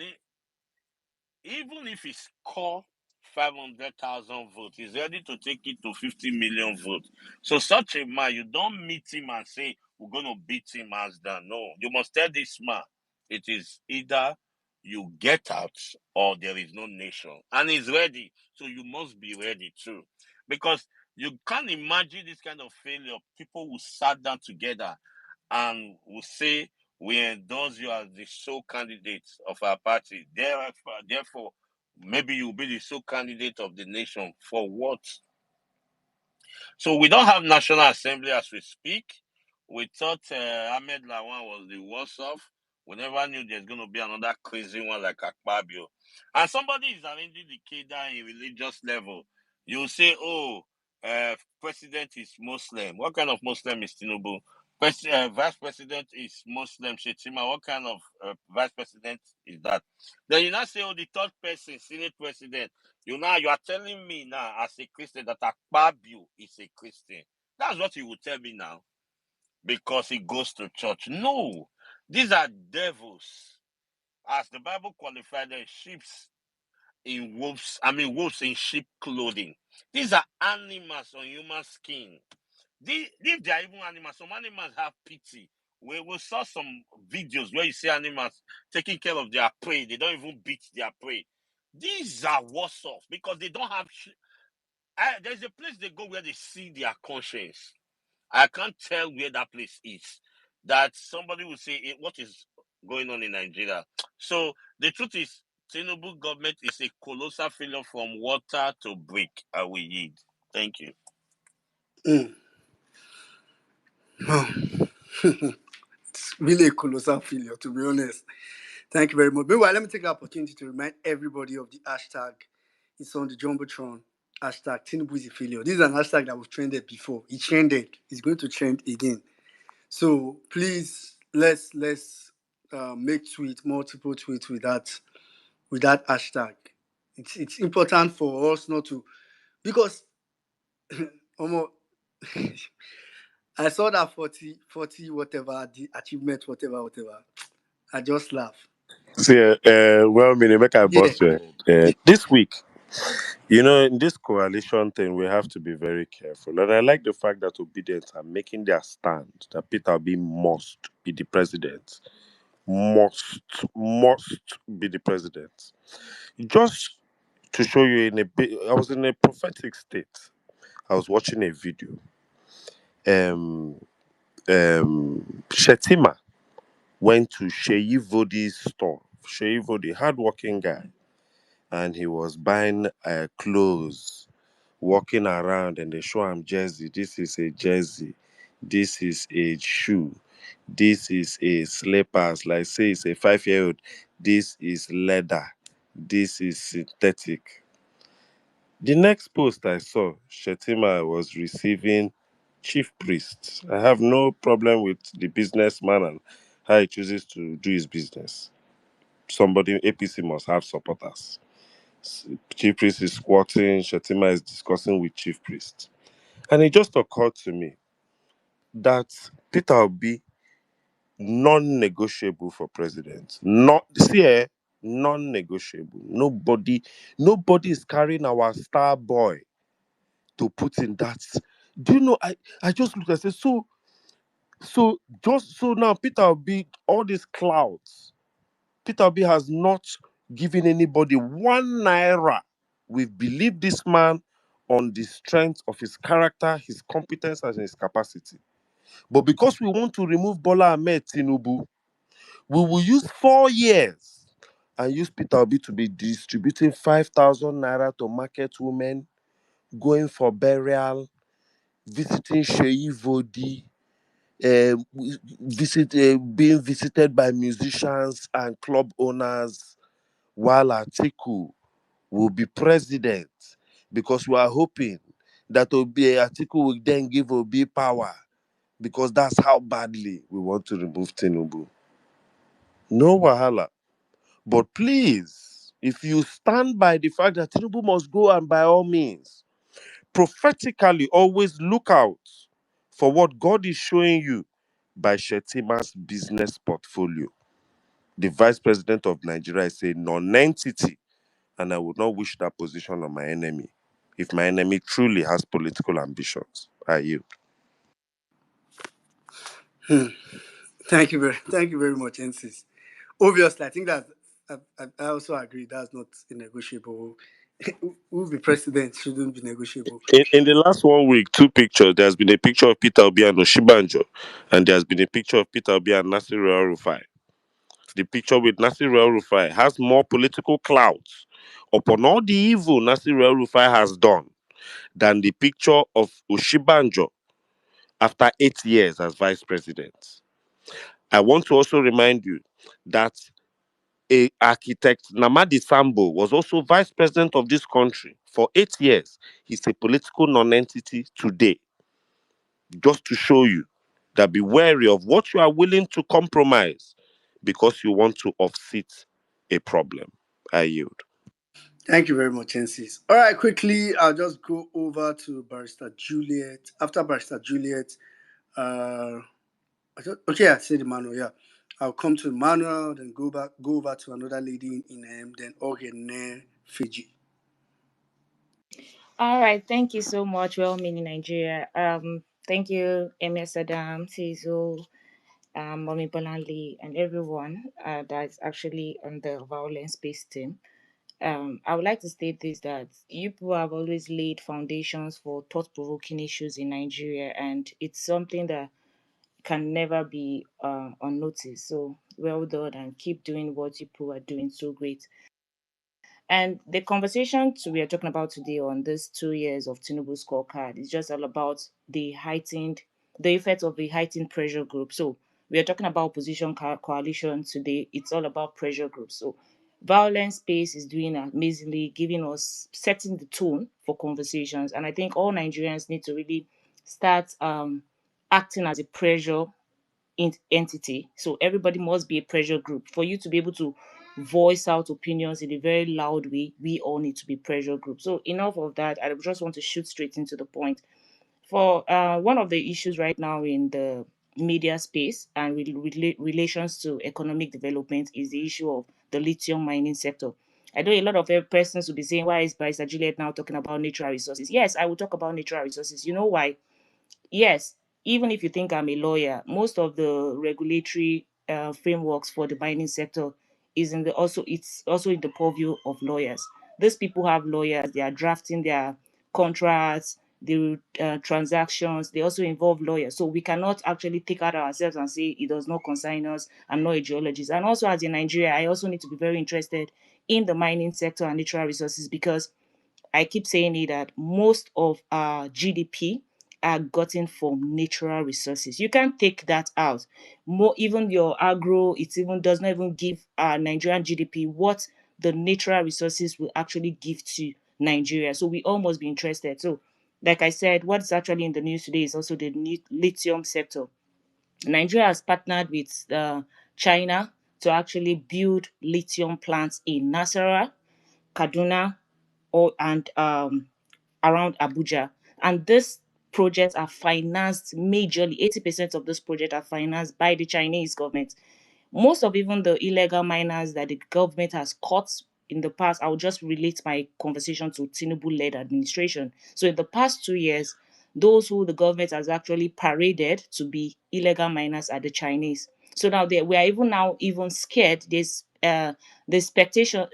even if he score 500,000 votes, he's ready to take it to 50 million votes. So such a man, you don't meet him and say, we're going to beat him hands down. No, you must tell this man, it is either you get out or there is no nation. And he's ready. So you must be ready too. Because you can't imagine this kind of failure. People who sat down together and will say, we endorse you as the sole candidate of our party. Therefore, maybe you'll be the sole candidate of the nation. For what? So we don't have National Assembly as we speak. We thought Ahmed Lawan was the worst off. We never knew there's going to be another crazy one like Akpabio. And somebody is arranging the Keda in religious level. You say, oh, president is Muslim. What kind of Muslim is Tinubu? Vice president is Muslim. Shetima, what kind of vice president is that? Then you now say, oh, the third person, Senate president. You are telling me now as a Christian that Akpabio is a Christian. That's what you would tell me now because he goes to church. No, these are devils. As the Bible qualified them, wolves in sheep clothing. These are animals on human skin. If they are even animals, some animals have pity. We saw some videos where you see animals taking care of their prey. They don't even beat their prey. These are worse off because they don't have. There's a place they go where they see their conscience. I can't tell where that place is. That somebody will say, what is going on in Nigeria? So the truth is, Tinubu government is a colossal failure from water to brick. I will yield. Thank you. It's really a colossal failure, to be honest. Thank you very much. Meanwhile, let me take the opportunity to remind everybody of the hashtag. It's on the Jumbotron. Hashtag Tinubu is a failure. This is an hashtag that was trended before. It trended. It's going to trend again. So please, let's make multiple tweets with that hashtag. It's important for us not to, because I saw that 40 whatever, the achievement, whatever. I just laugh. See, well, me, make I Yeah. bust your head. This week, in this coalition thing, we have to be very careful. And I like the fact that obedience are making their stand that Peter Obi must be the president. Must be the president. Just to show you in a bit, I was in a prophetic state. I was watching a video. Um, Shetima went to Sheyi Vodi's store. Sheyi Vodi, hardworking guy, and he was buying clothes, walking around, and they show him jersey. This is a jersey. This is a shoe. This is a slippers. Like say it's a 5-year-old. This is leather. This is synthetic. The next post I saw, Shetima was receiving chief priests. I have no problem with the businessman and how he chooses to do his business. Somebody, APC must have supporters. Chief priest is squatting, Shetima is discussing with chief priest. And it just occurred to me that Peter Obi non-negotiable for president. Not see, non-negotiable. Nobody is carrying our star boy to put in that. Do you know? I just looked and said, so now Peter Obi, all these clouds. Peter Obi has not given anybody 1 naira. We've believed this man on the strength of his character, his competence, and his capacity. But because we want to remove Bola Ahmed Tinubu, we will use 4 years and use Peter Obi to be distributing 5,000 naira to market women, going for burial, visiting Sheyi Vodi, being visited by musicians and club owners, while Atiku will be president, because we are hoping that Atiku will then give Obi power, because that's how badly we want to remove Tinubu. No wahala. But please, if you stand by the fact that Tinubu must go, and by all means, prophetically always look out for what God is showing you by Shetima's business portfolio. The vice president of Nigeria is a non-entity, and I would not wish that position on my enemy if my enemy truly has political ambitions. I yield. Thank you very much, NCs. Obviously, I think that I also agree that's not a negotiable. Who will be president shouldn't be negotiable. In the last 1 week, 2 pictures. There's been a picture of Peter Obi and Oshibanjo, and there's been a picture of Peter Obi and Nasir El-Rufai. The picture with Nasir El-Rufai has more political clout upon all the evil Nasir El-Rufai has done than the picture of Oshibanjo after 8 years as vice president. I want to also remind you that a architect Namadi Sambo was also vice president of this country for 8 years. He's a political non-entity today. Just to show you that be wary of what you are willing to compromise because you want to offset a problem. I yield. Thank you very much, NCs. All right, quickly, I'll just go over to Barrister Juliet. After Barrister Juliet, uh, okay, I said Emmanuel, yeah. I'll come to Emmanuel, then go over to another lady in then Ogene Fiji. All right, thank you so much, well-meaning Nigeria. Thank you, MS Adam, Tizo, Mommy Bolanli, and everyone that's actually on the violence based team. I would like to state this, that you people have always laid foundations for thought-provoking issues in Nigeria, and it's something that can never be unnoticed. So well done, and keep doing what you people are doing so great. And the conversation we are talking about today on this 2 years of Tinubu scorecard is just all about the effect of the heightened pressure group. So we are talking about opposition coalition today. It's all about pressure groups. So violence space is doing amazingly, giving us, setting the tone for conversations. And I think all Nigerians need to really start acting as a pressure entity. So everybody must be a pressure group. For you to be able to voice out opinions in a very loud way, we all need to be pressure groups. So enough of that. I just want to shoot straight into the point. For one of the issues right now in the media space and relations to economic development is the issue of the lithium mining sector. I know a lot of persons will be saying, why is Barrister Juliet now talking about natural resources? Yes, I will talk about natural resources. You know why? Yes, even if you think I'm a lawyer, most of the regulatory frameworks for the mining sector is in the also it's also in the purview of lawyers. These people have lawyers. They are drafting their contracts, the transactions. They also involve lawyers. So we cannot actually take out ourselves and say it does not concern us. I'm not a geologist. And also, as in Nigeria, I also need to be very interested in the mining sector and natural resources, because I keep saying it, that most of our GDP are gotten from natural resources. You can't take that out. More, even your agro, it even does not even give Nigerian GDP what the natural resources will actually give to Nigeria. So we all must be interested. So, like I said, what's actually in the news today is also the lithium sector. Nigeria has partnered with China to actually build lithium plants in Nasarawa, Kaduna, or and around Abuja. And this projects are financed majorly. 80% of those projects are financed by the Chinese government. Most of even the illegal miners that the government has caught in the past, I will just relate my conversation to Tinubu-led administration. So in the past 2 years, those who the government has actually paraded to be illegal miners are the Chinese. So now we are even now even scared. The expectation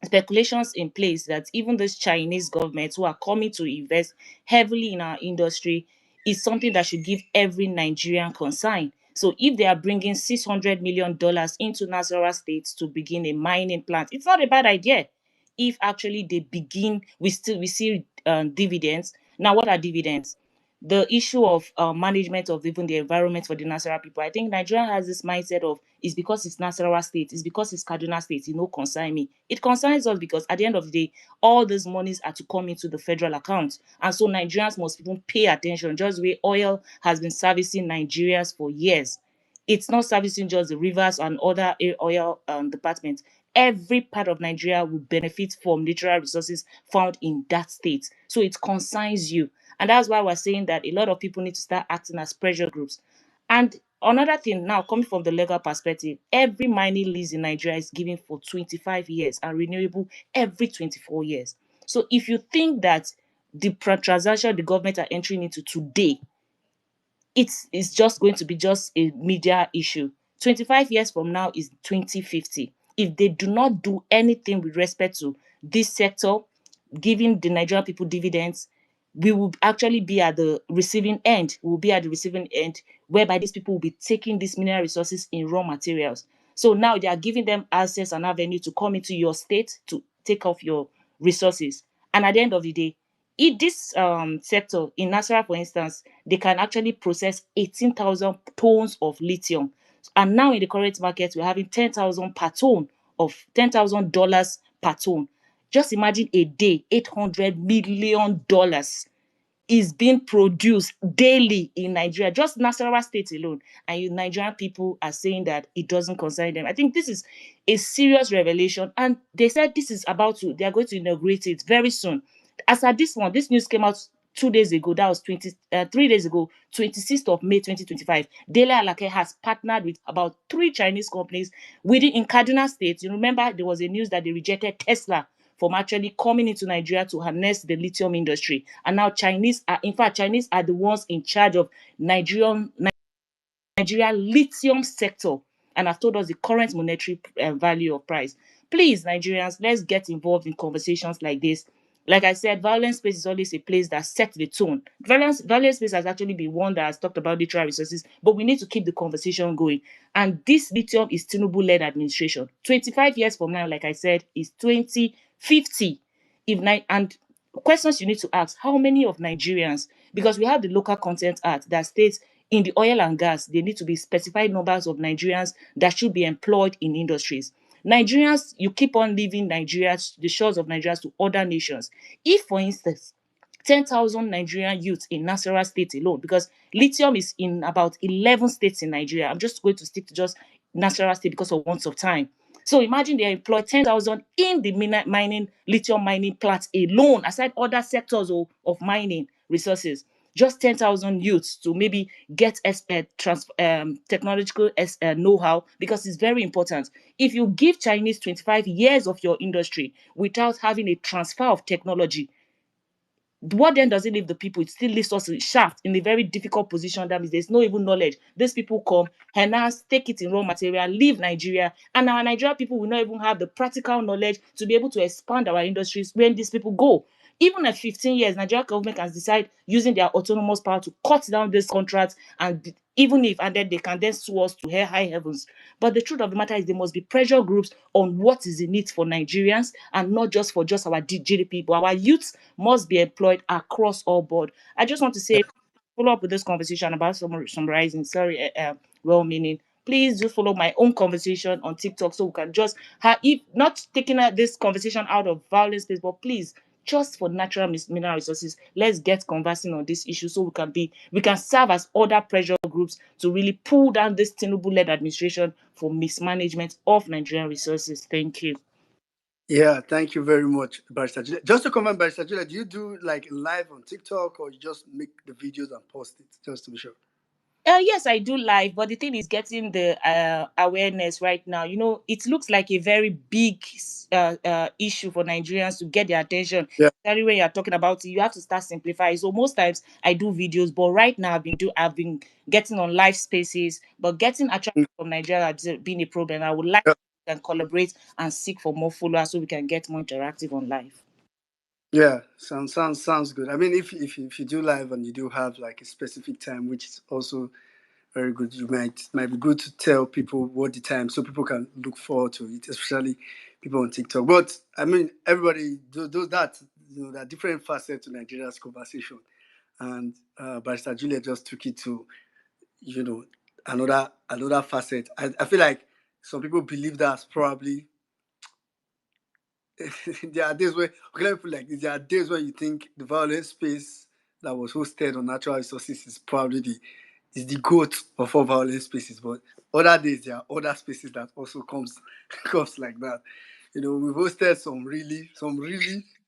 speculations in place that even those Chinese governments who are coming to invest heavily in our industry is something that should give every Nigerian concern. So if they are bringing $600 million into Nasarawa State to begin a mining plant, it's not a bad idea. If actually they begin, we see dividends. Now, what are dividends? The issue of management of even the environment for the Nasarawa people. I think Nigeria has this mindset of it's because it's Nasarawa State, it's because it's Kaduna State, it no concern me. It concerns us because at the end of the day, all these monies are to come into the federal account. And so Nigerians must even pay attention, just the way oil has been servicing Nigerians for years. It's not servicing just the rivers and other oil departments. Every part of Nigeria will benefit from natural resources found in that state. So it concerns you. And that's why we're saying that a lot of people need to start acting as pressure groups. And another thing now, coming from the legal perspective, every mining lease in Nigeria is given for 25 years and renewable every 24 years. So if you think that the transaction the government are entering into today, it's just going to be just a media issue. 25 years from now is 2050. If they do not do anything with respect to this sector, giving the Nigerian people dividends, we will actually be at the receiving end. We will be at the receiving end, whereby these people will be taking these mineral resources in raw materials. So now they are giving them access and avenue to come into your state to take off your resources. And at the end of the day, in this sector, in Nasarawa, for instance, they can actually process 18,000 tons of lithium. And now in the current market, we're having 10,000 per ton of $10,000 per ton. Just imagine a day, $800 million is being produced daily in Nigeria, just Nasarawa State alone. And Nigerian people are saying that it doesn't concern them. I think this is a serious revelation. And they said they are going to inaugurate it very soon. As at this news came out 2 days ago, that was 3 days ago, 26th of May 2025. Dele Alake has partnered with about 3 Chinese companies in Kaduna State. You remember there was a news that they rejected Tesla from actually coming into Nigeria to harness the lithium industry. And now Chinese are the ones in charge of Nigeria lithium sector, and have told us the current monetary value of price. Please, Nigerians, let's get involved in conversations like this. Like I said, Violence Space is always a place that sets the tone. Violence Space has actually been one that has talked about natural resources, but we need to keep the conversation going. And this lithium is Tinubu-led administration. 25 years from now, like I said, is 2050. And questions you need to ask, how many of Nigerians, because we have the Local Content Act that states in the oil and gas, there need to be specified numbers of Nigerians that should be employed in industries. Nigerians, you keep on leaving Nigeria, the shores of Nigeria, to other nations. If, for instance, 10,000 Nigerian youths in Nasarawa State alone, because lithium is in about 11 states in Nigeria. I'm just going to stick to just Nasarawa State because of want of time. So imagine they employ 10,000 in the lithium mining plants alone, aside other sectors of mining resources. Just 10,000 youths to maybe get technological know-how, because it's very important. If you give Chinese 25 years of your industry without having a transfer of technology, what then does it leave the people? It still leaves us shaft in a very difficult position. That means there's no even knowledge. These people come, enhance, take it in raw material, leave Nigeria, and our Nigerian people will not even have the practical knowledge to be able to expand our industries when these people go. Even at 15 years, Nigerian government can decide using their autonomous power to cut down this contract, and then they can then sue us to high heavens. But the truth of the matter is there must be pressure groups on what is in it for Nigerians, and not just for just our GDP, but our youths must be employed across all board. I just want to say, follow up with this conversation about summarizing. Sorry, well-meaning. Please do follow my own conversation on TikTok so we can just if not taking this conversation out of violence space, but please, just for natural mineral resources, let's get conversing on this issue so we can serve as other pressure groups to really pull down this Tinubu-led administration for mismanagement of Nigerian resources. Thank you. Yeah, thank you very much, Barista Julia. Just to comment, Barista Julia, do you do like live on TikTok or you just make the videos and post it just to be sure? Yes, I do live, but the thing is getting the awareness right now. You know, it looks like a very big issue for Nigerians to get their attention. Yeah. Especially when you're talking about it, you have to start simplifying. So most times I do videos, but right now I've been getting on live spaces, but getting attraction Mm, from Nigeria has been a problem. I would like yeah. to collaborate and seek for more followers so we can get more interactive on live. Yeah, sounds good. I mean, if you do live and you do have like a specific time, which is also very good, you might be good to tell people what the time so people can look forward to it, especially people on TikTok. But I mean, everybody does that. You know, there are different facets to Nigeria's conversation, and Barrister Julia just took it to you know another facet. I feel like some people believe that's probably there are days where okay, let me put it like this. There are days where you think the violent space that was hosted on natural resources is probably the goat of all violent spaces. But other days there are other spaces that also comes like that. You know, we've hosted some really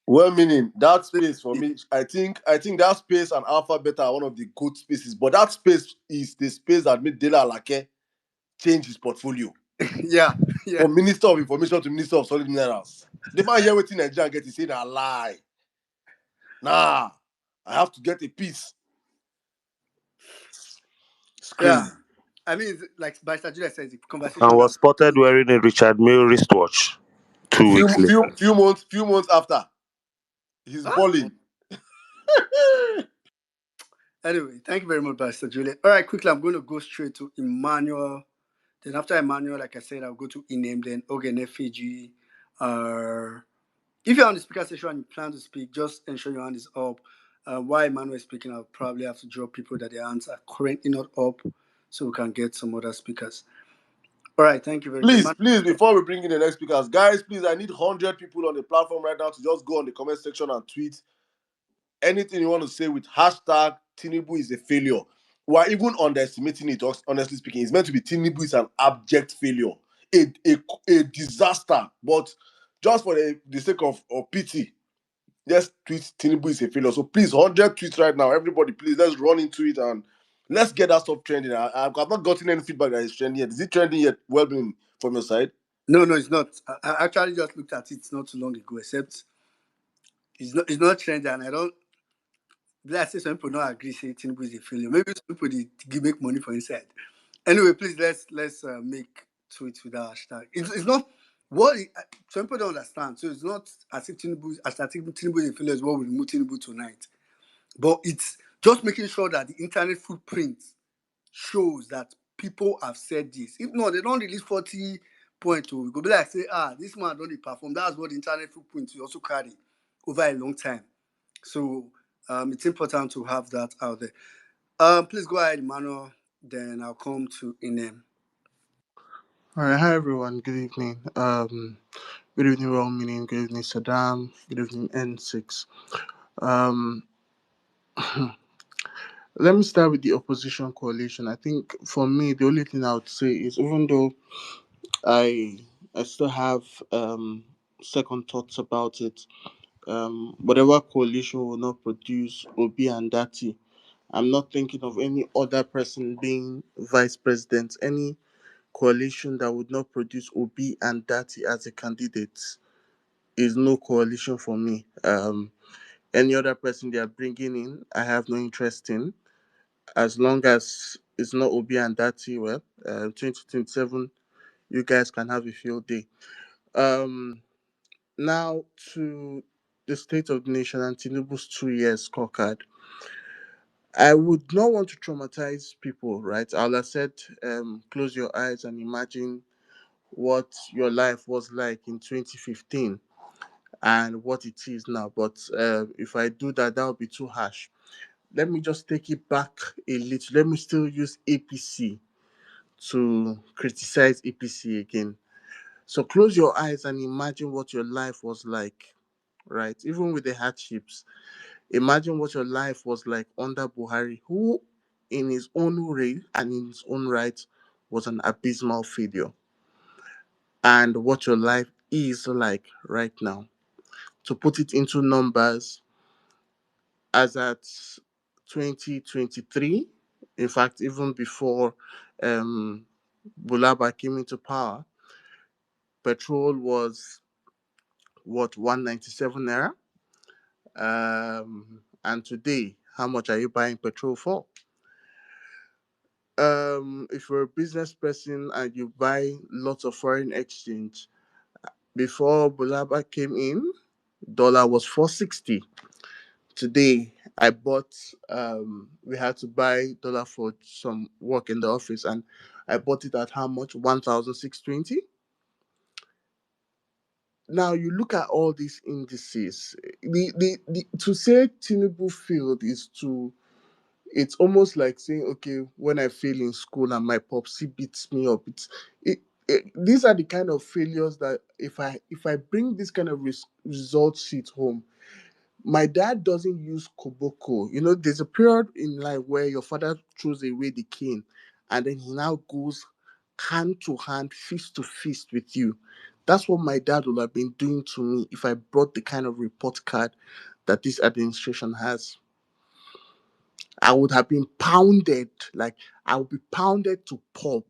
Well, meaning that space for me, I think that space and Alpha Beta are one of the good spaces, but that space is the space that made Dela Alake change his portfolio yeah, yeah, from Minister of Information to Minister of Solid Minerals. The man here waiting Nigeria get, he said a lie. Nah, I have to get a piece. It's yeah. crazy. I mean, like by Julia says, the And conversation that was spotted wearing a Richard Mille wristwatch two Few weeks few later. few months after, he's ah, balling. anyway, thank you very much, Pastor Juliet. All right, quickly, I'm going to go straight to Emmanuel. Then after Emmanuel, like I said, I'll go to Inem, then Ogen FAG. If you're on the speaker session and you plan to speak, just ensure your hand is up. While Emmanuel is speaking, I'll probably have to draw people that their hands are currently not up so we can get some other speakers. All right, thank you very much. Please, before we bring in the next speakers, guys, please, I need 100 people on the platform right now to just go on the comment section and tweet anything you want to say with hashtag Tinubu is a failure. We're even underestimating it, honestly speaking. It's meant to be Tinubu is an abject failure, a disaster. But just for the sake of pity, let's tweet Tinubu is a failure. So please, 100 tweets right now. Everybody, please, let's run into it and let's get that stuff trending. I've not gotten any feedback that it's trending yet. Is it trending yet? Well, being from your side? No, it's not. I actually just looked at it not too long ago, except it's not trending, and I don't. Let's say some people don't agree, say Tinubu is a failure. Maybe some people they make money for inside. Anyway, please let's make tweets with that hashtag. It's not what some people don't understand. So it's not as if Tinubu is a failure is what we remove Tinubu tonight. But it's just making sure that the internet footprint shows that people have said this. If not, they don't release 40.2. We go be like say, this man don't perform. That's what the internet footprint will also carry over a long time. So it's important to have that out there. Please go ahead, Emmanuel. Then I'll come to Inem. All right, hi everyone. Good evening. Good evening, well meaning. Good evening, Saddam. Good evening, N6. Um, let me start with the opposition coalition. I think for me, the only thing I would say is even though I I still have second thoughts about it. Whatever coalition will not produce Obi and Dati, I'm not thinking of any other person being vice president. Any coalition that would not produce Obi and Dati as a candidate is no coalition for me. Any other person they are bringing in, I have no interest in. As long as it's not Obi and Dati, well, 2027, you guys can have a field day. Um, Now to the state of the nation and Tinubu's 2 years scorecard. I would not want to traumatize people, right? I'll have said, close your eyes and imagine what your life was like in 2015 and what it is now. But if I do that, that would be too harsh. Let me just take it back a little. Let me still use APC to criticize APC again. So close your eyes and imagine what your life was like, right? Even with the hardships, imagine what your life was like under Buhari, who, in his own way and in his own right, was an abysmal failure, and what your life is like right now. To put it into numbers, as at 2023, in fact, even before um, Bulaba came into power, petrol was what, 197 naira? And today, how much are you buying petrol for? If you're a business person and you buy lots of foreign exchange, before Bulaba came in, dollar was 460. Today I bought, we had to buy dollar for some work in the office, and I bought it at how much? 1,620. Now you look at all these indices. The to say Tinubu failed is to, it's almost like saying, okay, when I fail in school and my popsy beats me up, these are the kind of failures that if I bring this kind of result sheet home, my dad doesn't use koboko. There's a period in life where your father throws away the cane, and then he now goes hand to hand, fist to fist with you. That's what my dad would have been doing to me if I brought the kind of report card that this administration has. I would have been pounded, like I would be pounded to pulp.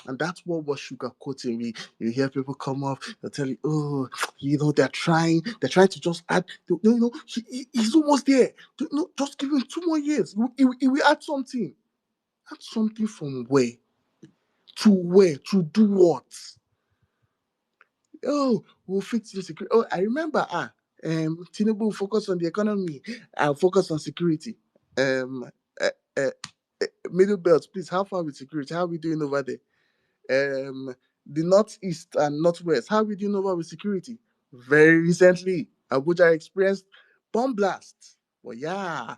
And that's what was sugarcoating me. You hear people come up, they'll tell you, oh, they're trying to just add, he's almost there. Just give him 2 more years. He will add something. Add something from where? To where? To do what? Oh, we'll fix the security. Oh, I remember, Tinubu will focus on the economy. I'll focus on security. Um, uh, uh, Middle belt, please, how far with security? How are we doing over there? The northeast and northwest, how are we doing over with security? Very recently, Abuja experienced bomb blasts. Well, yeah,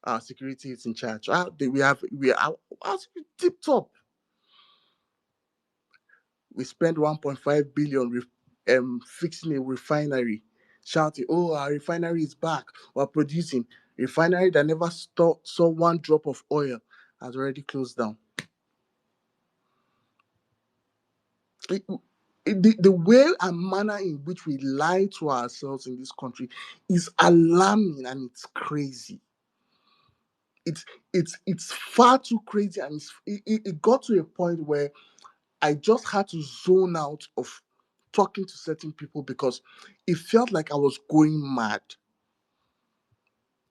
our security is in charge. Our tip top. We spent 1.5 billion fixing a refinery, shouting, "Oh, our refinery is back. We're producing." Refinery that never saw one drop of oil has already closed down. It- the way and manner in which we lie to ourselves in this country is alarming, and it's crazy. It's far too crazy, and it got to a point where I just had to zone out of talking to certain people because it felt like I was going mad.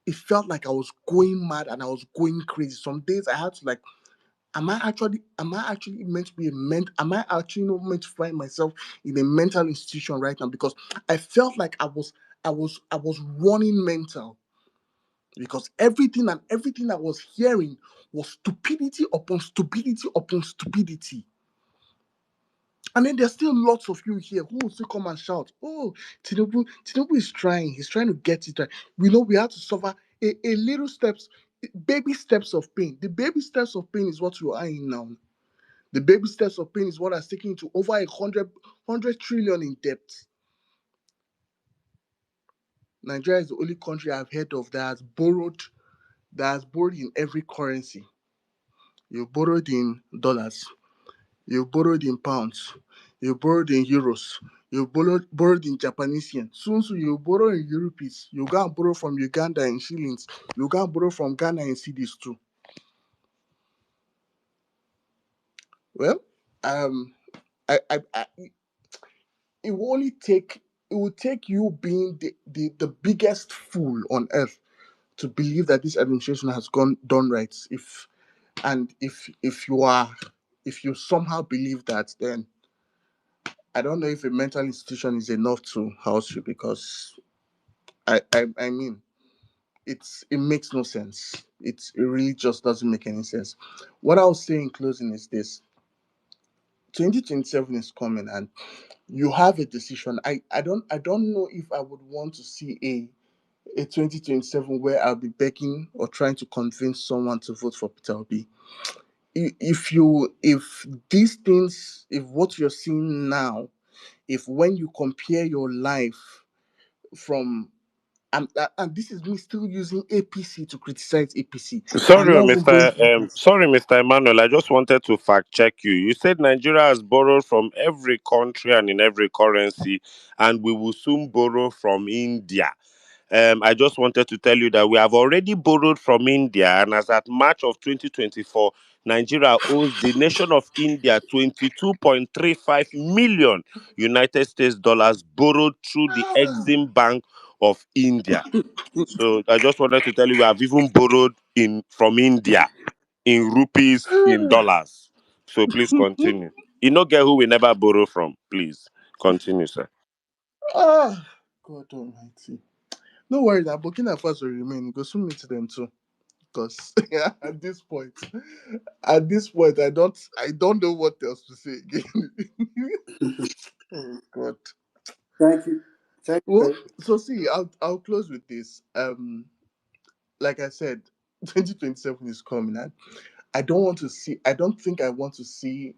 It felt like I was going mad and I was going crazy. Some days I had to, like, am I actually meant to be am I actually not meant to find myself in a mental institution right now? Because I felt like I was running mental, because everything I was hearing was stupidity upon stupidity upon stupidity. And then there's still lots of you here who will still come and shout, "Oh, Tinubu is trying. He's trying to get it right." We know we have to suffer a little steps, baby steps of pain. The baby steps of pain is what you are in now. The baby steps of pain is what has taken you to over 100 trillion in debt. Nigeria is the only country I've heard of that has borrowed in every currency. You borrowed in dollars, you borrowed in pounds, you borrowed in euros, you borrowed in Japanese yen. Soon you borrow in rupees. You go and borrow from Uganda in shillings. You go and borrow from Ghana in cedis too. Well, um, I it will take you being the biggest fool on earth to believe that this administration has gone done right. If you somehow believe that, then I don't know if a mental institution is enough to house you, because I mean, it makes no sense. It really just doesn't make any sense. What I'll say in closing is this: 2027 is coming, and you have a decision. I don't know if I would want to see a 2027 where I'll be begging or trying to convince someone to vote for Peter Obi. If these things, if what you're seeing now, if when you compare your life from and this is me still using APC to criticize APC. I'm Sorry, not even going Mr. to this. Sorry, Mr. Emmanuel. I just wanted to fact check you. You said Nigeria has borrowed from every country and in every currency, and we will soon borrow from India. I just wanted to tell you that we have already borrowed from India, and as at March of 2024, Nigeria owes the nation of India 22.35 million United States dollars borrowed through the Exim Bank of India. So I just wanted to tell you we have even borrowed in from India in rupees, in dollars. So please continue. You know, get who we never borrow from. Please continue, sir. Ah, God Almighty. No worry, that Burkina Faso will remain. Go soon meet them too. Because at this point, I don't know what else to say again. Oh God. Thank you. Thank Well, you. so see, I'll close with this. Like I said, 2027 is coming, and I don't want to see. I don't think I want to see.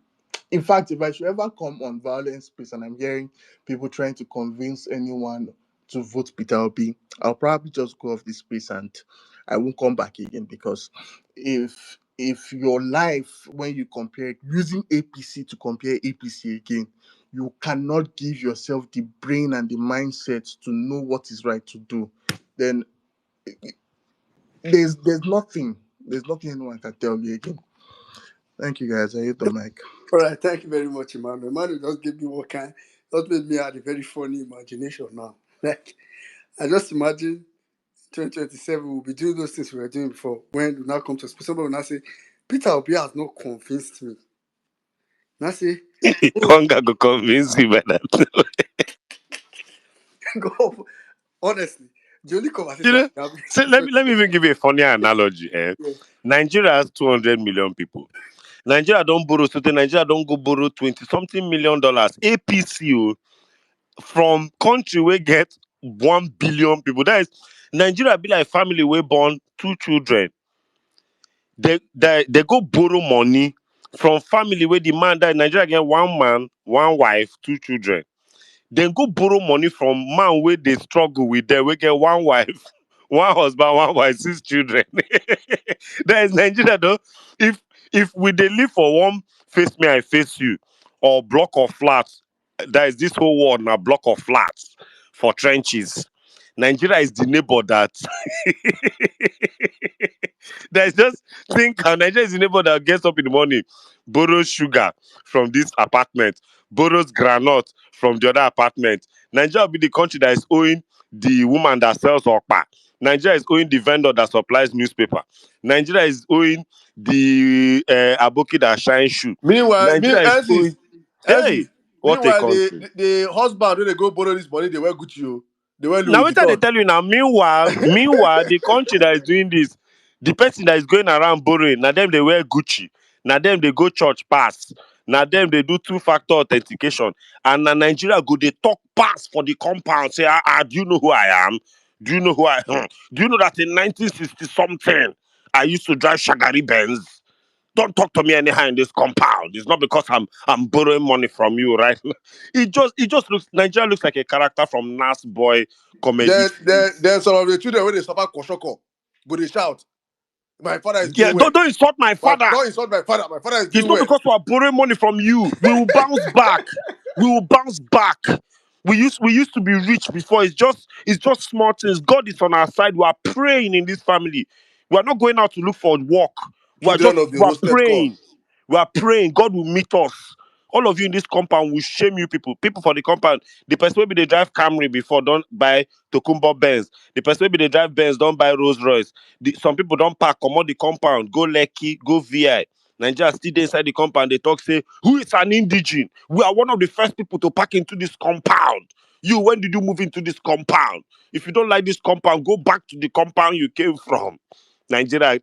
In fact, if I should ever come on violence space and I'm hearing people trying to convince anyone to vote Peter Obi, I'll probably just go off this space and I won't come back again, because if your life, when you compare using APC to compare APC again, you cannot give yourself the brain and the mindset to know what is right to do, then there's nothing anyone can tell you again. Thank you guys. I hit the mic. All right, thank you very much, Emmanuel. Emmanuel just gave me what kind, just made me have a very funny imagination now. Like, I just imagine 2027 we'll be doing those things we were doing before. When we now come to somebody will now say, Peter Obi has not convinced me. Now say, oh, Hunger go convince you by that. go honestly, the only You conversation know, I have so is let me even give you a funny analogy. yeah. Nigeria has 200 million people. Nigeria don't borrow, so Nigeria don't go borrow 20 something million dollars. APCO from country we get 1 billion people. That is Nigeria be like family we born two children. They go borrow money from family where the man that Nigeria get one man, one wife, two children. Then go borrow money from man where they struggle with them. We get one wife, one husband, one wife, six children. That is Nigeria though. If we they live for one face me, I face you, or block of flats, that is this whole world now block of flats for trenches. Nigeria is the neighbor that there's just think how Nigeria is the neighbor that gets up in the morning, borrows sugar from this apartment, borrows granite from the other apartment. Nigeria will be the country that is owing the woman that sells okpa. Nigeria is owing the vendor that supplies newspaper. Nigeria is owing the aboki that shines shoe. Meanwhile, Nigeria is owing. Hey, what a country! the husband when they go borrow this money, they wear Gucci, oh. They wear Now, Louis what they Vuitton. tell you now? Meanwhile, the country that is doing this, the person that is going around borrowing, now them they wear Gucci, now them they go church pass, now them they do two-factor authentication, and now Nigeria go they talk pass for the compound. Say, do you know who I am? Do you know who I am? Do you know that in 1960 something I used to drive Shagari Benz? Don't talk to me anyhow in this compound. It's not because I'm borrowing money from you, right? It just looks Nigeria looks like a character from Nas Boy comedy series. Then some of the children when they suffer koshoko, but they shout, "My father is Yeah, doing well. don't insult my But father. don't insult my father. My father is It's doing not well." because we are borrowing money from you. We will bounce back. We will bounce back. We used to be rich before. It's just small things. God is on our side. We are praying in this family. We are not going out to look for work. We are Children just of the we are roasted corn. praying. We are praying. God will meet us. All of you in this compound will shame you people. People for the compound. The person maybe they drive Camry before don't buy Tokumbo Benz. The person maybe they drive Benz don't buy Rolls Royce. Some people don't park, come out the compound, go Lekki, go VI. Nigeria still dey inside the compound. They talk say, who is an indigene? We are one of the first people to pack into this compound. You, when did you move into this compound? If you don't like this compound, go back to the compound you came from. Nigeria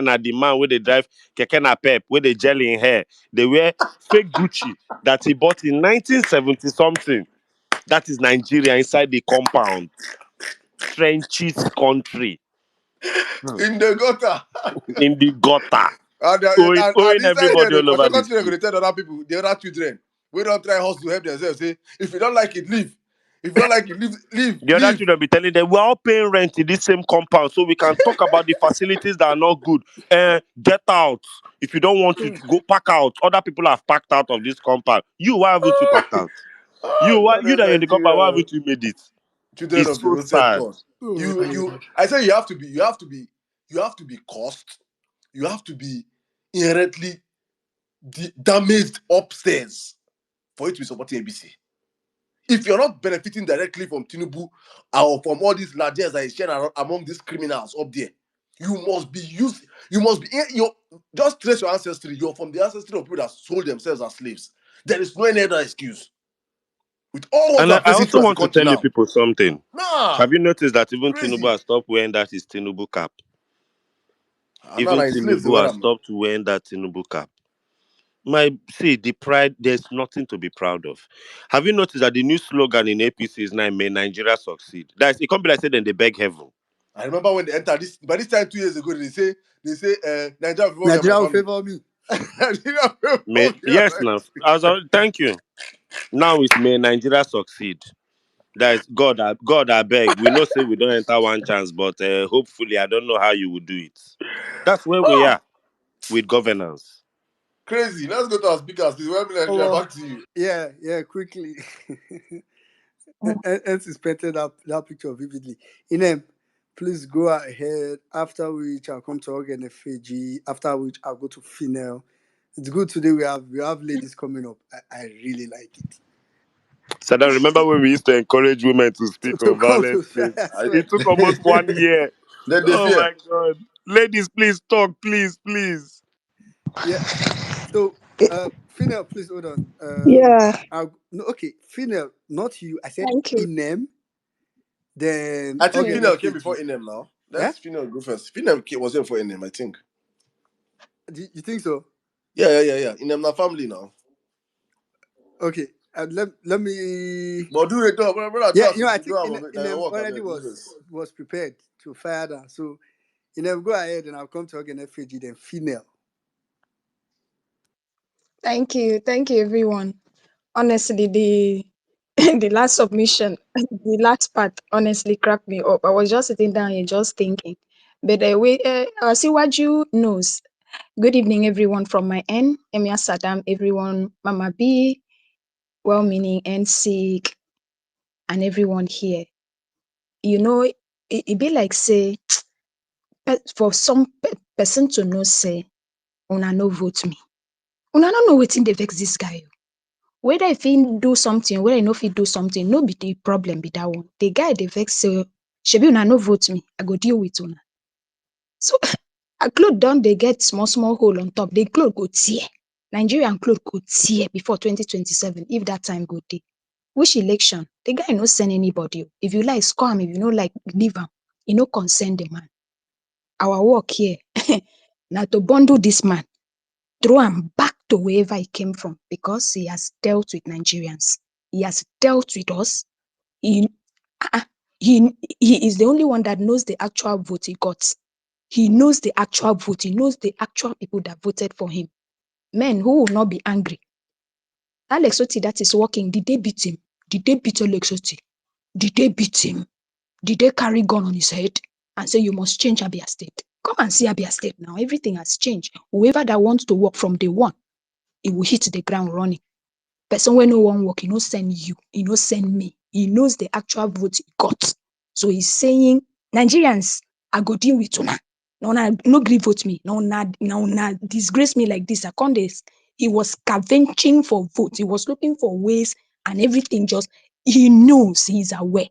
na the man where they drive keke napep, where they gel in hair. They wear fake Gucci that he bought in 1970 something. That is Nigeria inside the compound. Trenches country. Hmm. In the gutter. In the gutter. and, Owing inside there, everybody the all over koshoko the children street. going to tell other people, the other children, we don't try hustle to help themselves. Say, if you don't like it, leave. If you don't like it, The other leave. children be telling them, we're all paying rent in this same compound, so we can talk about the facilities that are not good. Get out. If you don't want to go pack out. Other people have packed out of this compound. You, why haven't you packed out? You, Oh, why God, you that's that you're in the compound, why Nigeria. haven't you made it? Children It's of the so roasted sad. corn. Oh my God. I say you have to be cursed. You have to be inherently damaged upstairs for you to be supporting ABC. If you're not benefiting directly from Tinubu or from all these largesse that is shared among these criminals up there, you must be used. You must be. You just trace your ancestry. You're from the ancestry of people that sold themselves as slaves. There is no any other excuse. With all what And we I, are I facing also through as a want to country tell you now, people something. nah, Have you noticed that even Tinubu crazy. has stopped wearing that his Tinubu cap? I'm not Even like slaves. They Tinubu wear has them now. stopped wearing that Tinubu cap. The pride, there's nothing to be proud of. Have you noticed that the new slogan in APC is now "May Nigeria succeed"? That's it. Can't be like say then they beg heaven. I remember when they entered this. By this time, 2 years ago, they say, Nigeria will favor me and my Nigeria will family. favor me. Nigeria will favor me and Yes, my. now thank you. Now it's May Nigeria succeed. That is God, I beg. We know say we don't enter one chance, but hopefully, I don't know how you will do it. That's where we Oh, are with governance. crazy. Let's go to our speakers. Please welcome Nigeria. Oh, Back to you. yeah, quickly. Ernst painted that picture vividly. Inem, please go ahead. After which I'll come to Organ FAG. After which I'll go to Finel. It's good today. We have ladies coming up. I really like it. So I remember when we used to encourage women to speak To on come to violence, fair, please. I swear. It took almost 1 year. Then they Oh fear. my God. Ladies, please talk, please, please. Yeah. So, Finel, please hold on. Yeah, No, okay, Finel, not you. I said thank you. Inem. Then I think Organ Yeah. Finel came FAG. before Inem now. Yeah. Let's Finel go first. Was here for Inem, I think. You think so? Yeah. Inem na family now. Okay. Let me. But do it, brother. Yeah, Do I do think have Inem work. I already beg. was prepared to fire down. So Inem, go ahead, and I'll come to Organ FAG. Then Finel. Thank you. Thank you, everyone. Honestly, the the last submission, the last part, honestly cracked me up. I was just sitting down here just thinking. But see what you knows. Good evening, everyone from my end. Emia Saddam, everyone, Mama B, well-meaning and sick, and everyone here. You know, it be like say, for some person to know, say, una no vote me. Una no know wetin dey vex this guy. Whether if he do something, whether he no fit do something, no be the problem be that one. The guy dey vex say, shebi una no vote me, I go deal with una. So a cloth don dey get small hole on top. The cloth go tear. Nigerian cloth go tear before 2027 if that time go dey. Which election? The guy no send anybody. If you like, score am. If you no like, leave am. E no concern the man. Our work here na to bundle this man, throw am back to wherever he came from, because he has dealt with Nigerians. He has dealt with us. He, uh-uh, he is the only one that knows the actual vote he got. He knows the actual vote. He knows the actual people that voted for him. Men who will not be angry. Alex Oti that is working, did they beat him? Did they beat Alex Oti? Did they beat him? Did they carry gun on his head and say you must change Abia State? Come and see Abia State now. Everything has changed. Whoever that wants to work from day one, it will hit the ground running. Person when no one work, he no send you, he no send me. He knows the actual vote he got. So he's saying, Nigerians, I go deal with una. No gree vote me. No, disgrace me like this. I can't this. He was scavenging for votes. He was looking for ways and everything just, he knows, he's aware.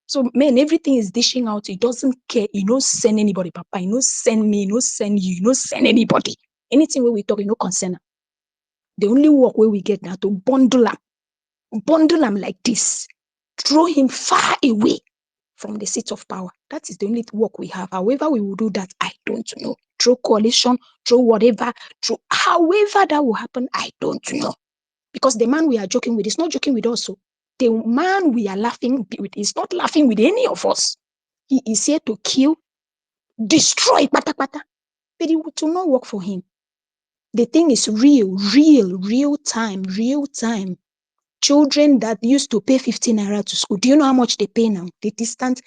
So, man, everything is dishing out. He doesn't care. He no send anybody, Papa. He no send me. He no send you. He no send anybody. Anything where we talk, he no concern. The only work where we get now to bundle him like this, throw him far away from the seat of power. That is the only work we have. However, we will do that, I don't know. Through coalition, through whatever, through however that will happen, I don't know. Because the man we are joking with is not joking with us. So the man we are laughing with is not laughing with any of us. He is here to kill, destroy, pata pata. But it will not work for him. The thing is real time. Children that used to pay 15 naira to school, do you know how much they pay now? The distance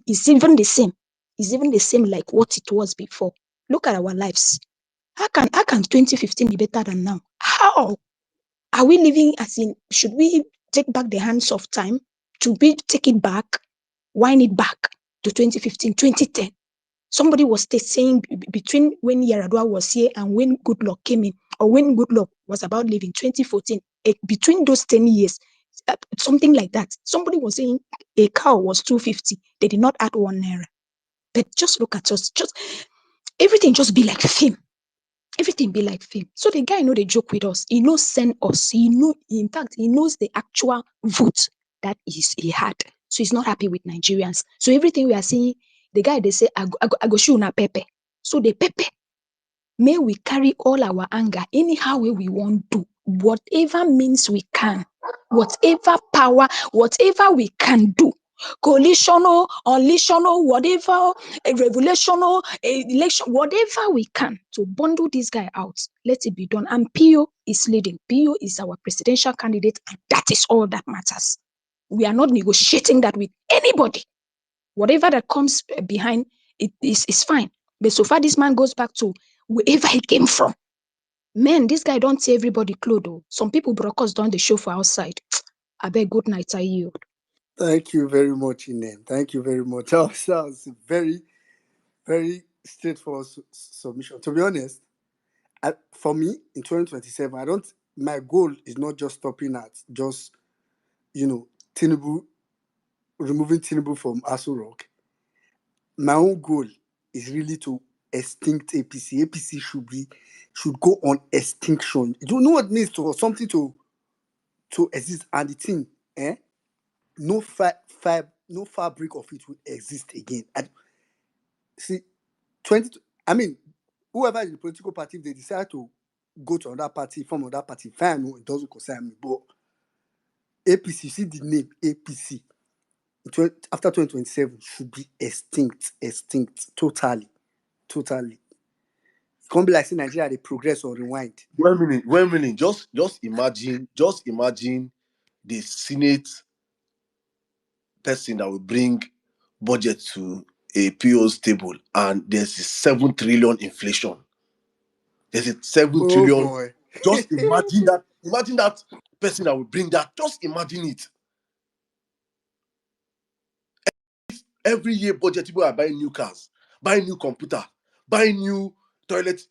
is even the same. It's even the same like what it was before. Look at our lives. How can 2015 be better than now? How? Are we living as in, should we take back the hands of time to take it back, wind it back to 2015, 2010? Somebody was saying between when Yaradua was here and when Goodluck came in, or when Goodluck was about leaving 2014, between those 10 years, something like that. Somebody was saying a cow was 250. They did not add 1 naira. But just look at us. Just everything just be like film. Everything be like film. So the guy know they joke with us. He knows send us. In fact, he knows the actual vote that he had. So he's not happy with Nigerians. So everything we are seeing, the guy they say, I go shoot na pepe. So the pepe, may we carry all our anger anyhow way we want to, whatever means we can, whatever power, whatever we can do. Coalitional, unleational, whatever, a revelational, a election, whatever we can to bundle this guy out. Let it be done. And Pio is leading. Pio is our presidential candidate, and that is all that matters. We are not negotiating that with anybody. Whatever that comes behind it is fine. But so far, this man goes back to wherever he came from. Man, this guy don't see everybody clothes. Some people brokers done the show for outside. I beg good night, I yield. Thank you very much, Inem. Thank you very much. That was a very, very straightforward submission. To be honest, for me, in 2027, my goal is not just stopping at just, Tinubu, removing Tinubu from Aso Rock. My own goal is really to extinct APC. APC should go on extinction. You know what it means for something to exist, and the thing, no fabric of it will exist again. And see, whoever is the political party, if they decide to go to another party, form another party, fine, no, it doesn't concern me. But APC, see the name APC, after 2027 should be extinct, totally. It can't be like saying Nigeria they progress or rewind. 1 minute. Just imagine the Senate person that will bring budget to a PO's table, and there's a 7 trillion inflation. There's a 7 Oh trillion. boy. Just imagine that. Imagine that person that will bring that. Just imagine it. Every year, budget people are buying new cars, buying new computer, buying new toilet.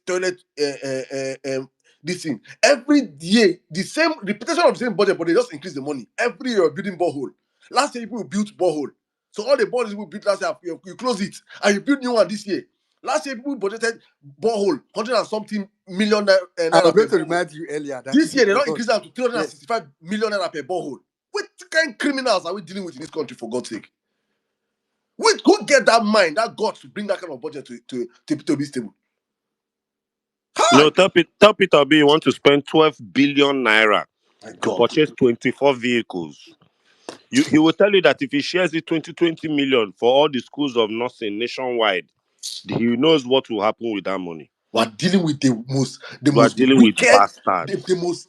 This thing every year, the same repetition of the same budget, but they just increase the money. Every year, you're building borehole. Last year, people built borehole, so all the boreholes we built last year, you close it, and you build new one this year. Last year, people budgeted borehole 100 and something million I was naira per going to borehole. remind you earlier that This if year, it they was don't us, increase that to yes, 365 million naira per borehole. What kind of criminals are we dealing with in this country, for God's sake? Who get that mind, that God to bring that kind of budget to be stable? No, Hi, tell Peter Obi you want to spend 12 billion naira my to God. purchase 24 vehicles. He will tell you that if he shares it 20 million for all the schools of nursing nationwide, he knows what will happen with that money. We're dealing with the We are most dealing with wicked, bastards. the most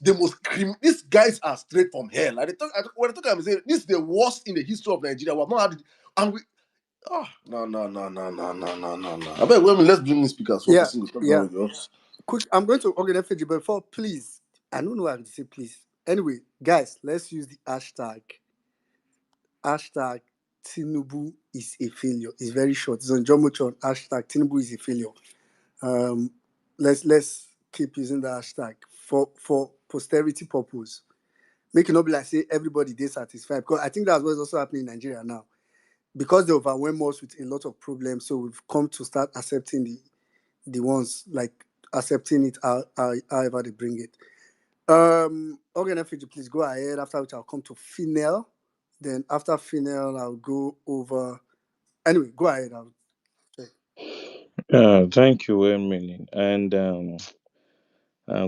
these guys are straight from hell. Like when I talk, I'm saying this is the worst in the history of Nigeria. We have not had it, and we. No. I bet women, let's bring in speakers for yeah, person to stop yeah. with us. Quick, I'm going to organize FG, but before, please, I don't know how to say please. Anyway, guys, let's use the hashtag Tinubu is a failure. It's very short. It's on Jomochon. Hashtag Tinubu is a failure. Let's keep using the hashtag for posterity purpose. Make it not be like say everybody dissatisfied, because I think that's what's also happening in Nigeria now. Because they overwhelm us with a lot of problems, so we've come to start accepting the ones, like accepting it however they bring it. Organ FG, please go ahead. After which I'll come to female. Then after female, I'll go over. Anyway, go ahead. I'll check. Thank you, Emily, and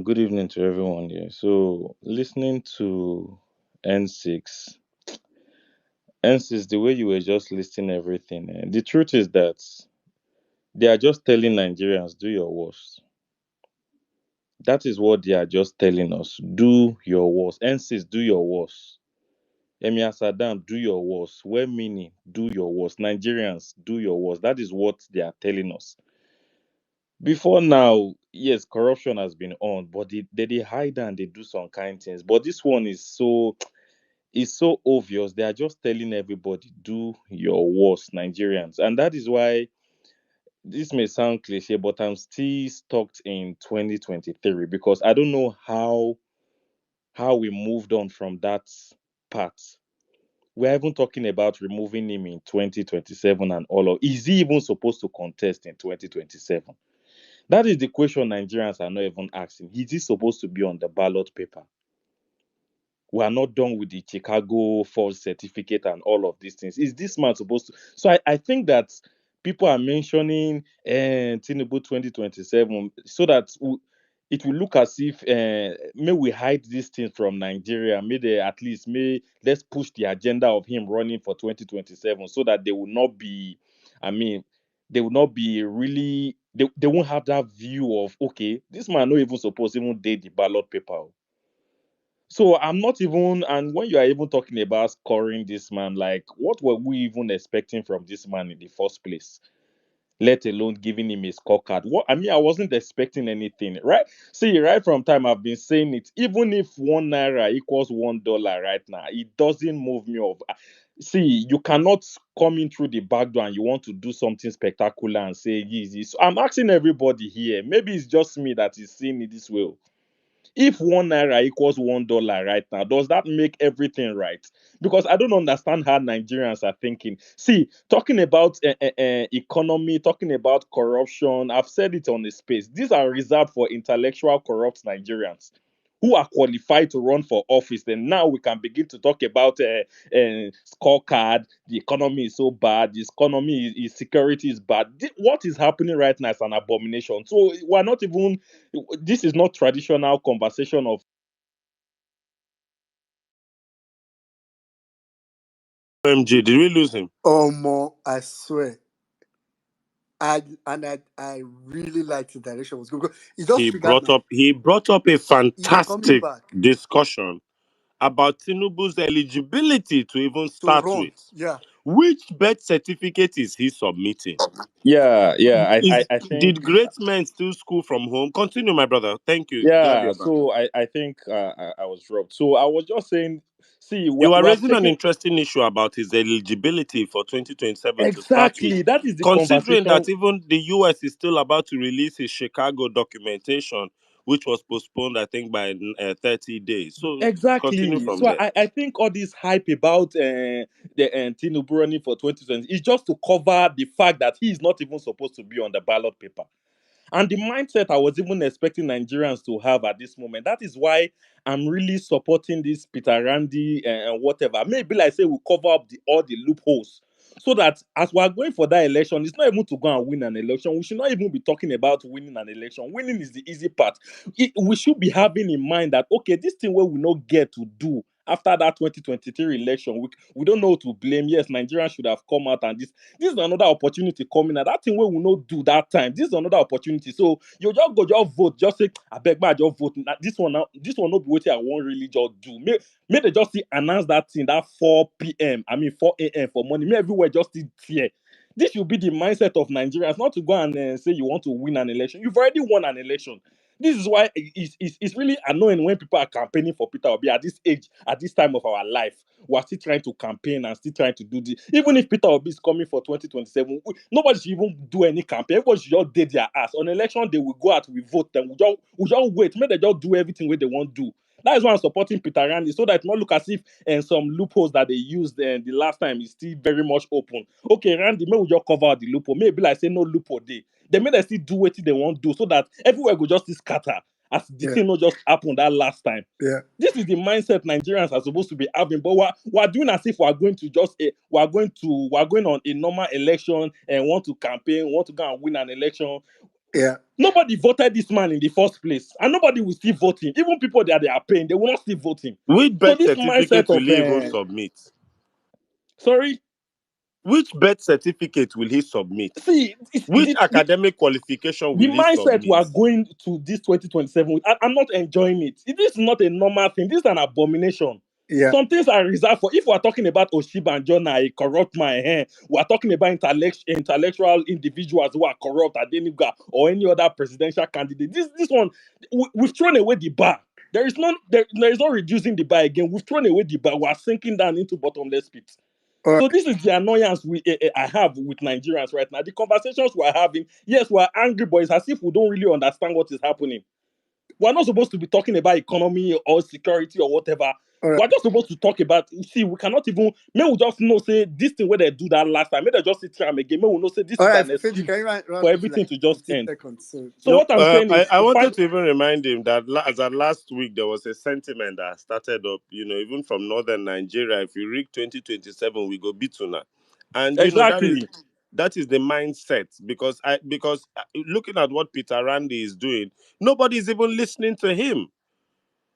good evening to everyone here. So, listening to N6, N6, the way you were just listing everything, the truth is that they are just telling Nigerians, do your worst. That is what they are just telling us. Do your worst. NCs, do your worst. Emir Saddam, do your worst. When meaning, do your worst. Nigerians, do your worst. That is what they are telling us. Before now, yes, corruption has been on, but they hide and they do some kind things. But this one is so obvious. They are just telling everybody, do your worst, Nigerians. And that is why this may sound cliche, but I'm still stuck in 2023 because I don't know how we moved on from that part. We're even talking about removing him in 2027 and all of. Is he even supposed to contest in 2027? That is the question Nigerians are not even asking. Is he supposed to be on the ballot paper? We are not done with the Chicago false certificate and all of these things. Is this man supposed to? So I think that people are mentioning Tinubu 2027 so that it will look as if may we hide these things from Nigeria. May they at least let's push the agenda of him running for 2027 so that they will not be. I mean, they will not be really. They won't have that view of okay, this man not even supposed to even date the ballot paper. So I'm not even, and when you are even talking about scoring this man, like what were we even expecting from this man in the first place? Let alone giving him a scorecard. What I mean, I wasn't expecting anything, right? See, right from time I've been saying it. Even if 1 naira equals $1 right now, it doesn't move me off. See, you cannot come in through the back door and you want to do something spectacular and say easy. So I'm asking everybody here. Maybe it's just me that is seeing it this way. If 1 naira equals $1 right now, does that make everything right? Because I don't understand how Nigerians are thinking. See, talking about economy, talking about corruption, I've said it on the space. These are reserved for intellectual corrupt Nigerians who are qualified to run for office. Then now we can begin to talk about scorecard. The economy is so bad. The economy is security is bad. What is happening right now is an abomination. So we're not even. This is not traditional conversation of OMG, did we lose him? Oh, more, I swear. I really liked the direction it was going. It just He triggered brought my. up he brought up a He's coming fantastic back discussion about Tinubu's eligibility to even to start run. with. Yeah. Which birth certificate is he submitting? yeah. I think Did great men still school from home? Continue, my brother. Thank you. Glad yeah. you're back. So I think I was dropped. So I was just saying. See, You are we have raising an taken interesting issue about his eligibility for 2027 to start with. exactly that is the Considering that conversation. even the US is still about to release his Chicago documentation, which was postponed, I think, by 30 days. So continue Exactly. from So there. I think all this hype about the Tinubu running for 2020 is just to cover the fact that he is not even supposed to be on the ballot paper. And the mindset I was even expecting Nigerians to have at this moment. That is why I'm really supporting this Peter Randy and whatever. Maybe like say we cover up all the loopholes. So that as we are going for that election, it's not even to go and win an election. We should not even be talking about winning an election. Winning is the easy part. We should be having in mind that okay, this thing where we not get to do after that 2023 election, we don't know who to blame. Yes, Nigerians should have come out and this is another opportunity coming. And that thing we will not do that time. This is another opportunity. So you just go, just vote, just say, I beg my just vote. This one not be what I won't really just do. May they just see announce that thing that 4 p.m. I mean 4 a.m. for money. May everywhere just see clear. This should be the mindset of Nigerians, not to go and say you want to win an election. You've already won an election. This is why it's really annoying when people are campaigning for Peter Obi at this age, at this time of our life. We're still trying to campaign and still trying to do this. Even if Peter Obi is coming for 2027, nobody should even do any campaign. Everybody should just dead their ass. On election day, we go out, we vote them. We just wait. Make they just do everything what they want to do. That is why I'm supporting Peter Randy, so that it not look as if some loopholes that they used the last time is still very much open. Okay, Randy, maybe we just cover the loophole. Maybe like say no loophole day. They may they still do what they want to do, so that everywhere go just scatter as the Yeah. thing not just happened that last time. Yeah. This is the mindset Nigerians are supposed to be having, but we're doing as if we're going to just we're going on a normal election and want to campaign, want to go and win an election. Yeah. Nobody voted this man in the first place, and nobody will still vote him. Even people that they are paying, they will not still vote him. Which So birth this certificate mindset will of he even submit? sorry, Which birth certificate will he submit? See, Which academic qualification the will he mindset we submit? are going to this 2027 with, I'm not enjoying it. This is not a normal thing. This is an abomination. Yeah. Some things are reserved for. If we are talking about Oshiba and Jonah, a corrupt man, we are talking about intellectual individuals who are corrupt, Adeniga, or any other presidential candidate. This one, we've thrown away the bar. There is no reducing the bar again. We've thrown away the bar. We are sinking down into bottomless pits. All So right. this is the annoyance I have with Nigerians right now. The conversations we're having, yes, we're angry, but it's as if we don't really understand what is happening. We're not supposed to be talking about economy or security or whatever. All right. We're just supposed to talk about, see, we cannot even, may we just know, say, this thing where they do that last time, may they just sit here and again, may we know, say, this All is right. an Feji, excuse can you run for quickly, like everything to just 15 end. seconds? So, So what I'm saying is, I wanted find, to even remind him that as at last week there was a sentiment that started up, even from northern Nigeria. If you reach 2027, we go Bituna, and exactly. that is the mindset because looking at what Peter Randy is doing, nobody is even listening to him.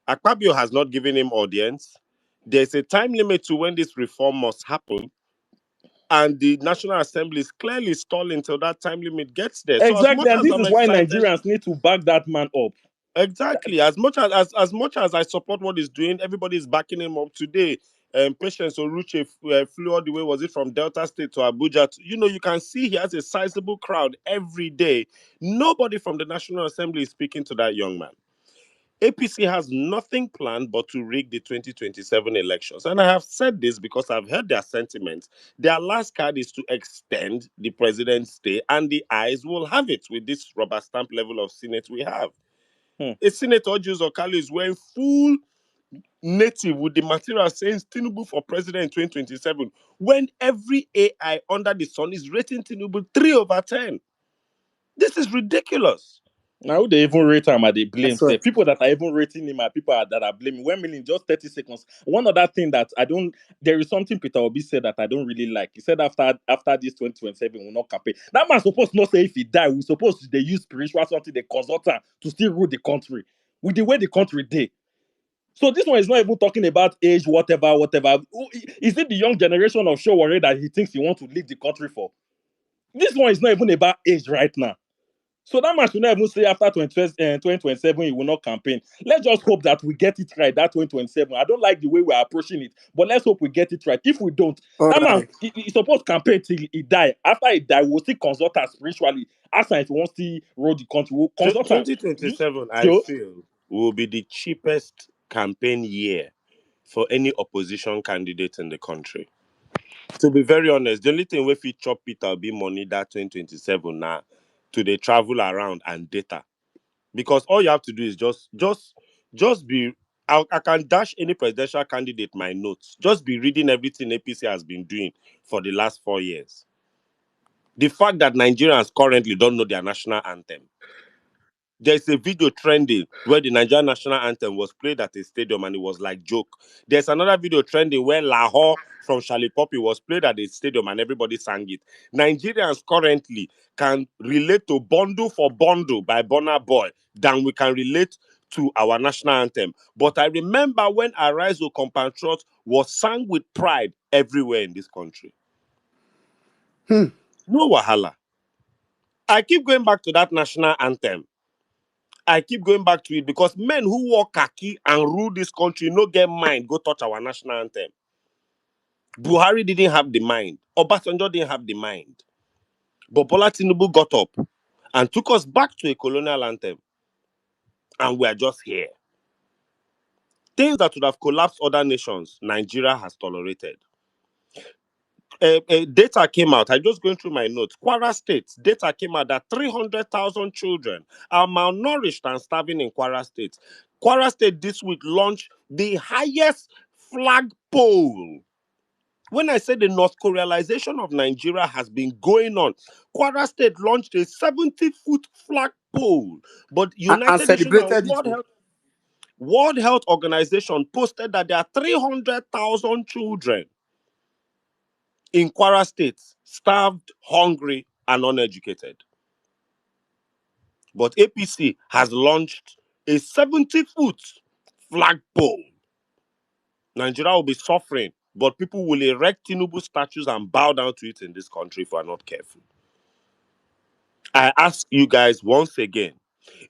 Akpabio has not given him audience. There's a time limit to when this reform must happen, and the National Assembly is clearly stalling till that time limit gets there. So as Exactly, much and as this I'm is why excited, Nigerians need to back that man up. exactly, as much as I support what he's doing, everybody is backing him up today. Patience Oruche flew all the way, was it from Delta State to Abuja? You can see he has a sizable crowd every day. Nobody from the National Assembly is speaking to that young man. APC has nothing planned but to rig the 2027 elections. And I have said this because I've heard their sentiments. Their last card is to extend the president's stay, and the eyes will have it with this rubber stamp level of Senate we have. Hmm. A Senator Jus Okalu is wearing full native with the material saying Tinubu for president in 2027, when every AI under the sun is rating Tinubu 3/10. This is ridiculous. Now they even rate him at the blame. that's Say what. people that are even rating him are people that are blaming. 1 million just 30 seconds. One other thing that I don't, there is something Peter Obi said that I don't really like. He said after this 2027 will not campaign. That man supposed not say if he die, we supposed they use spiritual something they consult him to still rule the country with the way the country did. So this one is not even talking about age, whatever. Is it the young generation of Showore that he thinks he wants to leave the country for? This one is not even about age right now. So that man should not even say after 2027 he will not campaign. Let's just hope that we get it right, that 2027. I don't like the way we're approaching it, but let's hope we get it right. If we don't, All that man, right. he supposed to campaign till he die. After he die, we'll still consult us spiritually. Ask him if he wants to rule the country. We'll consult him. 2027, I Joe? feel, will be the cheapest campaign year for any opposition candidate in the country. To be very honest, the only thing we fit chop Peter will be money that 2027 now to the travel around and data. Because all you have to do is just be. I can dash any presidential candidate my notes. Just be reading everything APC has been doing for the last 4 years. The fact that Nigerians currently don't know their national anthem. There's a video trending where the Nigerian national anthem was played at a stadium and it was like joke. There's another video trending where Lahore from Charlie Poppy was played at a stadium and everybody sang it. Nigerians currently can relate to Bundle for Bundle by Burna Boy than we can relate to our national anthem. But I remember when Arise O Compatriot was sung with pride everywhere in this country. Hmm. No wahala. I keep going back to that national anthem. I keep going back to it because men who wore khaki and rule this country no get mind go touch our national anthem. Buhari didn't have the mind. Obasanjo didn't have the mind. But Bola Tinubu got up and took us back to a colonial anthem. And we are just here. Things that would have collapsed other nations, Nigeria has tolerated. Data came out. I'm just going through my notes. Kwara State, data came out that 300,000 children are malnourished and starving in Kwara State. Kwara State this week launched the highest flag pole. When I say the North Korealization of Nigeria has been going on, Kwara State launched a 70-foot flag pole. But And United Nations and celebrated it. Oh. World Health Organization posted that there are 300,000 children in Kwara State, starved, hungry, and uneducated. But APC has launched a 70-foot flagpole. Nigeria will be suffering but people will erect Tinubu statues and bow down to it in this country if we're not careful. I ask you guys once again,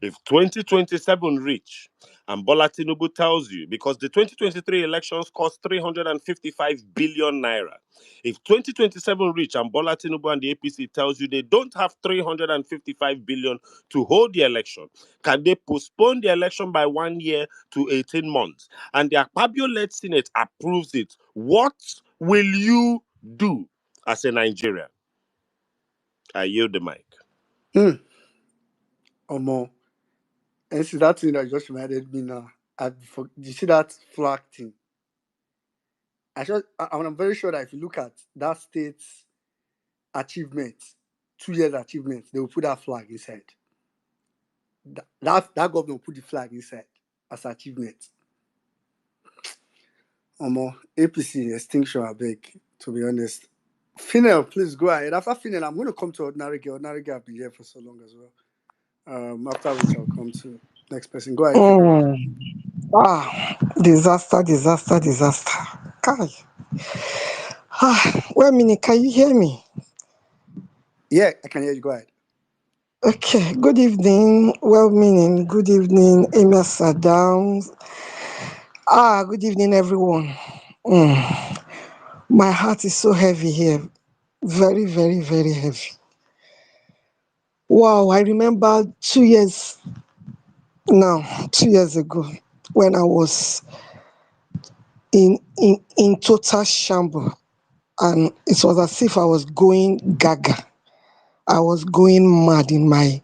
if 2027 reach and Bola Tinubu tells you, because the 2023 elections cost 355 billion naira, if 2027 reach and Bola Tinubu and the APC tells you they don't have 355 billion to hold the election, can they postpone the election by 1 year to 18 months? And the Akpabio-led Senate approves it. What will you do as a Nigerian? I yield the mic. Omo. And see that thing that just reminded me now. You see that flag thing? I'm very sure that if you look at that state's achievements, 2 years achievements, they will put that flag inside. That government will put the flag inside as achievement. APC extinction, I beg, to be honest. Finel, please go ahead. After Finel, I'm going to come to Ordinary Girl. Ordinary Girl, I've been here for so long as well. After which I'll come to next person. Go ahead, Finel. Disaster, disaster, disaster. Kai. Wait a minute, can you hear me? Yeah, I can hear you. Go ahead. Okay, good evening, well-meaning, good evening, Emir Saddam. Good evening, everyone. My heart is so heavy here, very, very, very heavy. Wow, I remember 2 years ago, when I was in total shambles, and it was as if I was going gaga. I was going mad in my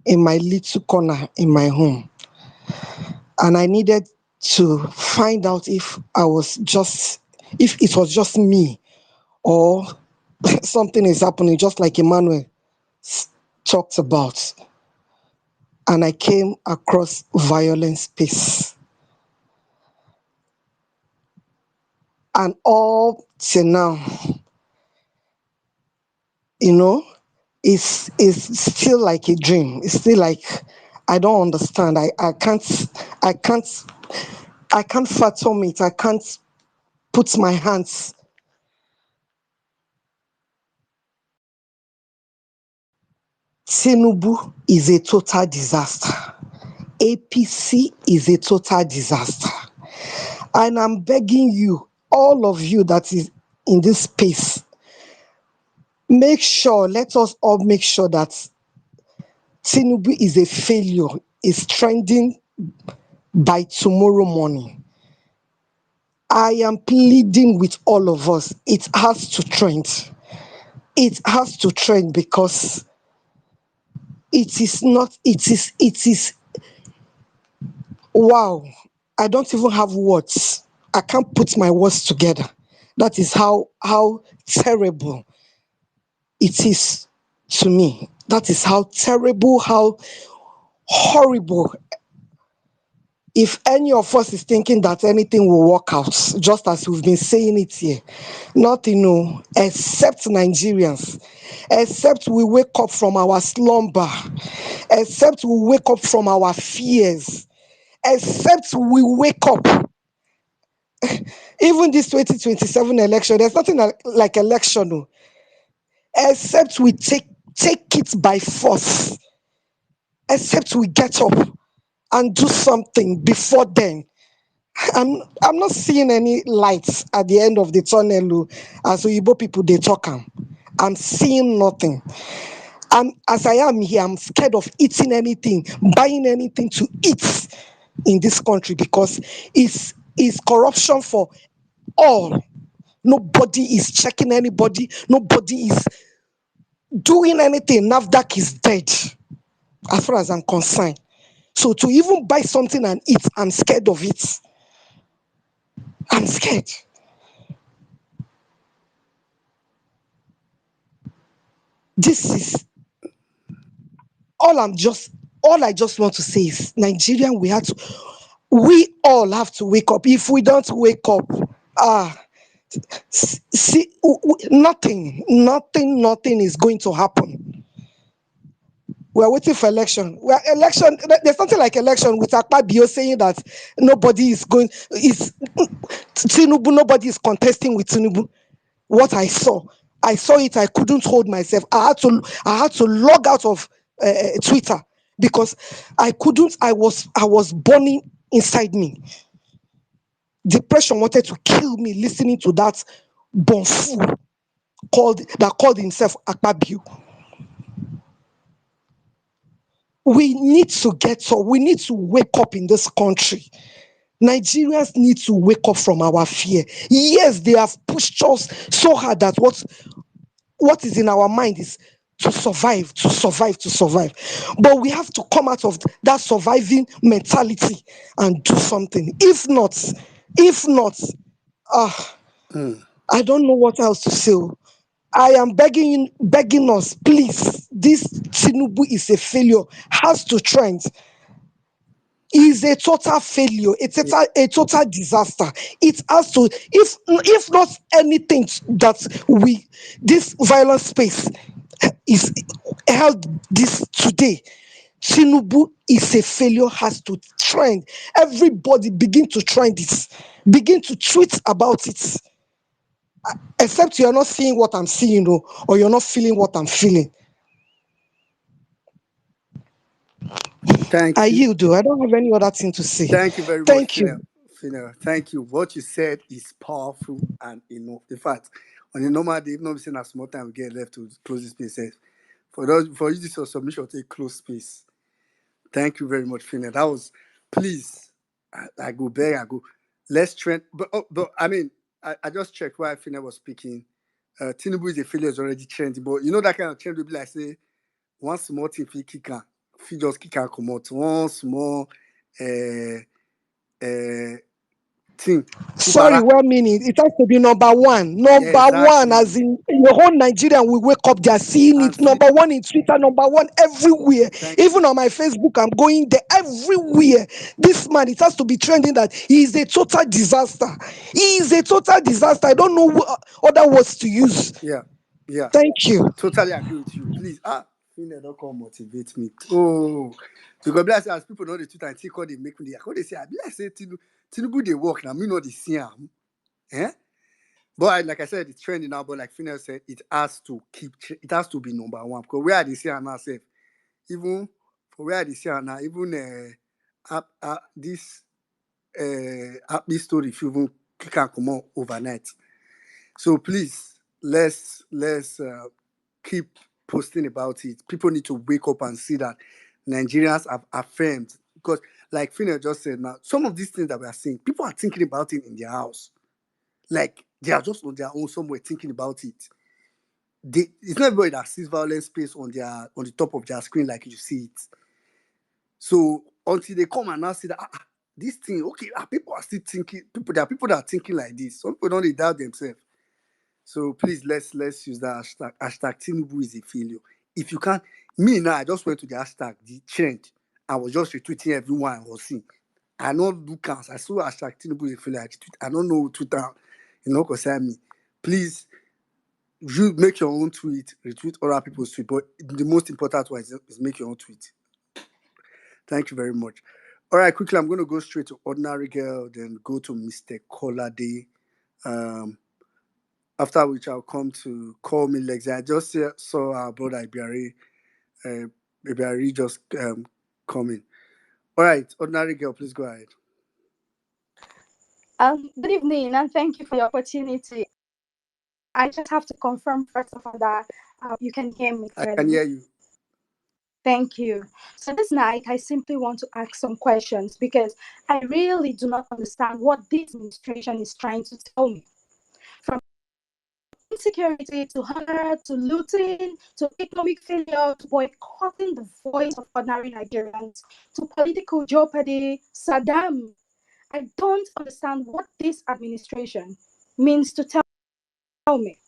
little corner in my home, and I needed to find out if it was just me, or something is happening, just like Emmanuel talked about. And I came across Violence Space, and all till now, it's still like a dream. It's still like I don't understand. I can't fathom it. I can't put my hands. Tinubu is a total disaster. APC is a total disaster. And I'm begging you, all of you that is in this space, let us all make sure that Tinubu is a failure, is trending by tomorrow morning. I am pleading with all of us. It has to trend. It has to trend, because it is, wow. I don't even have words. I can't put my words together. That is how terrible it is to me. That is how terrible, how horrible. If any of us is thinking that anything will work out, just as we've been saying it here, nothing, except Nigerians, except we wake up from our slumber, except we wake up from our fears, except we wake up. Even this 2027 election, there's nothing like election, except we take it by force, except we get up and do something before then. I'm not seeing any lights at the end of the tunnel, as Oyibo people they talk. I'm seeing nothing. As I am here, I'm scared of eating anything, buying anything to eat in this country, because it's corruption for all. Nobody is checking anybody. Nobody is doing anything. NAFDAC is dead, as far as I'm concerned. So to even buy something and eat, I'm scared of it. I'm scared. This is all I just want to say is, Nigerian, we all have to wake up. If we don't wake up, nothing is going to happen. We are waiting for election. We are election. There's nothing like election with Akpabio saying that nobody is going. Is Tinubu? Nobody is contesting with Tinubu. What I saw it. I couldn't hold myself. I had to log out of Twitter because I couldn't. I was burning inside me. Depression wanted to kill me listening to that bonfu called himself Akpabio. We need to get up. We need to wake up in this country. Nigerians need to wake up from our fear. Yes, they have pushed us so hard that what is in our mind is to survive, to survive, to survive. But we have to come out of that surviving mentality and do something. If not, Mm. I don't know what else to say. I am begging us, please. This Tinubu is a failure, has to trend. Is a total failure. It's a total disaster. It has to, if not anything that this violent space is held this today. Tinubu is a failure, has to trend. Everybody begin to trend it. Begin to tweet about it. Except you're not seeing what I'm seeing, or you're not feeling what I'm feeling. I Thank you. yield, though. I don't have any other thing to say. Thank you very much, Thank you. Finel. Thank you. What you said is powerful and enough. In fact, on a normal day, even though we say a small time we get left to close this space. For you, this was submission to a close space. Thank you very much, Finel. That was, please, I go beg, I go. Let's trend. But I mean, I just checked why Finel was speaking. Tinubu is a failure, is already trending. But you know that kind of trend will be like, say, one small thing, if you just kick and come out, one small thing. Sorry, 1 minute. It has to be number one. Number one, as in the whole Nigeria will wake up. They are seeing And it. Number one in Twitter, number one everywhere. Even on my Facebook, I'm going there everywhere. This man, it has to be trending that he is a total disaster. He is a total disaster. I don't know what other words to use. Yeah. Thank you. Totally agree with you. Please, Finna don't come motivate me. Oh, because bless as people know the Twitter and see how they make me. How they say, I be like say Tinubu they work now. Me know they see him. Eh? But like I said, it's trending now. But like Finna said, it has to be number one. Because where they see now, safe. Even for where they see now, even this story, if you even can come out overnight. So please, let's keep posting about it. People need to wake up and see that Nigerians have affirmed. Because like Fina just said now, some of these things that we are seeing, people are thinking about it in their house. Like they are just on their own somewhere thinking about it. It's not everybody that sees violence space on the top of their screen like you see it. So until they come and now see that this thing, okay, people are still thinking. There are people that are thinking like this. Some people don't doubt themselves. So please let's use that hashtag. Hashtag Tinubu is a failure. If you can't, me now, I just went to the hashtag, the trend. I was just retweeting everyone I was seeing. I don't do counts. I saw hashtag Tinubu is a failure. I don't know Twitter, concern me. Please, you make your own tweet, retweet other people's tweet. But the most important one is make your own tweet. Thank you very much. All right, quickly, I'm going to go straight to Ordinary Girl, then go to Mr. Kolade. After which I'll come to Call Me Legs. I just saw our brother Ibiari just coming. All right, Ordinary Girl, please go ahead. Good evening, and thank you for the opportunity. I just have to confirm first of all that you can hear me clearly. I can hear you. Thank you. So this night, I simply want to ask some questions because I really do not understand what this administration is trying to tell me. From insecurity to hunger to looting to economic failure to boycotting the voice of ordinary Nigerians to political jeopardy, Saddam. I don't understand what this administration means to tell me.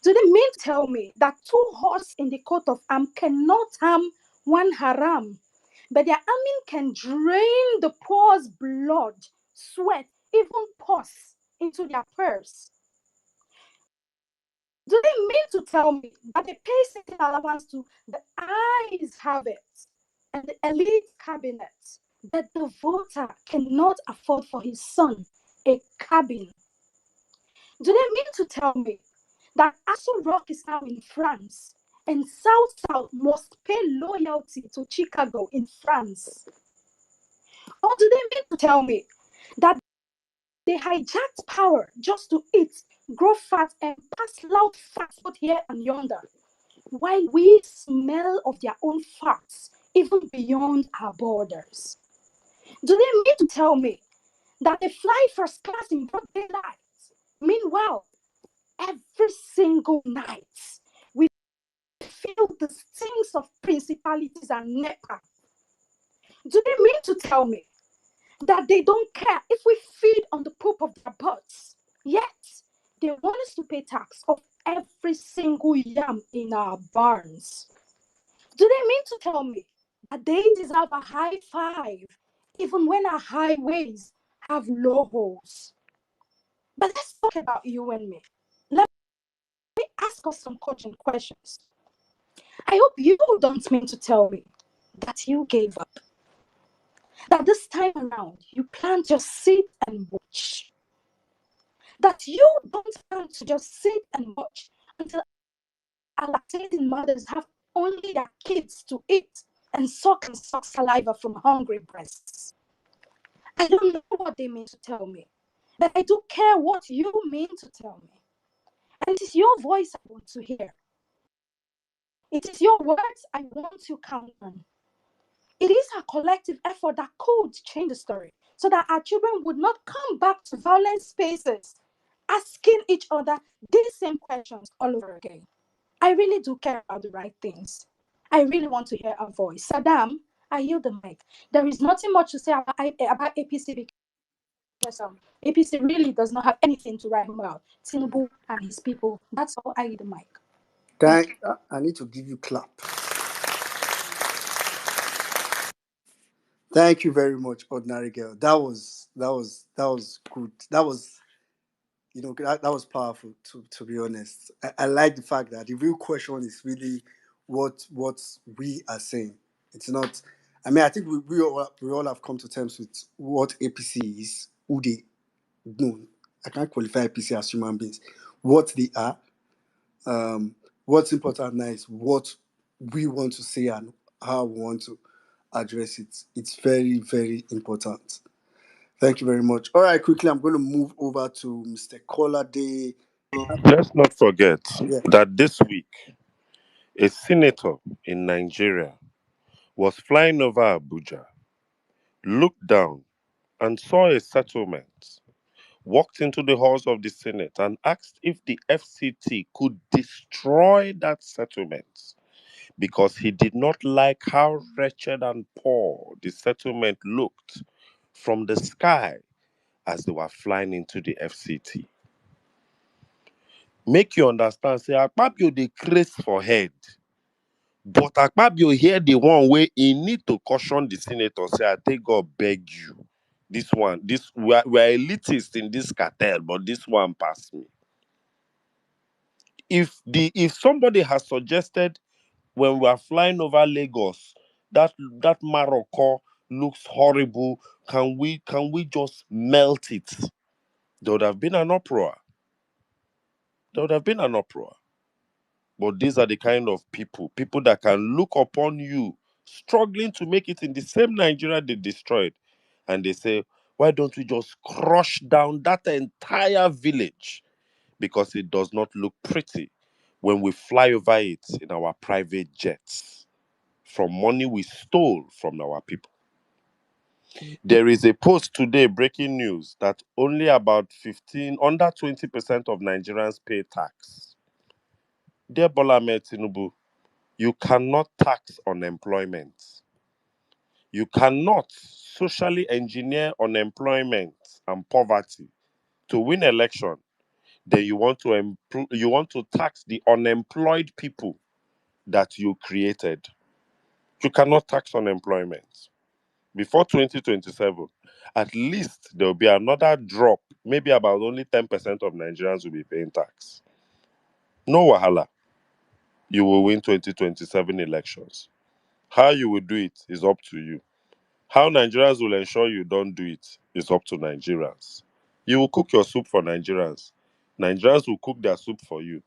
Do they mean to tell me that two horses in the coat of arm cannot harm one haram, but their arming can drain the poor's blood, sweat, even pus into their purse? Do they mean to tell me that they pay sitting allowance to the eyes have it and the elite cabinet, that the voter cannot afford for his son a cabin? Do they mean to tell me that Aso Rock is now in France and South must pay loyalty to Chicago in France? Or do they mean to tell me that they hijacked power just to eat, grow fat, and pass loud facts both here and yonder, while we smell of their own farts even beyond our borders? Do they mean to tell me that they fly first class in broad daylight? Meanwhile, every single night, we feel the stings of principalities and NEPA. Do they mean to tell me that they don't care if we feed on the poop of their butts, yet they want us to pay tax of every single yam in our barns? Do they mean to tell me that they deserve a high five even when our highways have low holes? But let's talk about you and me. Let me ask us some coaching questions. I hope you don't mean to tell me that you gave up, that this time around you plan to just sit and watch, that you don't plan to just sit and watch until our lactating mothers have only their kids to eat and suck saliva from hungry breasts. I don't know what they mean to tell me, but I do care what you mean to tell me. And it is your voice I want to hear. It is your words I want to count on. It is a collective effort that could change the story so that our children would not come back to violent spaces asking each other these same questions all over again. I really do care about the right things. I really want to hear a voice. Saddam, I yield the mic. There is nothing much to say about APC because APC really does not have anything to write about. Tinubu and his people. That's all. I yield the mic. I need to give you clap. Thank you very much, Ordinary Girl. That was good. That was that was powerful. To be honest, I like the fact that the real question is really what we are saying. It's not. I mean, I think we all have come to terms with what APC is. Who they no, I can't qualify APC as human beings. What they are. What's important now is what we want to say and how we want to address it. It's very, very important. Thank you very much. All right, quickly, I'm going to move over to Mr. Colade. Let's not forget Yeah. that this week, a senator in Nigeria was flying over Abuja, looked down, and saw a settlement, walked into the halls of the Senate and asked if the FCT could destroy that settlement because he did not like how wretched and poor the settlement looked from the sky as they were flying into the FCT. Make you understand, say, Akpabio dey craze for head. But Akpabio here the one way he need to caution the senator, say, I take God beg you. We're elitist in this cartel, but this one pass me. If somebody has suggested when we are flying over Lagos that Morocco looks horrible, can we just melt it? There would have been an uproar. But these are the kind of people that can look upon you struggling to make it in the same Nigeria they destroyed. And they say, why don't we just crush down that entire village? Because it does not look pretty when we fly over it in our private jets from money we stole from our people. There is a post today, breaking news, that only about under 20% of Nigerians pay tax. Dear Bola Ahmed Tinubu, you cannot tax unemployment. You cannot socially engineer unemployment and poverty to win election. Then you want to tax the unemployed people that you created. You cannot tax unemployment. Before 2027, at least there will be another drop. Maybe about only 10% of Nigerians will be paying tax. No wahala. You will win 2027 elections. How you will do it is up to you. How Nigerians will ensure you don't do it is up to Nigerians. You will cook your soup for Nigerians. Nigerians will cook their soup for you.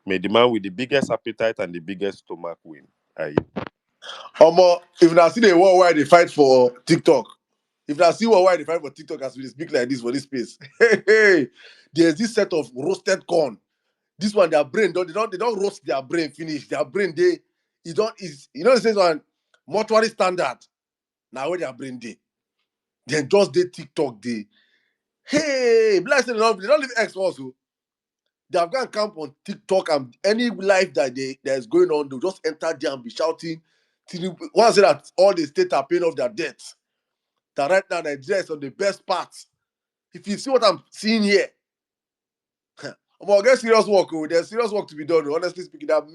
May the man with the biggest appetite and the biggest stomach win. Aye. Omo, if I see the war why they fight for TikTok, if I see war why they fight for TikTok as we speak like this for this space, there's this set of roasted corn. This one, their brain they don't roast their brain finish. Their brain it don't is it says on mortuary standard. Now where their brain then just they TikTok blessed they don't leave X also. They have gone camp on TikTok and any life that is going on, they'll just enter there and be shouting. One say that all the states are paying off their debts. That right now Nigeria is on the best part. If you see what I'm seeing here, I'm gonna get serious work. There's serious work to be done. Honestly speaking, there are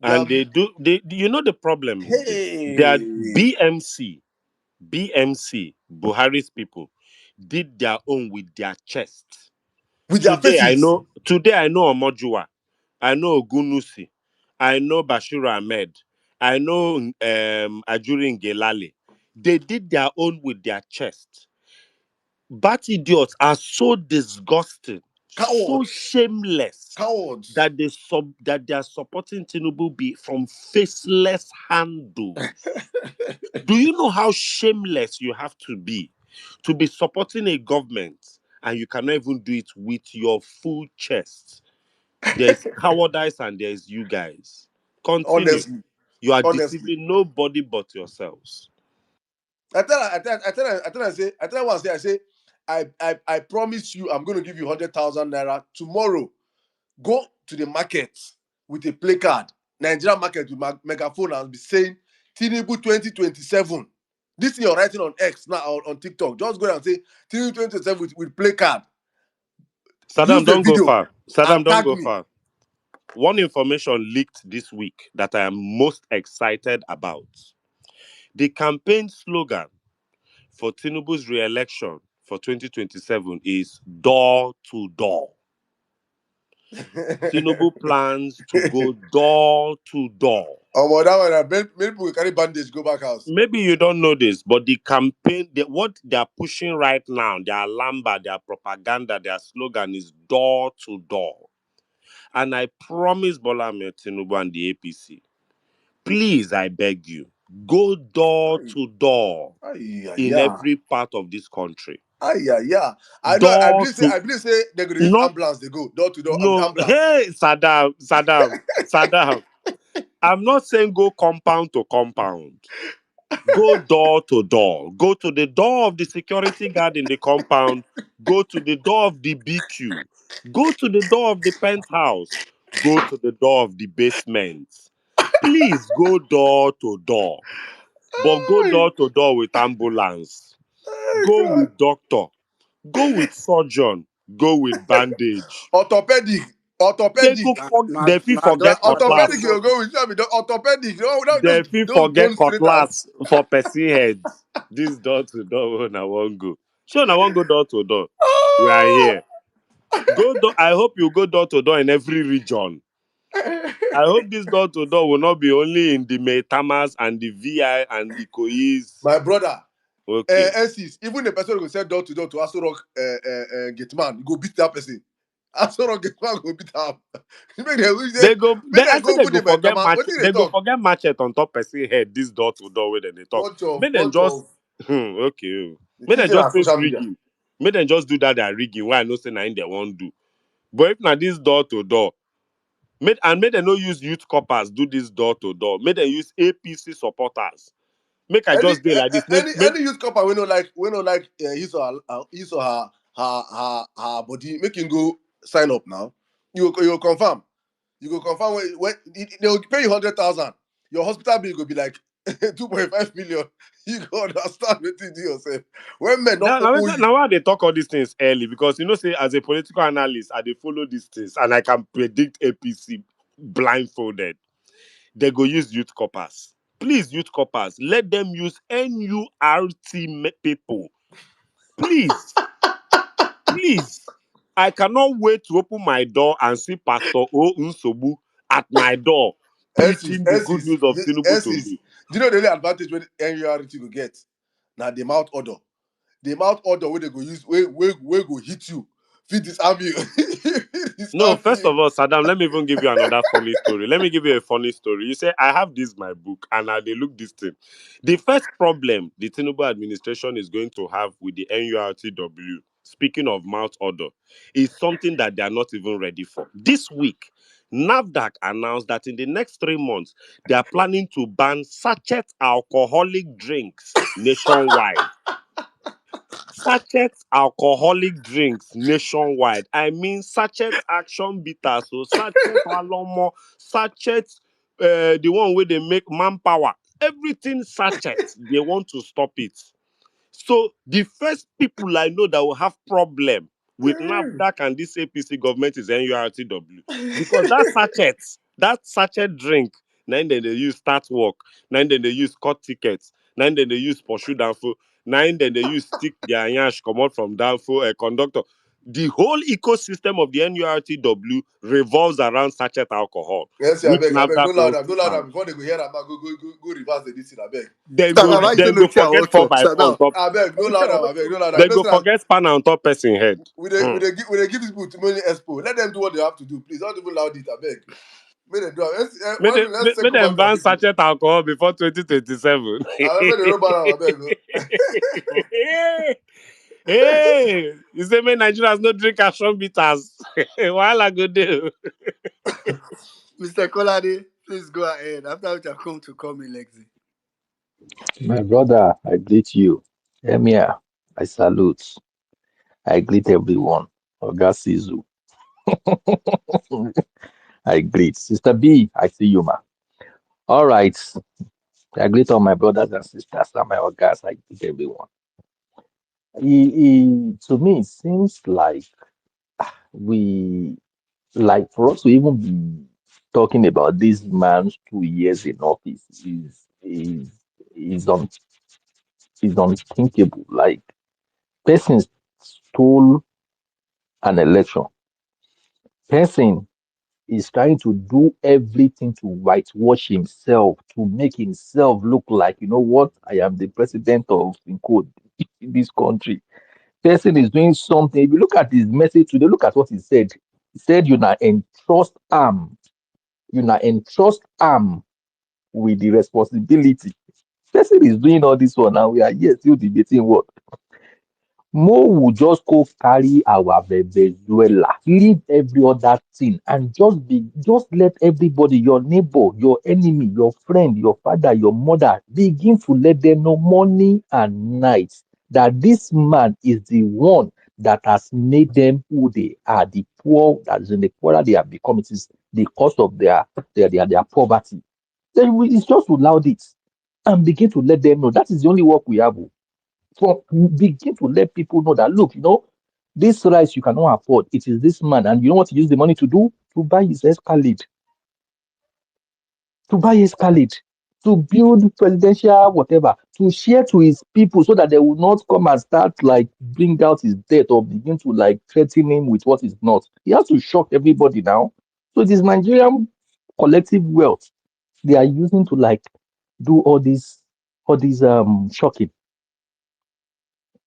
And they you know the problem is this. Their hey BMC, Buhari's people, did their own with their chest. with their faces. Today I know Omojua, I know Ogunusi, I know Bashir Ahmed, I know Ajuri Ngelale. They did their own with their chest. Bat idiots are so disgusting, so Cowards. shameless Cowards. that they are supporting Tinubu be from faceless handles. Do you know how shameless you have to be supporting a government and you cannot even do it with your full chest? There's cowardice and there's you guys. Continue. Honestly. You are Honestly. deceiving nobody but yourselves. I tell her once, I say, I promise you, I'm going to give you 100,000 naira tomorrow. Go to the market with a placard, Nigerian market with megaphone, and be saying Tinubu 2027. This thing you're writing on X now on TikTok. Just go and say Tinubu 2027 with placard. Use Saddam, the don't go video far. Saddam, and don't tag go me. far. One information leaked this week that I am most excited about. The campaign slogan for Tinubu's re-election for 2027 is door to door. Tinubu plans to go door to door. Oh, that one, many people will carry bandage, go back house. Maybe you don't know this, but the campaign, what they are pushing right now, their lamba, their propaganda, their slogan is door to door. And I promise Bola Ahmed Tinubu and the APC, please, I beg you, go door to door in Yeah. every part of this country. Yeah. I know. I Door believe say. to I believe say they're gonna use not ambulance. They go door to door with no. ambulance. Hey, Saddam. I'm not saying go compound to compound. Go door to door. Go to the door of the security guard in the compound. Go to the door of the BQ. Go to the door of the penthouse. Go to the door of the basement. Please go door to door. But go Hey, door to door with ambulance. Go God. with doctor. Go with surgeon. Go with bandage. Orthopedic. They go Orthopedic. Na they fit na forget door to Orthopedic. cutlass. You door. go with orthopedic. No, no, They fit those forget bone splitters. cutlass for person head. This door to door when I won't go. Sure, I won't go door to door. We are Oh! here. Go door. I hope you go door to door in every region. I hope this door to door will not be only in the Maitamas and the VI and Ikoyis. My brother. Okay. NCs, even the person who go sell door to door to Aso Rock gate man, you go beat that person. Aso Rock gate man go beat am. Make them I say go put the my tama. What did they they go talk? forget matchet on top person head this door to door where they talk. Make them Bunch just of okay. the Make them things on just face social media. rigging. Make them just do that they are rigging. Why I know say na they won't do. But if not this door to door, make them no use youth coppers do this door to door. Make them use APC supporters. Make I Any just do like this. Make any youth couple we no like his or her body, make him go sign up now. You go confirm. You go confirm when they will pay you 100,000. Your hospital bill will be like 2.5 million. You go understand what you do yourself. When men don't open you, now why they talk all these things early because you know say as a political analyst I dey follow these things and I can predict APC blindfolded. They go use youth coppers. Please, youth coppers, let them use NURT people. Please, please. I cannot wait to open my door and see Pastor O Nsobu at my door Ensis, preaching the good news of Tinubu to Ensis. me. Do you know the only advantage when NURT go get? Now the mouth order. The mouth order where they go use, where go hit you. Feed this army. No, first of all, Saddam, let me even give you another funny story. Let me give you a funny story. You say, I have this, my book, and they look this thing. The first problem the Tinubu administration is going to have with the NURTW, speaking of mouth order, is something that they are not even ready for. This week, NAFDAC announced that in the next 3 months, they are planning to ban sachet alcoholic drinks nationwide. Sachet alcoholic drinks nationwide. I mean sachet action bitters, so sachet alomo, sachet the one where they make manpower. Everything sachet, they want to stop it. So the first people I know that will have problem with NAFDAC and this APC government is NURTW. Because that sachet drink, then they use start work, then they use cut tickets, then they use pursue downfall, then they use stick their yash come out from downfall a conductor. The whole ecosystem of the NURTW revolves around sachet alcohol, Yes, I which beg, NAFDAC no wants louder, to no louder. ban. Before they go here, I go reverse the this thing, I beg. Sadam, I Then don't know go what I forget want 4 talk. by 4 on Sadam. top. I beg, no louder, I beg, no louder. You Then know, go so forget spanner on top person head. we they give these people money expo. Let them do what they have to do, please. Don't even loud it, I beg. May they do it. Let's Make circle them back to our ban people. sachet alcohol before 2027. I remember the rubber, I beg. Hey, you say me Nigerians no drink action bitters. While I go there. Mr. Kolade, please go ahead. After which I come to call me Lexi. My brother, I greet you. Emir, I salute. I greet everyone. Oga Sizu, I greet. Sister B, I see you, ma. All right. I greet all my brothers and sisters and my Ogas. I greet everyone. To me, it seems like we, like for us to even be talking about this man's 2 years in office is, un, is unthinkable. Like, person stole an election. Person is trying to do everything to whitewash himself, to make himself look like, you know what, I am the president of in quote, in this country. Person is doing something. If you look at his message today, look at what he said. He said, you not entrust arm, you not entrust arm with the responsibility. Person is doing all this one, and we are here still debating what Mo will just go carry our Venezuela, leave every other thing, and just let everybody, your neighbor, your enemy, your friend, your father, your mother, begin to let them know morning and night that this man is the one that has made them who they are, the poor, that is in the poorer they have become. It is the cause of their poverty. Then it's just to allow it and begin to let them know that is the only work we have. For begin to let people know that look, this rice you cannot afford. It is this man, and you know what he use the money to do? To buy his Escalade, to buy Escalade, to build presidential whatever, to share to his people so that they will not come and start like bring out his debt or begin to like threaten him with what is not. He has to shock everybody now. So it is Nigerian collective wealth they are using to like do all these shocking.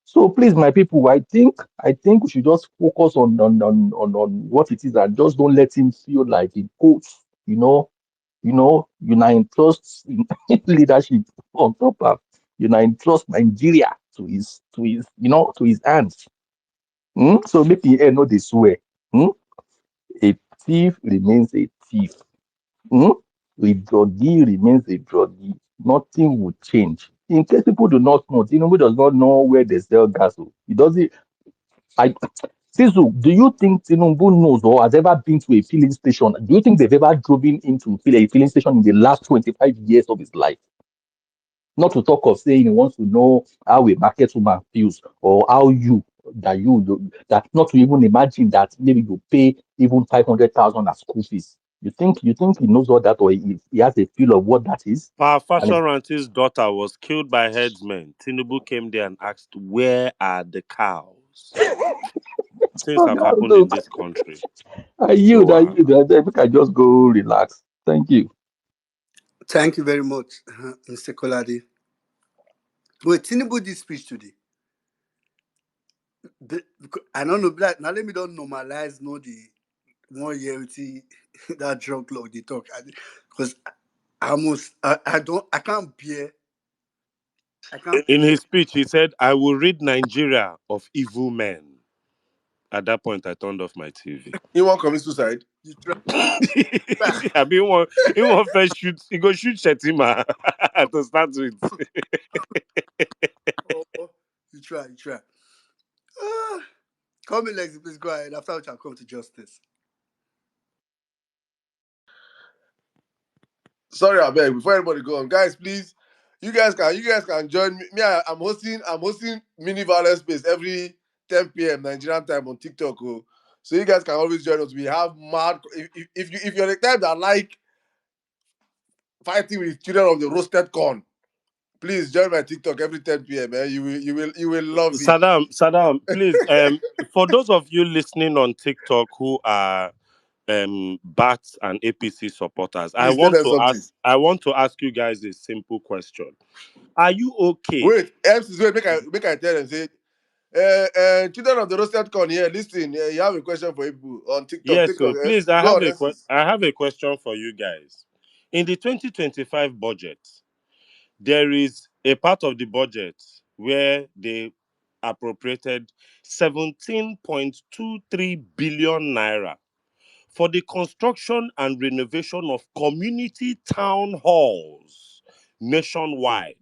So please, my people, I think we should just focus on what it is and just don't let him feel like in quotes, you know, trust in leadership on top of trust Nigeria to his hands. So make the air know they swear. Hmm? A thief remains a thief. Hmm? A druggie remains a druggie. Nothing will change. In case people do not know, Tinubu does not know where they sell gas. Oh. He doesn't. I Sisu, do you think Tinubu knows or has ever been to a filling station? Do you think they've ever driven into a filling station in the last 25 years of his life? Not to talk of saying he wants to know how a market woman feels or how that not to even imagine that maybe you pay even 500,000 as school fees. You think he knows all that or he has a feel of what that is? Our And fashion ranch's daughter was killed by headsmen. Tinubu came there and asked, where are the cows? things Oh, have God, happened in look. this country. I yield. So I yield. I think I just go relax. Thank you. Thank you very much, Mr. Kolade. Wait, Tinubu did speech today. I don't know, black. Now let me don't normalize no the 1 year that drug law they talk. Because I can't bear, I can't in bear. his speech, he said, "I will rid Nigeria of evil men." At that point, I turned off my TV. He won't commit suicide. You try. I mean, he won't first shoot. He go shoot Shetima to start with. Oh, you try, you try. Ah, call me Lexi, please go ahead. After which I'll come to justice. Sorry, I beg. Before everybody go on, guys, please, you guys can join me. I'm hosting mini violence space every 10 p.m. Nigerian time on TikTok. Oh. So you guys can always join us. We have mad. If you're the type that like fighting with children of the roasted corn, please join my TikTok every 10 p.m. You will love it. Saddam, please. For those of you listening on TikTok who are Bats and APC supporters, Please tell them something. I want to ask you guys a simple question. Are you okay? Wait, MCs, wait, make I tell them say. Children of the roasted corn here, listen. You have a question for people on TikTok. Yes, TikTok. so please, Go on, MCs. I have a question for you guys. In the 2025 budget, there is a part of the budget where they appropriated 17.23 billion naira for the construction and renovation of community town halls nationwide.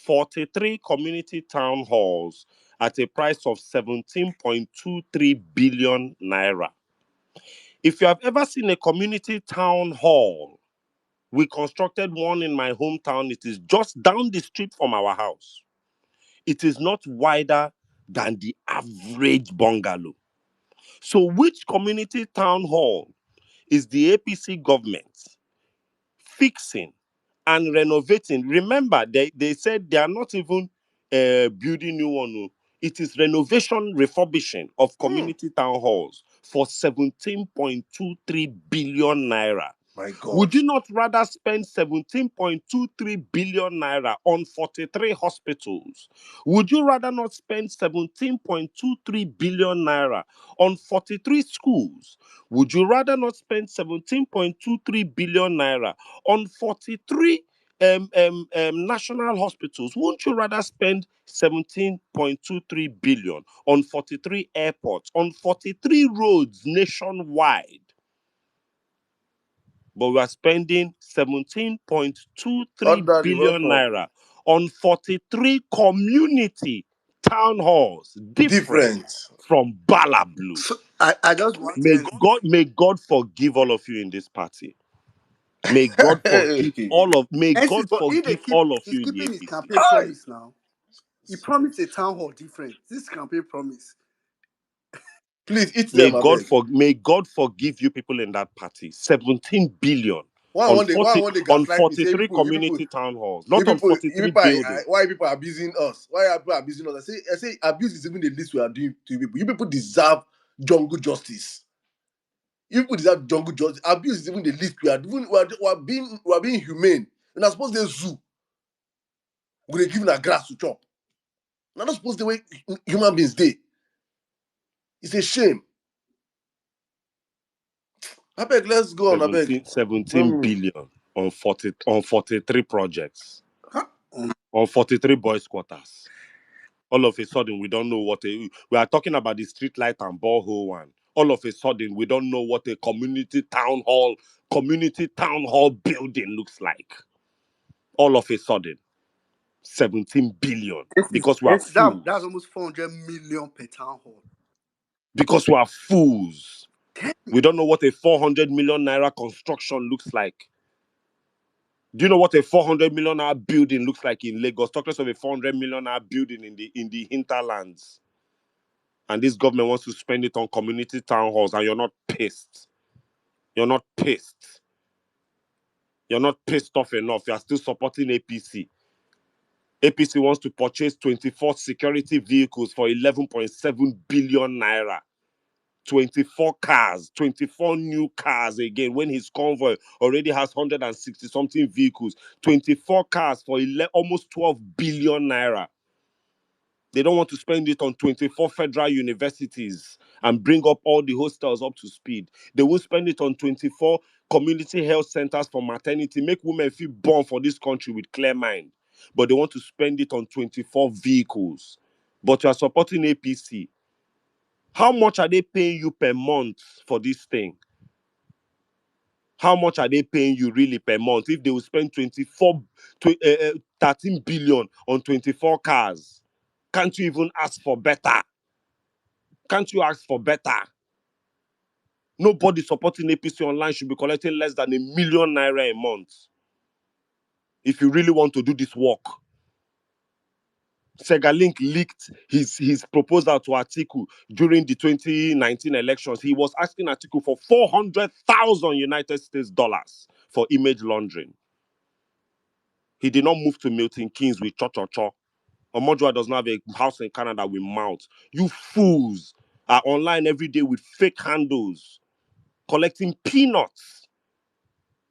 43 community town halls at a price of 17.23 billion naira. If you have ever seen a community town hall, we constructed one in my hometown. It is just down the street from our house. It is not wider than the average bungalow. So, which community town hall is the APC government fixing and renovating? Remember, they said they are not even building new one. No. It is renovation, refurbishing of community town halls for 17.23 billion naira. My God. Would you not rather spend 17.23 billion naira on 43 hospitals? Would you rather not spend 17.23 billion naira on 43 schools? Would you rather not spend 17.23 billion naira on 43 national hospitals? Wouldn't you rather spend 17.23 billion on 43 airports, on 43 roads nationwide? But we are spending 17.23 Ordinary, billion welcome. naira on 43 community town halls, different Different. from Bala Blue. So I just want to. May God forgive all of you in this party. May God forgive He they keep all of he's you in the keeping his APC. campaign promise now. He promised a town hall different. This campaign promise. Please eat them, I beg. May God forgive you people in that party. 17 billion One day on gaslight me. Say 43 community town halls, you not on people, 43 buildings. why people are abusing us? Why are people abusing us? I say abuse is even the least we are doing to you people. You people deserve jungle justice. You people deserve jungle justice. Abuse is even the least we are doing. We are being humane. We're not supposed to zoo. We're giving a grass to chop. We're not supposed to the way human beings day. It's a shame. I beg, let's go on. I beg. 17 billion on 43 projects, Huh? on 43 boys' quarters. All of a sudden, we don't know we are talking about the street light and borehole one. All of a sudden, we don't know what a community town hall building looks like. All of a sudden, 17 billion because we are That's fools. almost 400 million per town hall. Because we are fools. We don't know what a 400 million naira construction looks like. Do you know what a 400 million naira building looks like in Lagos? Talk less of a 400 million naira building in the hinterlands. And this government wants to spend it on community town halls, and you're not pissed. You're not pissed. You're not pissed off enough. You're still supporting APC. APC wants to purchase 24 security vehicles for 11.7 billion naira. 24 cars, 24 new cars again, when his convoy already has 160 something vehicles, 24 cars for almost 12 billion naira. They don't want to spend it on 24 federal universities and bring up all the hostels up to speed. They will spend it on 24 community health centers for maternity, make women feel born for this country with clear mind. But they want to spend it on 24 vehicles. But you are supporting APC. How much are they paying you per month for this thing? How much are they paying you really per month if they will spend 13 billion on 24 cars? Can't you even ask for better? Can't you ask for better? Nobody supporting APC online should be collecting less than ₦1 million a month. If you really want to do this work. Segalink leaked his proposal to Atiku during the 2019 elections. He was asking Atiku for 400,000 United States dollars for image laundering. He did not move to Milton Keynes with cho-cho-cho. Omojua does not have a house in Canada with mouth. You fools are online every day with fake handles, collecting peanuts.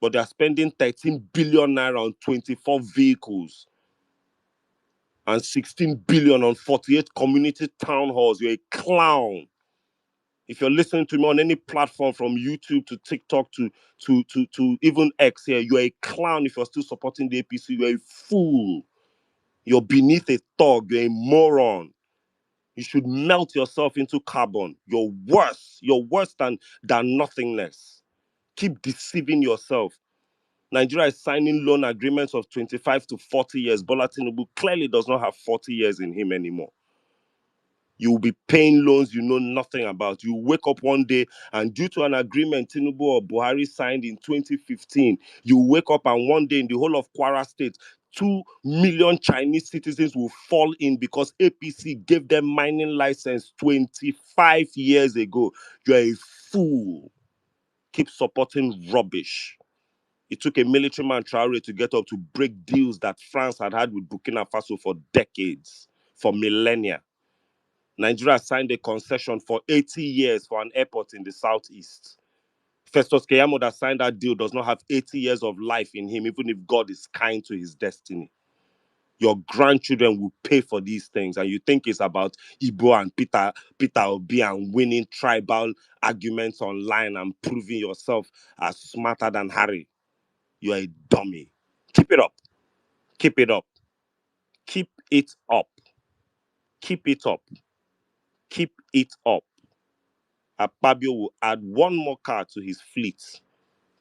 But they are spending 13 billion naira on 24 vehicles and 16 billion on 48 community town halls. You're a clown. If you're listening to me on any platform from YouTube to TikTok to even X here, you're a clown. If you're still supporting the APC, you're a fool. You're beneath a thug. You're a moron. You should melt yourself into carbon. You're worse. You're worse than nothingness. Keep deceiving yourself. Nigeria is signing loan agreements of 25 to 40 years. Bola Tinubu clearly does not have 40 years in him anymore. You will be paying loans you know nothing about. You wake up one day and due to an agreement Tinubu or Buhari signed in 2015, you wake up and one day in the whole of Kwara State, 2 million Chinese citizens will fall in because APC gave them mining license 25 years ago. You're a fool. Keep supporting rubbish. It took a military man, Traore, to get up to break deals that France had with Burkina Faso for decades, for millennia. Nigeria signed a concession for 80 years for an airport in the southeast. Festus Keyamo that signed that deal does not have 80 years of life in him, even if God is kind to his destiny. Your grandchildren will pay for these things, and you think it's about Igbo and Peter Obi and winning tribal arguments online and proving yourself as smarter than Harry. You're a dummy. Keep it up. Keep it up. Keep it up. Keep it up. Keep it up. Akpabio will add one more car to his fleet.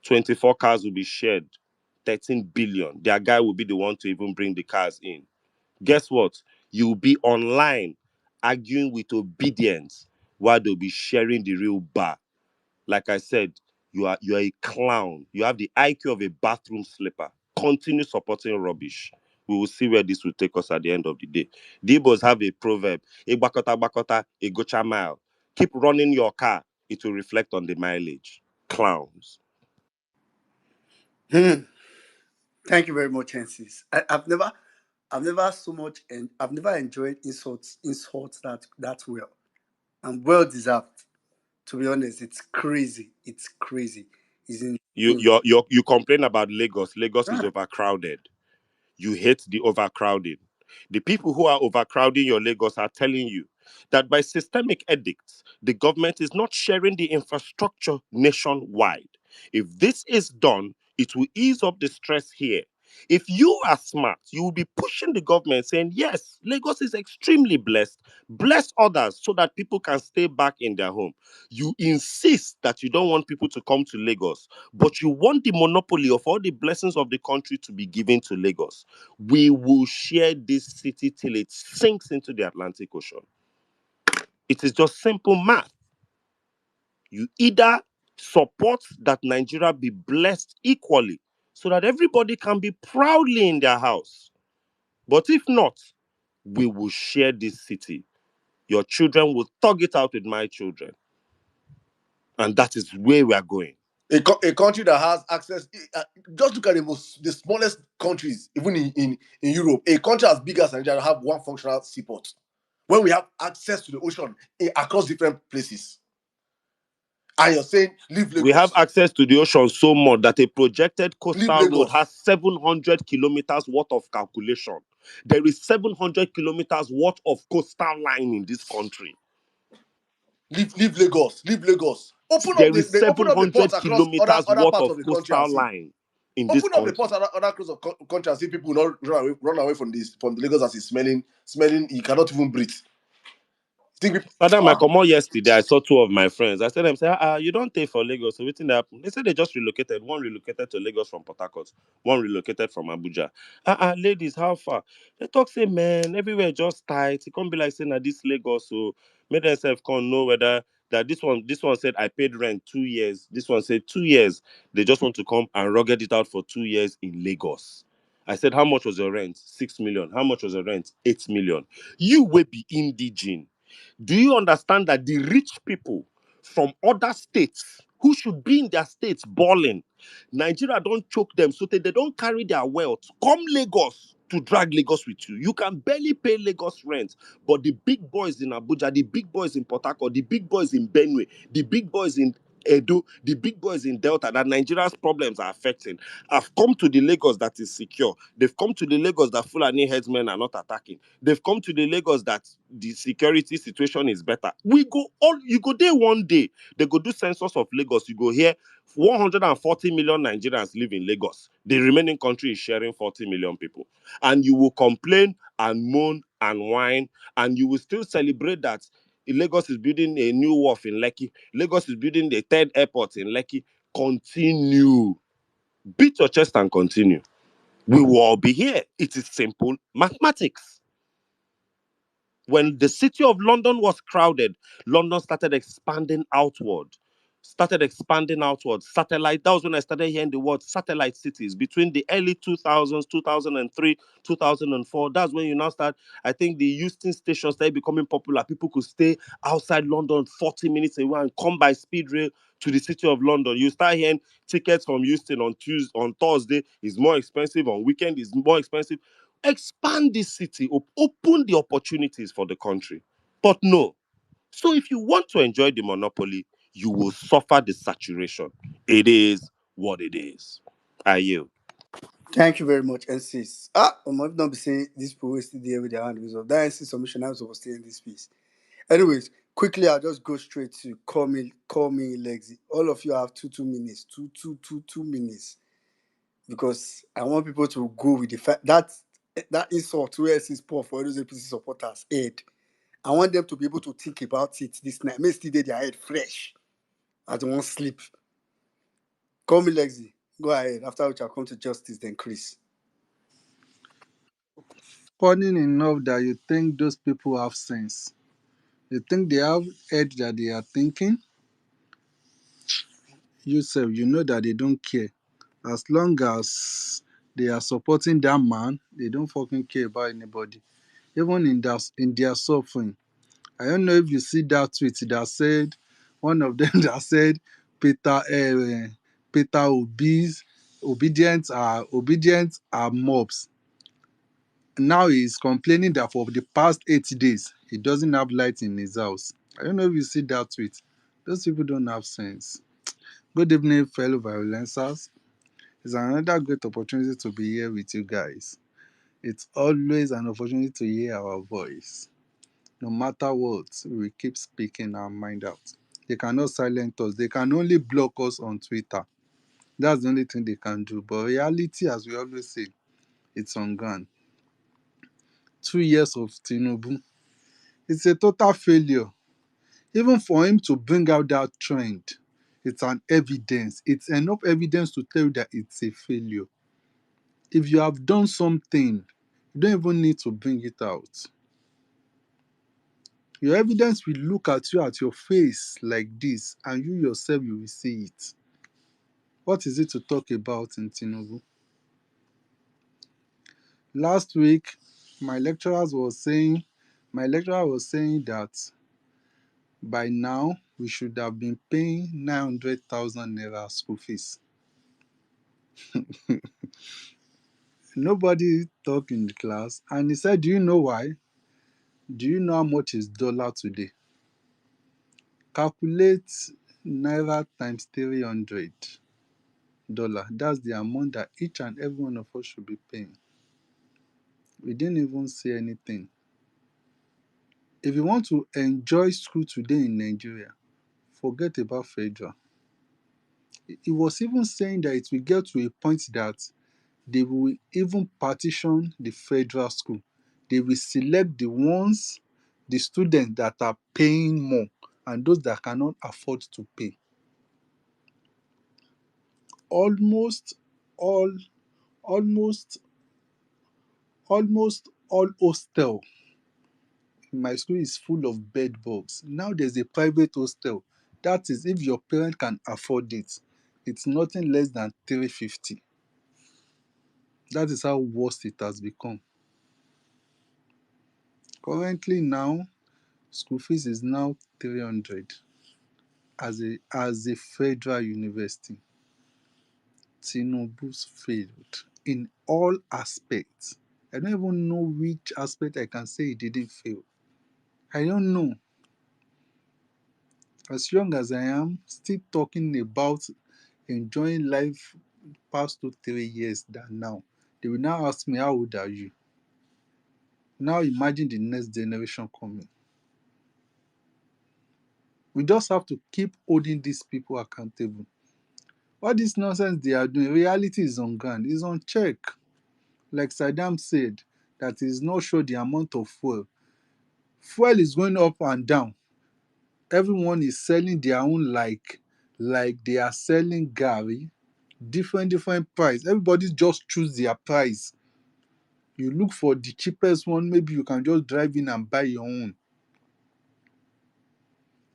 24 cars will be shared. 13 billion. Their guy will be the one to even bring the cars in. Guess what? You'll be online arguing with obedience while they'll be sharing the real bar. Like I said, you're a clown. You have the IQ of a bathroom slipper. Continue supporting rubbish. We will see where this will take us at the end of the day. The Igbos have a proverb: "Egbakota bakota, egocha mile." Keep running your car. It will reflect on the mileage. Clowns. Thank you very much, Francis. I've never so much, and I've never enjoyed insults that well, and well deserved. To be honest, it's crazy. It's crazy. It's insane. You complain about Lagos. Lagos is overcrowded. You hate the overcrowding. The people who are overcrowding your Lagos are telling you that by systemic edicts, the government is not sharing the infrastructure nationwide. If this is done, it will ease up the stress here. If you are smart, you will be pushing the government saying, yes, Lagos is extremely blessed. Bless others so that people can stay back in their home. You insist that you don't want people to come to Lagos, but you want the monopoly of all the blessings of the country to be given to Lagos. We will share this city till it sinks into the Atlantic Ocean. It is just simple math. You either support that Nigeria be blessed equally so that everybody can be proudly in their house. But if not, we will share this city. Your children will thug it out with my children. And that is where we are going. A country that has access, just look at the smallest countries, even in Europe. A country as big as Nigeria have one functional seaport. When we have access to the ocean across different places. And you're saying leave We have Lagos, access to the ocean so much that a projected leave coastal road Lagos, has 700 kilometers worth of calculation. There is 700 kilometers worth of coastal line in this country. leave Lagos, leave Lagos. There is They open up the ports 700 across kilometers other worth parts of of the country and coastal see. line in this Open up the country. ports other across the country and see people not run away from the Lagos as it's smelling. You cannot even breathe. Think people, Father, my come on yesterday, I saw two of my friends. I said them, say, you don't take for Lagos. So waiting happen. They said they just relocated. One relocated to Lagos from Port Harcourt. One relocated from Abuja. Ladies, how far? They talk, say, man, everywhere just tight. It can't be like saying that this Lagos. So make themselves can know whether that this one said I paid rent 2 years. This one said 2 years. They just want to come and rugged it out for 2 years in Lagos. I said, how much was your rent? 6 million. How much was your rent? 8 million. You will be indigene. Do you understand that the rich people from other states who should be in their states balling, Nigeria don't choke them so that they don't carry their wealth. Come Lagos to drag Lagos with you. You can barely pay Lagos rent, but the big boys in Abuja, the big boys in Port Harcourt, the big boys in Benue, the big boys in Edo, the big boys in Delta that Nigeria's problems are affecting have come to the Lagos that is secure. They've come to the Lagos that Fulani headsmen are not attacking. They've come to the Lagos that the security situation is better. You go there one day. They go do census of Lagos. You go here, 140 million Nigerians live in Lagos. The remaining country is sharing 40 million people. And you will complain and moan and whine, and you will still celebrate that Lagos is building a new wharf in Lekki. Lagos is building the third airport in Lekki. Continue. Beat your chest and continue. We will all be here. It is simple mathematics. When the city of London was crowded, London started expanding outward. Satellite. That was when I started hearing the word satellite cities between the early 2000s, 2003, 2004. That's when you now start. I think the Euston station started becoming popular. People could stay outside London 40 minutes away and come by speed rail to the city of London. You start hearing tickets from Euston on Thursday is more expensive, on weekend is more expensive. Expand this city, open the opportunities for the country. But no. So if you want to enjoy the monopoly, you will suffer the saturation. It is what it is. I yield. Thank you very much, NCs. I might not be saying this people will still there with their hand results. That NC submission I was still in this piece. Anyways, quickly, I'll just go straight to call me Lexi. All of you have 2 minutes, 2 minutes, because I want people to go with the fact that insult where is poor for those APC supporters head. I want them to be able to think about it this night. May still their head fresh. I don't want sleep. Call me Lexi. Go ahead. After which I'll come to Justice, then Chris. Funny enough that you think those people have sense. You think they have head that they are thinking? Yourself, you know that they don't care. As long as they are supporting that man, they don't fucking care about anybody. Even in their suffering. I don't know if you see that tweet that said, one of them that said, Peter Obi's obedient are mobs. Now he's complaining that for the past 80 days, he doesn't have light in his house. I don't know if you see that tweet. Those people don't have sense. Good evening, fellow violencers. It's another great opportunity to be here with you guys. It's always an opportunity to hear our voice. No matter what, we keep speaking our mind out. They cannot silence us. They can only block us on Twitter. That's the only thing they can do. But reality, as we always say, it's on ground. 2 years of Tinubu. It's a total failure. Even for him to bring out that trend, it's an evidence. It's enough evidence to tell you that it's a failure. If you have done something, you don't even need to bring it out. Your evidence will look at you at your face like this, and you yourself you will see it. What is it to talk about in Tinubu? Last week, my lecturer was saying that by now we should have been paying 900,000 naira school fees. Nobody talked in the class, and he said, do you know why? Do you know how much is dollar today? Calculate naira times $300. That's the amount that each and every one of us should be paying. We didn't even say anything. If you want to enjoy school today in Nigeria, forget about federal. He was even saying that it will get to a point that they will even partition the federal school. They will select the students that are paying more and those that cannot afford to pay. Almost all, almost, almost all hostel in my school is full of bed bugs. Now there's a private hostel. That is, if your parent can afford it, it's nothing less than 350. That is how worst it has become. Currently now, school fees is now 300 as a federal university. Tinubu's failed in all aspects. I don't even know which aspect I can say he didn't fail. I don't know. As young as I am, still talking about enjoying life past 2 3 years than now. They will now ask me, how old are you? Now imagine the next generation coming. We just have to keep holding these people accountable. All this nonsense they are doing, reality is on ground, is on check. Like Saddam said, that is not sure the amount of fuel. Fuel is going up and down. Everyone is selling their own like they are selling Gary. Different price. Everybody just choose their price. You look for the cheapest one, maybe you can just drive in and buy your own.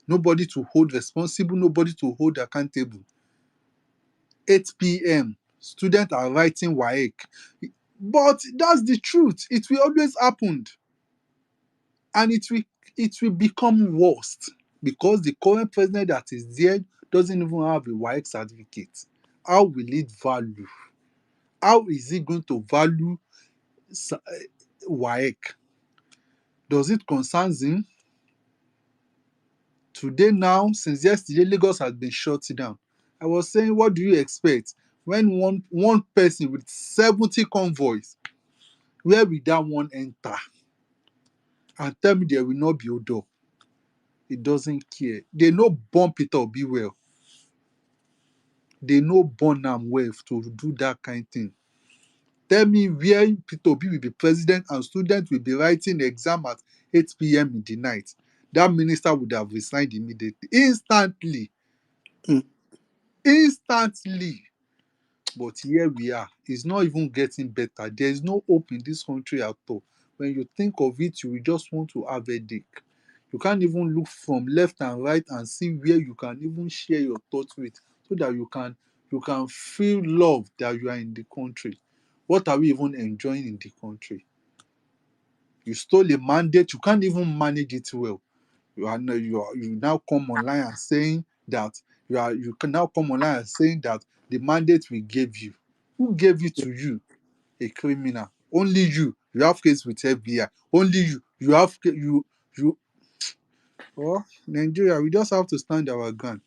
Nobody to hold responsible, nobody to hold accountable. 8 p.m. Students are writing WAEC. But that's the truth. It will always happen. And it will become worse because the current president that is there doesn't even have a WAEC certificate. How will it value? How is he going to value WAEC? Does it concern him? Today now, since yesterday, Lagos has been shut down. I was saying, what do you expect when one person with 70 convoys, where will that one enter? And tell me there will not be odor. It doesn't care. They no born Peter Obi well. They no born am well to do that kind of thing. Tell me where Peter Obi will be president and students will be writing exam at 8 p.m. in the night. That minister would have resigned immediately. Instantly. Mm. Instantly. But here we are. It's not even getting better. There is no hope in this country at all. When you think of it, you will just want to have a headache. You can't even look from left and right and see where you can even share your thoughts with so that you can feel love that you are in the country. What are we even enjoying in the country? You stole a mandate, you can't even manage it well. You now come online and saying that you can now come online and saying that the mandate we gave you. Who gave it to you? A criminal. Only you. You have case with FBI. Only you. You have you. Oh, Nigeria, we just have to stand our ground.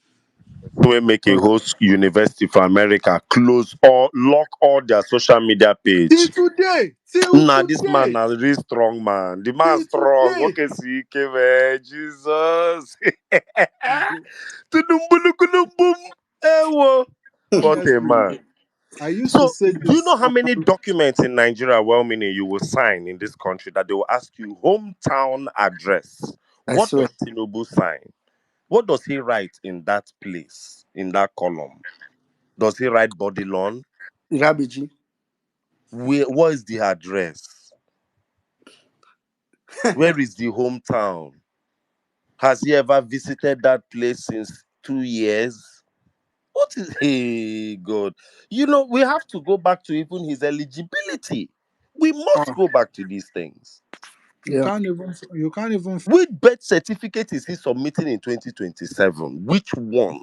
We make a host university for America close or lock all their social media Till page. today, till Nah, this man today, is a real strong man. The man till strong. today. Okay, see, man. Jesus. Tudum-bulu-kulum-bum. Ewo. What a Honestly, man. I used to So, say do you this. know how many documents in Nigeria, well meaning, you will sign in this country that they will ask you hometown address? I What swear. does Tinubu sign? What does he write in that place, in that column? Does he write body loan? Rabiji. What is the address? Where is the hometown? Has he ever visited that place since 2 years? What is, hey God? You know, we have to go back to even his eligibility. We must Ah, go back to these things. You yeah. can't even. You can't even. Which birth certificate is he submitting in 2027? Which one?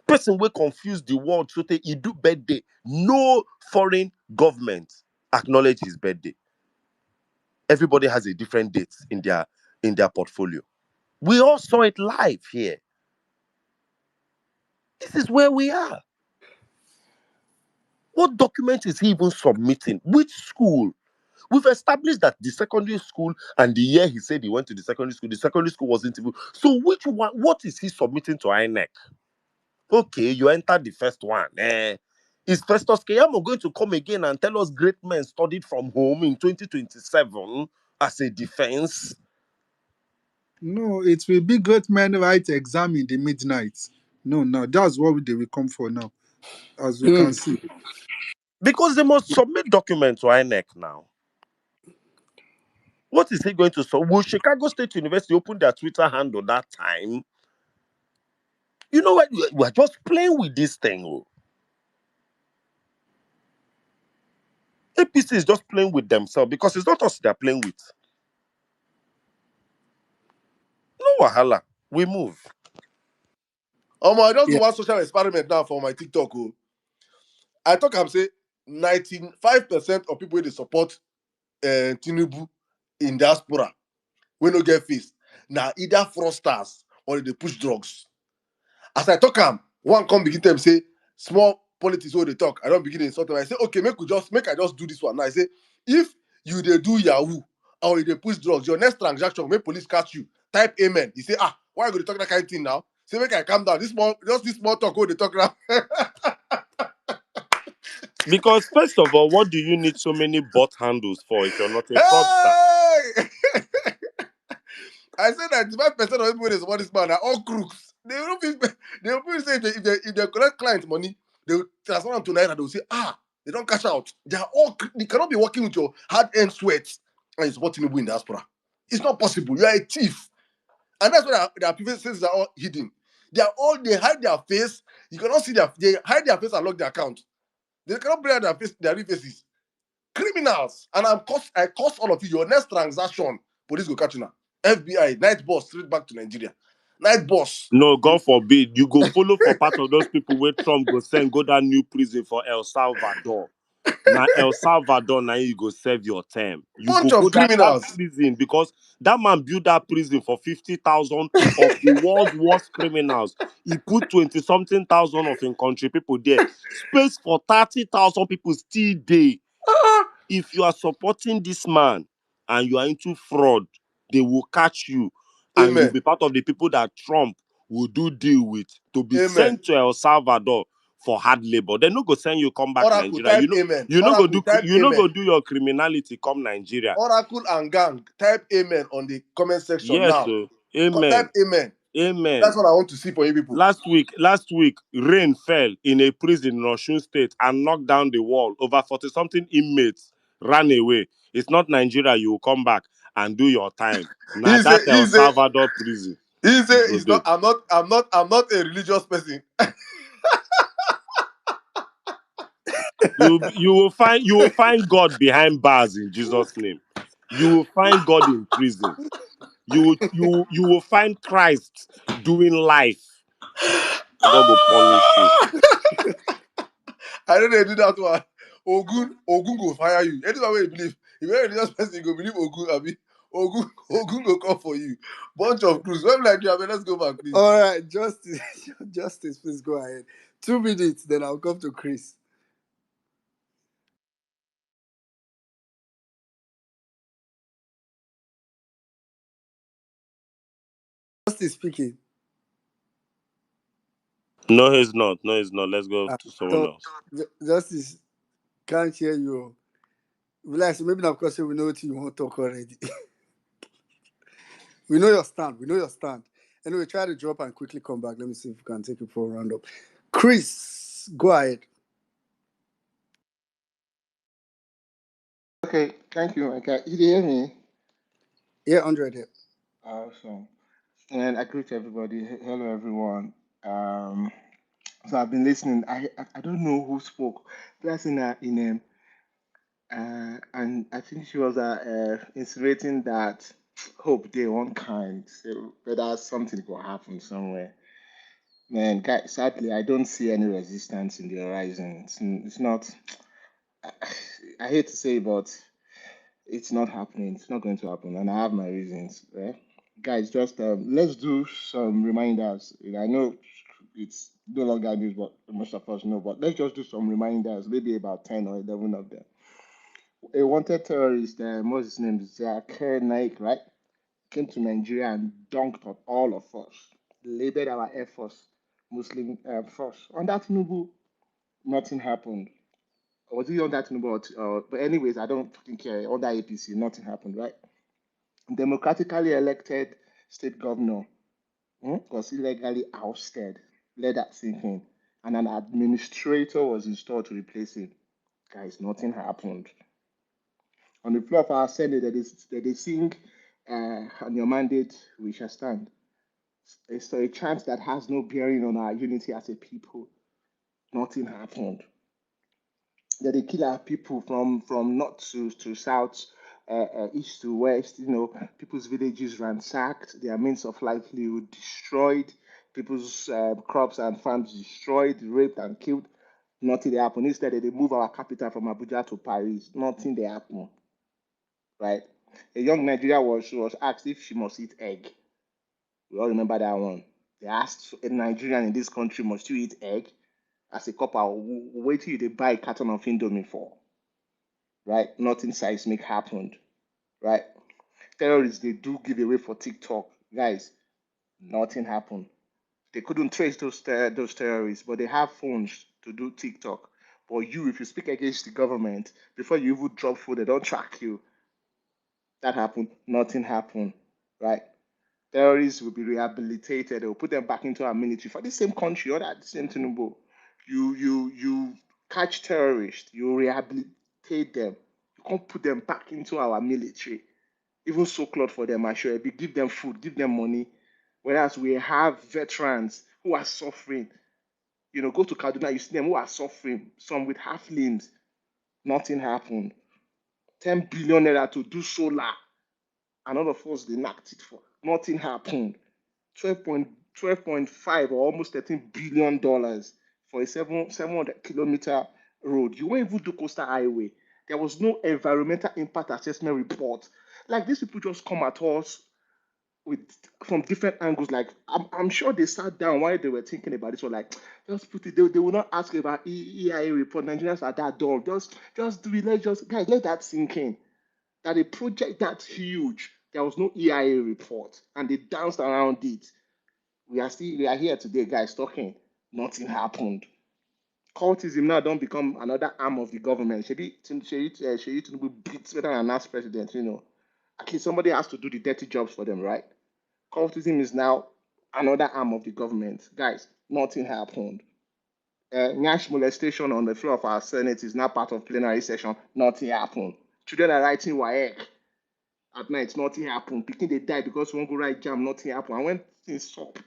Person will confuse the world so they he do birthday. No foreign government acknowledge his birthday. Everybody has a different date in their portfolio. We all saw it live here. This is where we are. What document is he even submitting? Which school? We've established that the secondary school and the year he said he went to the secondary school wasn't even. So which one? What is he submitting to INEC? Okay, you entered the first one. Is Festus Keyamo going to come again and tell us great men studied from home in 2027 as a defense? No, it will be great men write exam in the midnight. No, that's what they will come for now, as we can see. Because they must submit documents to INEC now. What is he going to solve? Will Chicago State University open their Twitter handle that time? You know what? We're just playing with this thing. APC is just playing with themselves because it's not us they're playing with. No wahala. We move. I just do Yeah. one social experiment now for my TikTok. Oh. I talk I'm say 95% of people they support Tinubu in diaspora we no get face. Now either fraudsters or they push drugs. As I talk one come begin them say small politics where they talk. I don't begin to insult them. I say, okay, make I just do this one. Now I say, if you they do Yahoo or you they push drugs, your next transaction, make police catch you. Type amen. You say, why are you going to talk that kind of thing now? Say, make I calm down. This small talk where they talk now. Because first of all, what do you need so many bot handles for if you're not a fraudster? Hey! I said 95% of people that support this man are all crooks. They will say if they collect client money, they will transfer them to Naira. They will say, they don't cash out. They cannot be working with your hard-earned sweat and you support Tinubu in diaspora. It's not possible. You are a thief. And that's why their faces are all hidden. They hide their face. You cannot see they hide their face and lock their account. They cannot bring out their real faces. Criminals. And I cost all of you. Your next transaction, police go catch you now. FBI, night boss, straight back to Nigeria. Night boss. No, God forbid. You go follow for part of those people where Trump go send go that new prison for El Salvador. Now El Salvador, now you go serve your term. You Bunch go of that criminals. prison because that man built that prison for 50,000 of the world's worst criminals. He put 20-something thousand of in country people there. Space for 30,000 people still there. If you are supporting this man and you are into fraud, they will catch you and you'll Amen. be part of the people that Trump will do deal with to be Amen. sent to El Salvador for hard labor. They're not gonna send you come back Oracle, Nigeria. type amen. You know go Oracle, do type you know amen. go do your criminality come Nigeria. Oracle and gang, type amen on the comment section Yes, now. so Type amen. amen. Amen. That's what I want to see for you people. Last week, rain fell in a prison in Osun State and knocked down the wall. Over 40-something inmates ran away. It's not Nigeria. You will come back and do your time. Now He say, that El Salvador prison, you go he's there. not, I'm not a religious person. You will find God behind bars in Jesus' name. You will find God in prison. You will find Christ doing life. And God will punish you. I know they do that one. Ogun go fire you. Anyone where you believe. If you're a religious person, you go believe Ogun, Abi. Ogun go come for you. Bunch of crews. When like you, let's go back, please. All right, Justice, Justice, please go ahead. 2 minutes, then I'll come to Chris. Justice speaking. No, he's not. No, he's not. Let's go to someone So, else. Justice can't hear you. Relax, maybe now because we know what you want to talk already. We know your stand. We know your stand. Anyway, try to drop and quickly come back. Let me see if we can take it for a roundup. Chris, go ahead. Okay, thank you, Micah. You hear me? Yeah, 100 here. Awesome. And I greet everybody. Hello, everyone. So I've been listening. I don't know who spoke. That's and I think she was insinuating that hope they one kind. So whether something will happen somewhere. Man, guys, sadly, I don't see any resistance in the horizon. It's not. I hate to say, but it's not happening. It's not going to happen, and I have my reasons. Right? Guys, just let's do some reminders. I know it's no longer news, but most of us know. But let's just do some reminders, maybe about 10 or 11 of them. A wanted terrorist, what's his name? Zakir Naik, right? Came to Nigeria and dunked on all of us, labeled our Air Force Muslim force. On that Tinubu, nothing happened. Or was it on that Tinubu? But anyways, I don't fucking care. On that APC, nothing happened, right? Democratically elected state governor was illegally ousted. Let that sink in. And an administrator was installed to replace him. Guys, nothing happened. On the floor of our Senate, they sing, on your mandate, we shall stand. It's a chant that has no bearing on our unity as a people. Nothing happened. That they kill our people from north to south, east to west. People's villages ransacked, their means of livelihood destroyed, people's crops and farms destroyed, raped and killed. Nothing they happened. Instead, they move our capital from Abuja to Paris. Nothing they happen. Right? A young Nigerian was asked if she must eat egg. We all remember that one. They asked a Nigerian in this country, must you eat egg? As a couple, wait till they buy a carton of Indomie for. Right? Nothing seismic happened. Right? Terrorists, they do give away for TikTok. Guys, nothing happened. They couldn't trace those terrorists, but they have phones to do TikTok. But you, if you speak against the government, before you even drop food, they don't track you. That happened. Nothing happened. Right? Terrorists will be rehabilitated. They will put them back into our military for the same country or the same Tinubu. You catch terrorists, you rehabilitate them. You can't put them back into our military. Even so clothes for them, I sure give them food, give them money. Whereas we have veterans who are suffering. Go to Kaduna, you see them who are suffering, some with half limbs. Nothing happened. 10 billion naira to do solar. And all of us, they knocked it for. Nothing happened. 12.5 or almost $13 billion for a 700-kilometer road. You won't even do coastal highway. There was no environmental impact assessment report. Like, these people just come at us with from different angles. Like, I'm sure they sat down while they were thinking about this. Or like, just put it. They will not ask about EIA report. Nigerians are that dumb. Just do it. Guys, let that sink in. That a project that huge, there was no EIA report, and they danced around it. We are here today, guys, talking. Nothing happened. Cultism now don't become another arm of the government. Sheyi Tinubu beats better than last president. At least somebody has to do the dirty jobs for them, right? Cultism is now another arm of the government. Guys, nothing happened. Nyash molestation on the floor of our Senate is now part of plenary session. Nothing happened. Children are writing WAEC at night. Nothing happened. Picking they die because one go write jam. Nothing happened. And when things stop,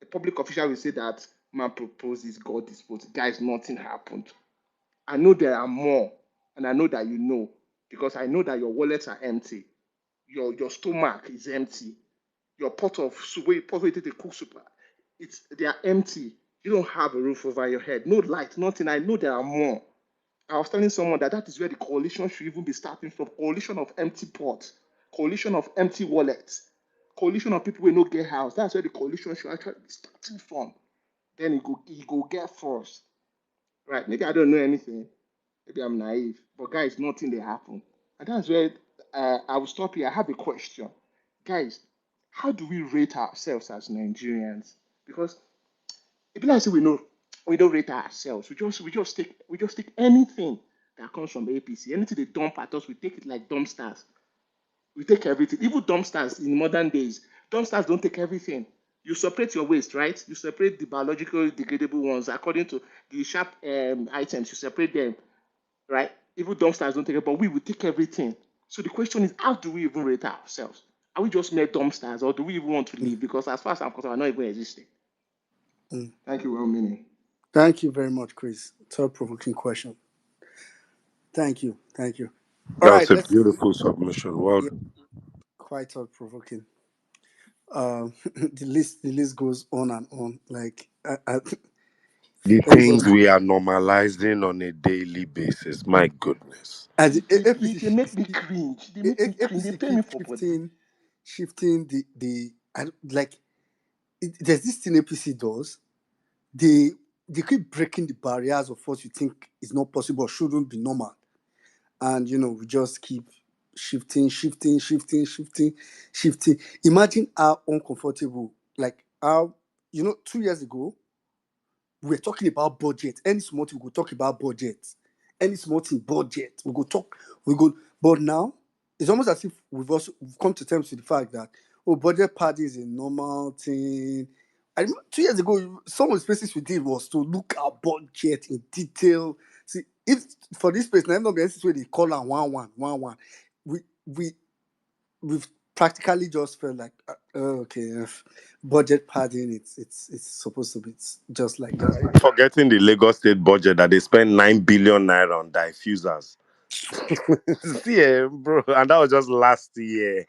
a public official will say that man proposes, God disposes. Guys, nothing happened. I know there are more, and I know that you know, because I know that your wallets are empty. Your stomach is empty. Your pot of soup, where you pour it to cook soup, they are empty. You don't have a roof over your head, no light, nothing. I know there are more. I was telling someone that is where the coalition should even be starting from. Coalition of empty pots, coalition of empty wallets, coalition of people who no get house. That's where the coalition should actually be starting from. Then he go get first. Right? Maybe I don't know anything. Maybe I'm naive. But guys, nothing they happen. And that's where I will stop here. I have a question. Guys, how do we rate ourselves as Nigerians? Because if like say we don't rate ourselves. We just take anything that comes from APC, anything they dump at us, we take it like dumpsters. We take everything. Even dumpsters in modern days, dumpsters don't take everything. You separate your waste, right? You separate the biological degradable ones according to the sharp items. You separate them, right? Even dumpsters don't take it, but we will take everything. So the question is, how do we even rate ourselves? Are we just mere dumpsters, or do we even want to Mm, leave? Because as far as I'm concerned, we're not even existing. mm. Thank you, well meaning. Thank you very much, Chris. Thought provoking question. Thank you. Thank you. All right, That's a let's beautiful submission. Well yeah, done. quite thought provoking. The list goes on and on. Like The everybody things we are normalizing on a daily basis. My goodness. and the They make me cringe. They make me cringe. They APC pay me keep for body. shifting the like there's this thing APC does. they keep breaking the barriers of what you think is not possible or shouldn't be normal. And we just keep shifting. Imagine how uncomfortable, like how 2 years ago we were talking about budget. Any small thing we go talk about budget. Any small thing budget we go talk. We go. But now it's almost as if we've come to terms with the fact that budget party is a normal thing. I remember 2 years ago, some of the spaces we did was to look at budget in detail. See, if for this space, now not be where they call on one. We we we've practically just felt like okay, budget padding. It's supposed to be just like that. Forgetting the Lagos state budget that they spent 9 billion naira on diffusers. See, bro, and that was just last year.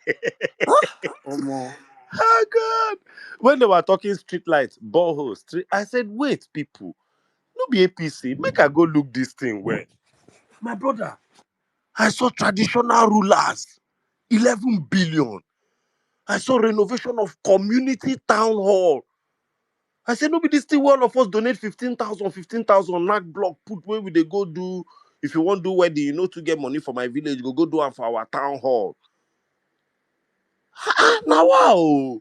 Omo. Oh God! When they were talking street lights, borehole, street, I said, "Wait, people, no be APC. Make I go look this thing well." My brother, I saw traditional rulers, 11 billion. I saw renovation of community town hall. I said, no be this thing. All of us donate 15,000, knock block, put where we they go do. If you want to do wedding, to get money for my village, go do it for our town hall. Now, wow.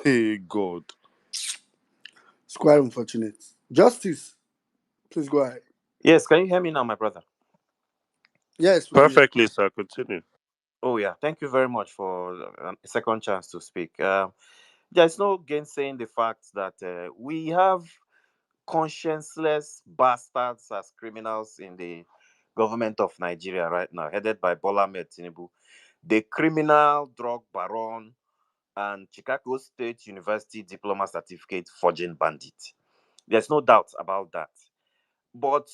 Hey, God. It's quite unfortunate. Justice, please go ahead. Yes, can you hear me now, my brother? Yes, we can hear. Perfectly, sir. Continue. Oh, yeah. Thank you very much for a second chance to speak. There's no gainsaying the fact that we have conscienceless bastards as criminals in the government of Nigeria right now, headed by Bola Ahmed Tinubu, the criminal drug baron and Chicago State University diploma certificate forging bandit. There's no doubt about that. But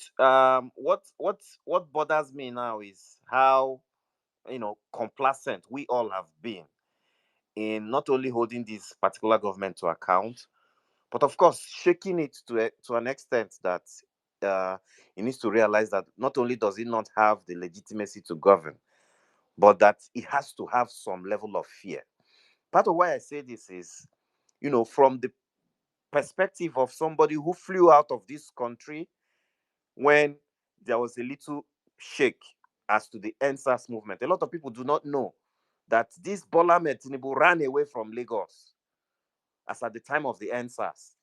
what bothers me now is how complacent we all have been in not only holding this particular government to account, but of course shaking it to an extent that it needs to realize that not only does it not have the legitimacy to govern, but that it has to have some level of fear. Part of why I say this is, from the perspective of somebody who flew out of this country when there was a little shake as to the NSAS movement. A lot of people do not know that this Bola Ahmed Tinubu ran away from Lagos as at the time of the NSAS,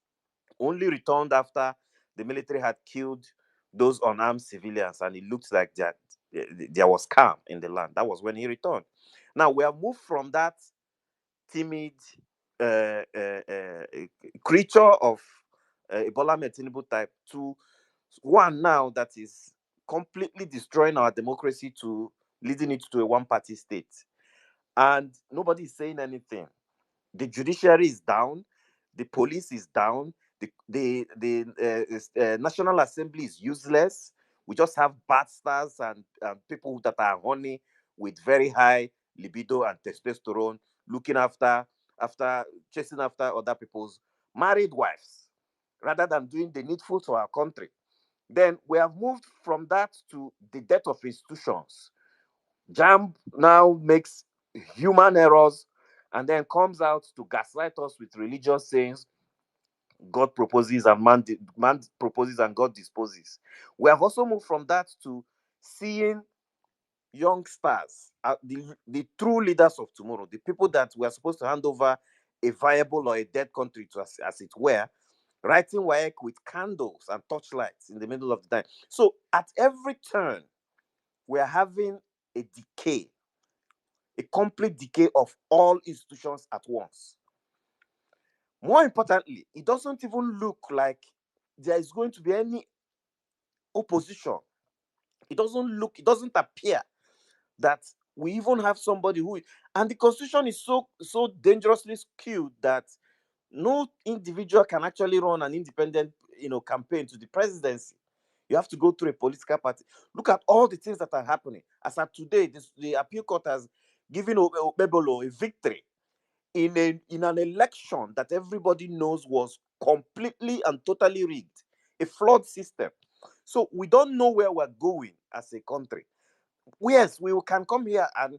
only returned after the military had killed those unarmed civilians, and it looked like that there was calm in the land. That was when he returned. Now we have moved from that timid creature of Bola Ahmed Tinubu type to one now that is completely destroying our democracy to leading it to a one-party state. And nobody is saying anything. The judiciary is down, the police is down, the National Assembly is useless. We just have bastards and people that are horny with very high libido and testosterone, looking after chasing after other people's married wives, rather than doing the needful to our country. Then we have moved from that to the death of institutions. Jam now makes human errors and then comes out to gaslight us with religious sayings. God proposes and man proposes and God disposes. We have also moved from that to seeing youngsters, the true leaders of tomorrow, the people that we are supposed to hand over a viable or a dead country to, as it were, writing work with candles and torchlights in the middle of the night. So at every turn, we are having a decay, a complete decay of all institutions at once. More importantly, it doesn't even look like there is going to be any opposition. It doesn't appear that we even have somebody who, and the constitution is so dangerously skewed that no individual can actually run an independent, campaign to the presidency. You have to go through a political party. Look at all the things that are happening. As of today, the appeal court has given Obebolo a victory in an election that everybody knows was completely and totally rigged, a flawed system. So we don't know where we're going as a country. Yes, we can come here and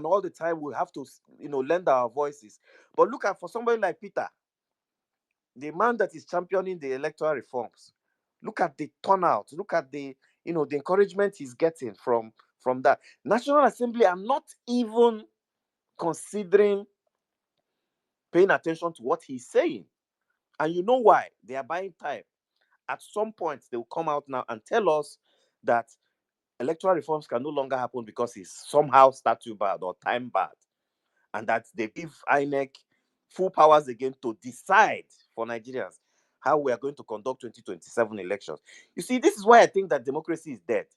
all the time we have to lend our voices. But look at for somebody like Peter, the man that is championing the electoral reforms, look at the turnout, look at the the encouragement he's getting from that. National Assembly are not even considering paying attention to what he's saying. And you know why? They are buying time. At some point, they will come out now and tell us that electoral reforms can no longer happen because it's somehow statute bad or time bad, and that they give INEC full powers again to decide for Nigerians how we are going to conduct 2027 elections. You see, this is why I think that democracy is dead.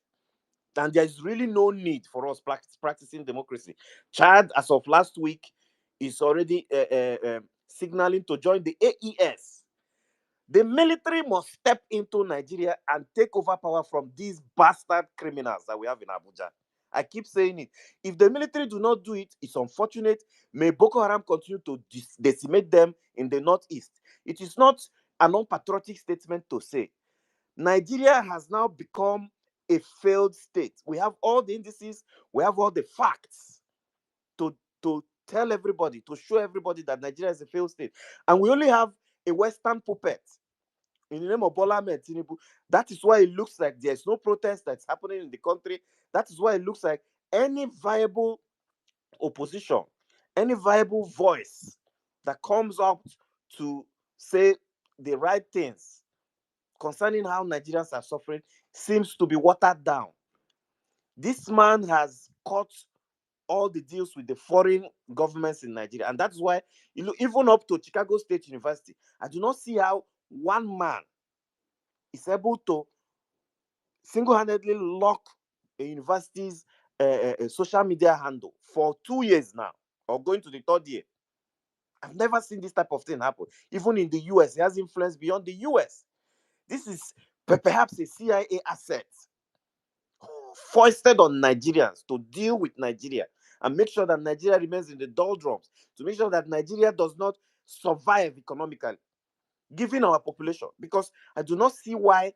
And there is really no need for us practicing democracy. Chad, as of last week, is already signaling to join the AES. The military must step into Nigeria and take over power from these bastard criminals that we have in Abuja. I keep saying it. If the military do not do it, it's unfortunate. May Boko Haram continue to decimate them in the northeast. It is not an unpatriotic statement to say. Nigeria has now become a failed state. We have all the indices, we have all the facts to tell everybody, to show everybody that Nigeria is a failed state. And we only have a Western puppet in the name of Bola Ahmed Tinubu. That is why it looks like there's no protest that's happening in the country. That is why it looks like any viable opposition, any viable voice that comes up to say the right things concerning how Nigerians are suffering seems to be watered down. This man has cut all the deals with the foreign governments in Nigeria. And that's why, even up to Chicago State University, I do not see how one man is able to single-handedly lock a university's social media handle for 2 years now, or going to the third year. I've never seen this type of thing happen. Even in the US, it has influence beyond the US. This is perhaps a CIA asset foisted on Nigerians to deal with Nigeria and make sure that Nigeria remains in the doldrums, to make sure that Nigeria does not survive economically, given our population. Because I do not see why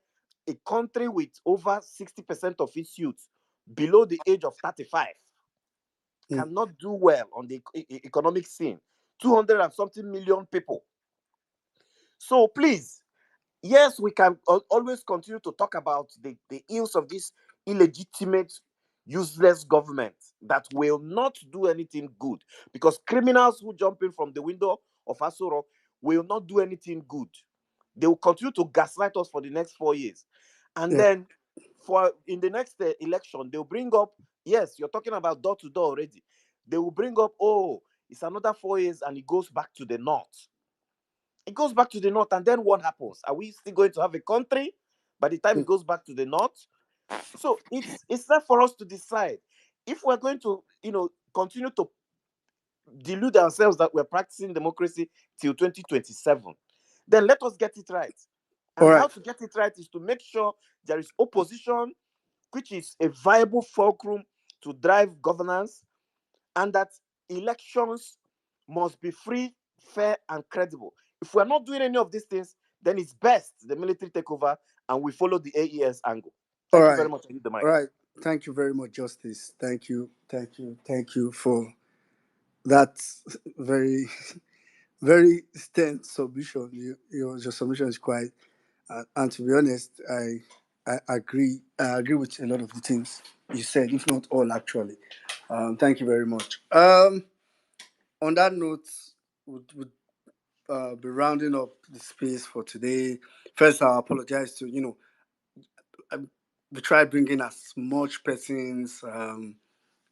a country with over 60% of its youth below the age of 35 cannot do well on the economic scene. 200 and something million people. So please, yes, we can always continue to talk about the ills of this illegitimate, useless government that will not do anything good, because criminals who jump in from the window of Asoro will not do anything good. They will continue to gaslight us for the next 4 years. And Yeah. then in the next election, they'll bring up, yes, you're talking about door to door already. They will bring up, oh, it's another 4 years and it goes back to the north. It goes back to the north, and then what happens? Are we still going to have a country by the time it goes back to the north? So it's not for us to decide. If we're going to, continue to delude ourselves that we're practicing democracy till 2027, then let us get it right. All And how right. to get it right is to make sure there is opposition, which is a viable fulcrum to drive governance, and that elections must be free, fair, and credible. If we're not doing any of these things, then it's best the military take over and we follow the AES angle. All Thank you very right. much. I need the All mic. right. Thank you very much, Justice. Thank you. Thank you. Thank you for that very, very stern submission. Your submission is quite, and to be honest, I agree. I agree with a lot of the things you said, if not all, actually. Thank you very much. On that note, would be rounding up the space for today. First, I apologize to we tried bringing as much persons. I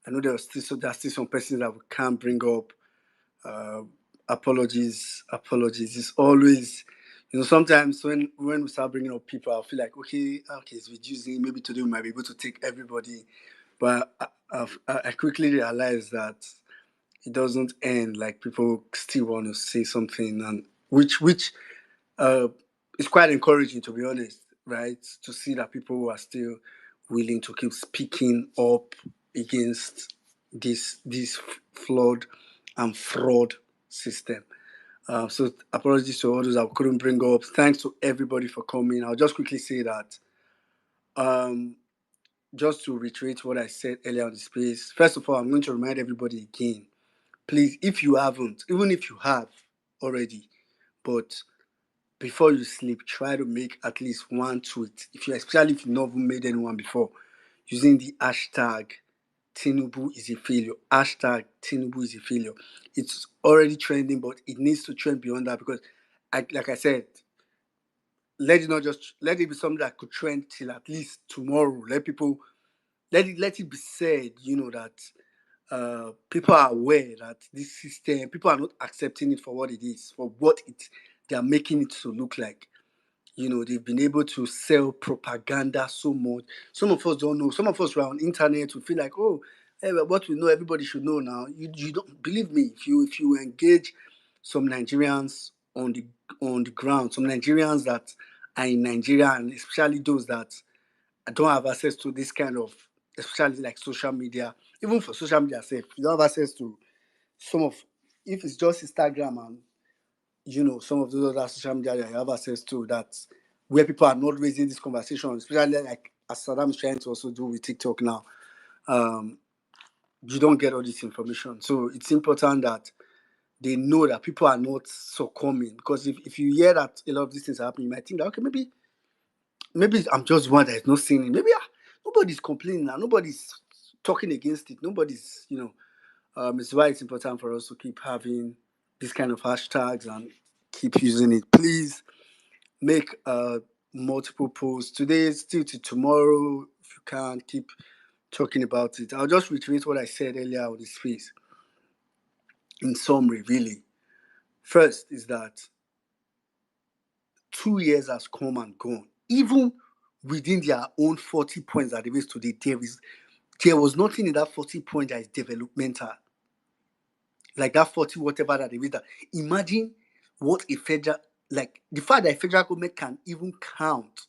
know there's still some persons that we can't bring up. Uh, apologies. It's always, sometimes when we start bringing up people, I feel like okay, it's reducing. Maybe today we might be able to take everybody, but I quickly realized that it doesn't end. Like, people still want to say something, and which uh, is quite encouraging, to be honest, right? To see that people are still willing to keep speaking up against this flawed and fraud system. So apologies to all those I couldn't bring up. Thanks to everybody for coming. I'll just quickly say that, just to reiterate what I said earlier on the space. First of all, I'm going to remind everybody again, please, if you haven't, even if you have already, but before you sleep, try to make at least one tweet. Especially if you've never made anyone before, using the hashtag Tinubu is a failure. Hashtag Tinubu is a failure. It's already trending, but it needs to trend beyond that because, like I said, let it be something that could trend till at least tomorrow. Let it be said, that people are aware that this system, people are not accepting it for what it is, for what they are making it to look like. They've been able to sell propaganda so much. Some of us don't know. Some of us who are on internet we feel like, oh, what we know, everybody should know now. You don't believe me. If you engage some Nigerians on the ground, some Nigerians that are in Nigeria, and especially those that don't have access to this kind of, especially like social media, even for social media itself, you don't have access to some of, if it's just Instagram and some of those other social media that you have access to, that's where people are not raising this conversation, especially like as Saddam is trying to also do with TikTok now. You don't get all this information. So it's important that they know that people are not succumbing. Because if you hear that a lot of these things are happening, you might think that, okay, maybe I'm just one that is not seeing it. Maybe nobody's complaining now. Nobody's talking against it. Nobody's, it's why it's important for us to keep having these kind of hashtags and keep using it. Please make multiple posts. Today, still to tomorrow, if you can, keep talking about it. I'll just reiterate what I said earlier on this space. In summary, really. First is that 2 years has come and gone. Even within their own 40 points that they raised today, there was nothing in that 40 points that is developmental. Like that 40 whatever that they raised. Imagine what a federal, like the fact that a federal government can even count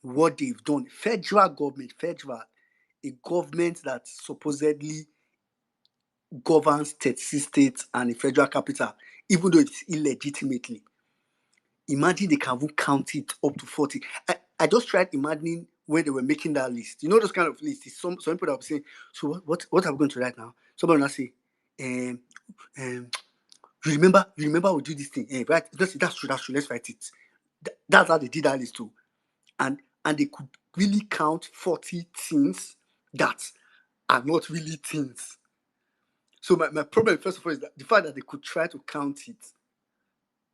what they've done. Federal, a government that supposedly governs 36 states and a federal capital, even though it's illegitimately. Imagine they can even count it up to 40. I just tried imagining when they were making that list. Those kind of lists. Some people that will say, so what are we going to write now? Somebody will not say, you remember we do this thing, right? That's true. Let's write it. That's how they did that list too. And they could really count 40 things that are not really things. So my problem, first of all, is that the fact that they could try to count it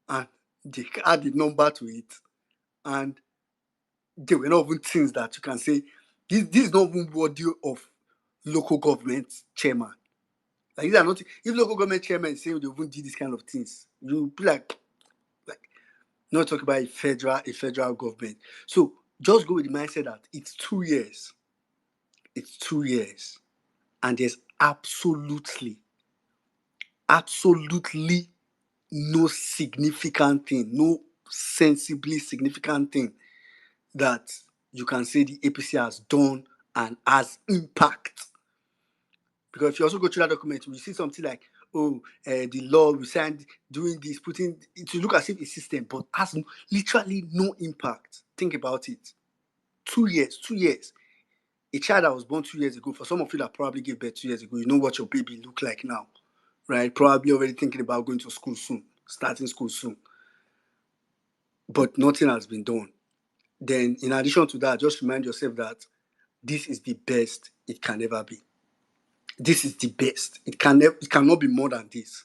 and they add the number to it, and they were not even things that you can say, this is not even worthy of local government chairman. Like, these are not, if local government chairman is saying they even do this kind of things, you'll be like not talk about a federal government. So just go with the mindset that it's 2 years. It's 2 years. And there's absolutely no significant thing, no sensibly significant thing that you can say the APC has done and has impact. Because if you also go through that document, we see something like, the law we signed doing this, putting it to look as if it's system, but has literally no impact. Think about it. 2 years. A child that was born 2 years ago, for some of you that probably gave birth 2 years ago, you know what your baby look like now, right? Probably already thinking about going to school soon, starting school soon. But nothing has been done. Then, in addition to that, just remind yourself that this is the best it can ever be. This is the best. It cannot be more than this.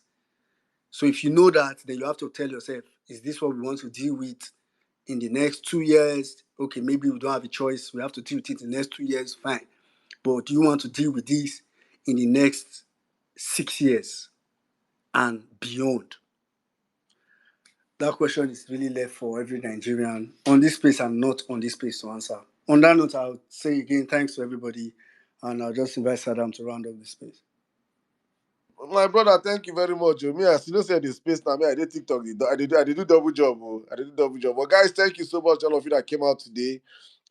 So if you know that, then you have to tell yourself, is this what we want to deal with in the next 2 years? Okay, maybe we don't have a choice. We have to deal with it in the next 2 years, fine. But do you want to deal with this in the next 6 years and beyond? That question is really left for every Nigerian on this space and not on this space to answer. On that note, I'll say again, thanks to everybody, and I'll just invite Saddam to round up this space. My brother, thank you very much. Me, as you know, said the space now. Me, I did TikTok. I did do double job. I did do double job. But guys, thank you so much, all of you that came out today.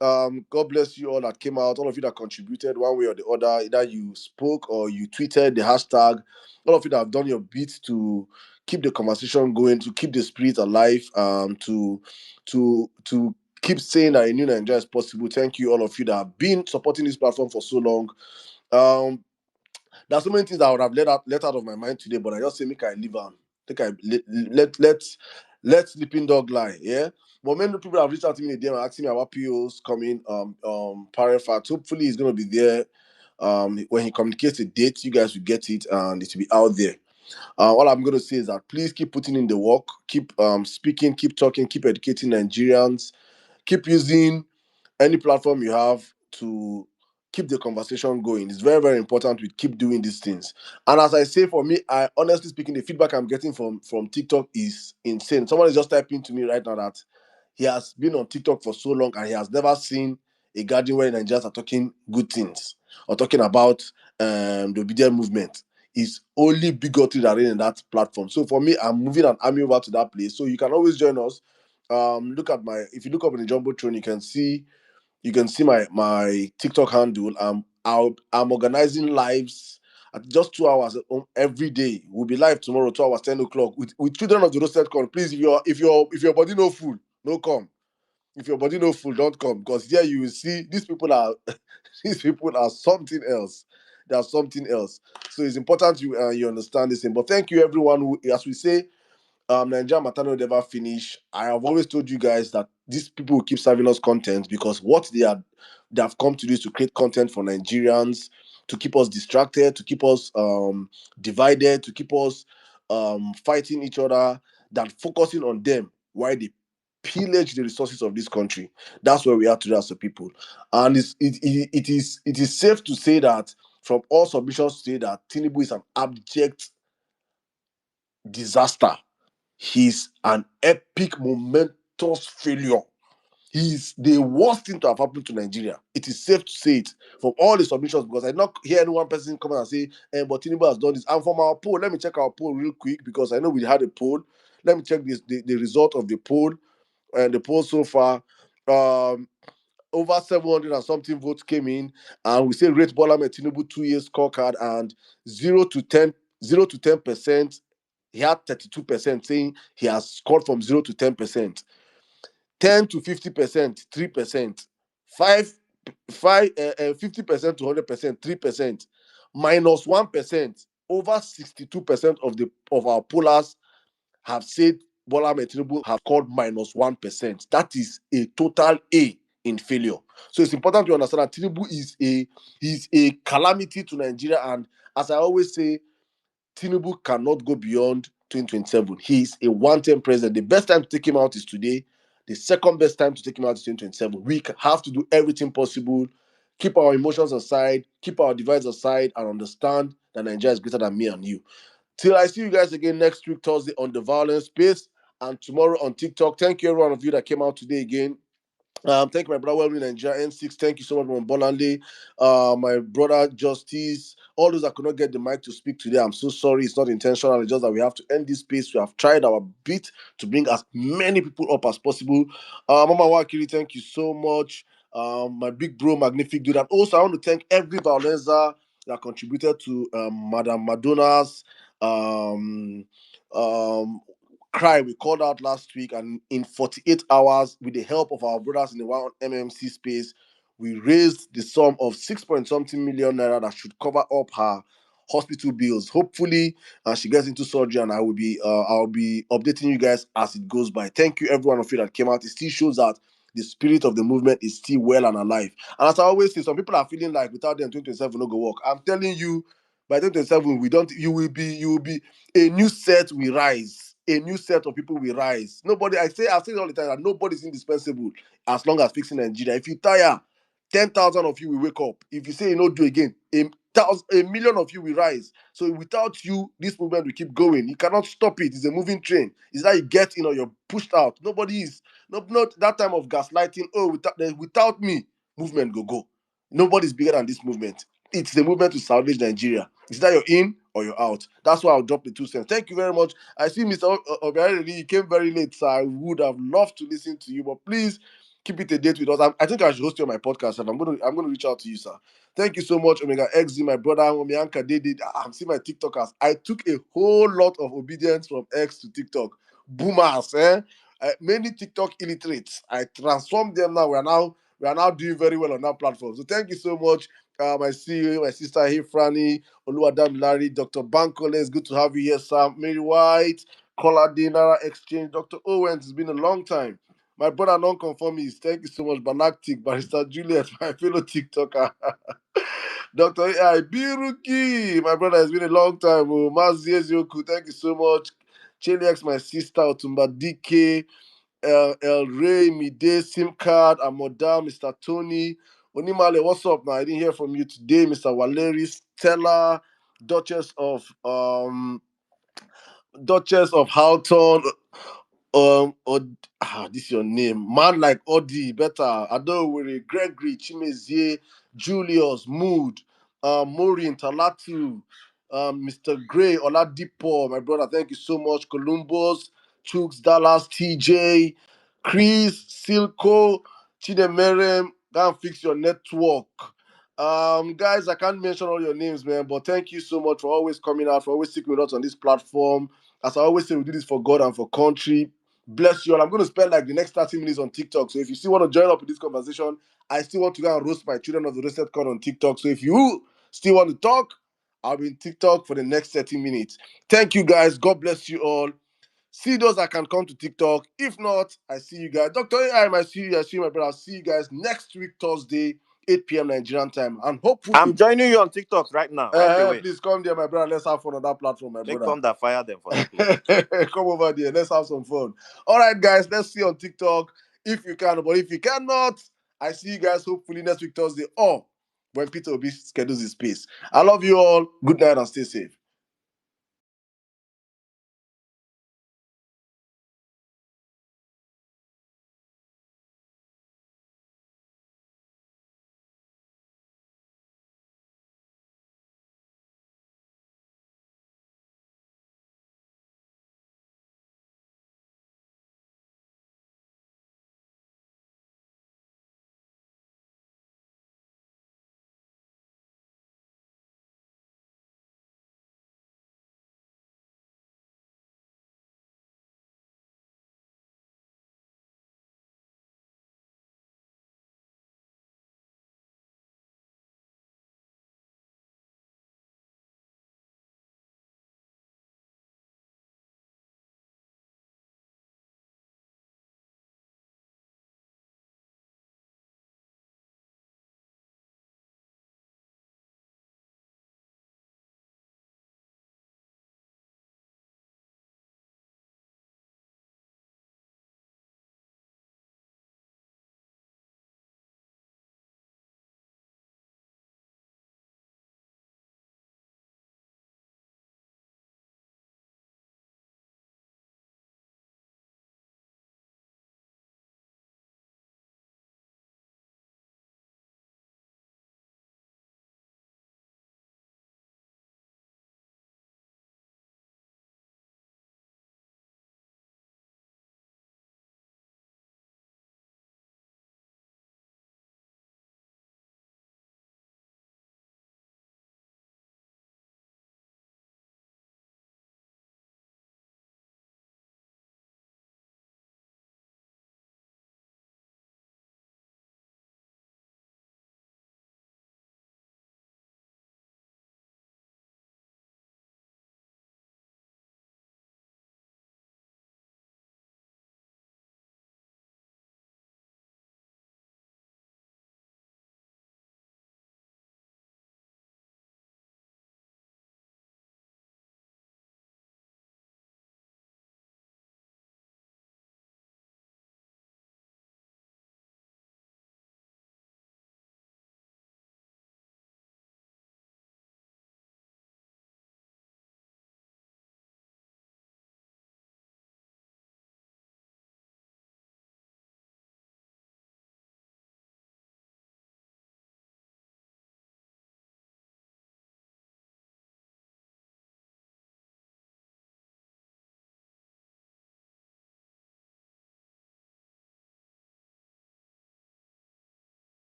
God bless you all that came out. All of you that contributed one way or the other. Either you spoke or you tweeted the hashtag. All of you that have done your bit to keep the conversation going, to keep the spirit alive. To keep saying that a new Nigeria is possible. Thank you, all of you that have been supporting this platform for so long. There's so many things that I would have let out of my mind today, but I just say make I leave on. Think I let Let sleeping dog lie. Yeah. But many people have reached out to me in the DM and asking me about POs coming. Parafat. Hopefully, he's gonna be there. When he communicates a date, you guys will get it and it will be out there. All I'm gonna say is that please keep putting in the work, keep speaking, keep talking, keep educating Nigerians, keep using any platform you have to keep the conversation going. It's very, very important we keep doing these things. And as I say, for me, I honestly speaking, the feedback I'm getting from TikTok is insane. Someone is just typing to me right now that he has been on TikTok for so long and he has never seen a garden where Nigerians are talking good things or talking about the obedient movement. It's only bigotry that are in that platform. So for me, I'm moving an army over to that place. So you can always join us. Look at if you look up in the Jumbotron, you can see my TikTok handle. I'm organizing lives at just 2 hours every day. We'll be live tomorrow, 2 hours, 10 o'clock with children of the roasted corn. Please, if your body no full, no come. If your body no full, don't come because here you will see these people are these people are something else. They are something else. So it's important you understand this thing. But thank you everyone who, as we say, Nigeria Matano never finish. I have always told you guys that these people will keep serving us content because what they have come to do is to create content for Nigerians, to keep us distracted, to keep us divided, to keep us fighting each other, than focusing on them while they pillage the resources of this country. That's where we are today as a people. And it is safe to say that from all submissions say that Tinubu is an abject disaster. He's an epic, momentous failure. He's the worst thing to have happened to Nigeria. It is safe to say it from all the submissions because I did not hear any one person come and say, but Tinubu has done this. And from our poll, let me check our poll real quick because I know we had a poll. Let me check the result of the poll. And the poll so far, over 700 and something votes came in, and we say rate Bola Ahmed Tinubu 2 years scorecard, and 0 to 10%. He had 32% saying he has scored from 0 to 10%. 10 to 50%, 3%. 50% to 100%, 3%. -1%. Over 62% of our pollers have said Bola Ahmed Tinubu have scored -1%. That is a total A in failure. So it's important to understand that Tinubu is a calamity to Nigeria, and as I always say, Tinubu cannot go beyond 2027. He is a one-term president. The best time to take him out is today. The second best time to take him out is 2027. We have to do everything possible, keep our emotions aside, keep our divides aside, and understand that Nigeria is greater than me and you. Till I see you guys again next week, Thursday, on the Vawulence space, and tomorrow on TikTok. Thank you, every one of you that came out today again. Thank you, my brother, well, Nigeria N6. Thank you so much, Mom Bolanle. My brother Justice. All those that could not get the mic to speak today, I'm so sorry. It's not intentional. It's just that we have to end this space. We have tried our bit to bring as many people up as possible. Mama Wakiri, thank you so much. My big bro, Magnific Dude. And also, I want to thank every Violenza that contributed to Madame Madonna's um, um, cry we called out last week, and in 48 hours, with the help of our brothers in the one MMC space, we raised the sum of 6 point something million naira that should cover up her hospital bills. Hopefully, she gets into surgery, and I'll be updating you guys as it goes by. Thank you, every one of you that came out. It still shows that the spirit of the movement is still well and alive. And as I always say, some people are feeling like without them 2027 no go work. I'm telling you, by 2027 we don't. You will be a new set will rise. A new set of people will rise. I say it all the time that nobody's indispensable as long as fixing Nigeria. If you tire, 10,000 of you will wake up. If you say you no do again, a million of you will rise. So without you, this movement will keep going. You cannot stop it. It's a moving train. It's that you get in or you're pushed out. Nobody is not that time of gaslighting. Oh, without me, movement go. Nobody's bigger than this movement. It's the movement to salvage Nigeria. It's that you're in or you're out. That's why I'll drop the 2 cents. Thank you very much. I see Mr. Obiari, you came very late, so I would have loved to listen to you, but please keep it a date with us. I think I should host you on my podcast, and I'm gonna reach out to you, sir. Thank you so much, Omega XZ, my brother, Omianka Dede. I'm seeing my TikTokers. I took a whole lot of obedience from X to TikTok. Boomers, eh? Many TikTok illiterates. I transformed them now. We are now doing very well on that platform. So thank you so much. I see you, my sister here, Franny, Oluwadam Larry, Dr. Bankole. It's good to have you here, Sam. Mary White, Scholar Dinara Exchange. Dr. Owens, it's been a long time. My brother non-conformist, thank you so much. Banactic, Barrister Juliet, my fellow TikToker. Dr. AI Biruki, my brother, it's been a long time. Oh, Mazi Ezioku, thank you so much. Chelix, my sister, Otumba DK, El Rey, Mide, SIM card, Amoda, Mr. Tony. Onimale, what's up now? I didn't hear from you today, Mr. Valeri, Stella, Duchess of Houghton, this is your name. Man like Odi, better. Adowere, Gregory, Chimezie, Julius, Mood, Maureen, Talatu, Mr. Gray, Oladipo, my brother, thank you so much. Columbus, Chooks, Dallas, TJ, Chris, Silko, Chidemerem, go and fix your network. Guys, I can't mention all your names, man, but thank you so much for always coming out, for always sticking with us on this platform. As I always say, we do this for God and for country. Bless you all. I'm going to spend like the next 30 minutes on TikTok. So if you still want to join up with this conversation, I still want to go and roast my children of the roasted corn on TikTok. So if you still want to talk, I'll be in TikTok for the next 30 minutes. Thank you guys. God bless you all. See those that can come to TikTok. If not, I see you guys. Dr. AI, I see you. I see you, my brother. I'll see you guys next week, Thursday, 8 p.m. Nigerian time. And I'm hopefully, joining you on TikTok right now, right away. please come there, my brother. Let's have fun on that platform, my Make brother. thunder fire them for that place. Come over there. Let's have some fun. All right, guys. Let's see on TikTok if you can. But if you cannot, I see you guys hopefully next week, Thursday, or when Peter Obi schedules his space. I love you all. Good night and stay safe.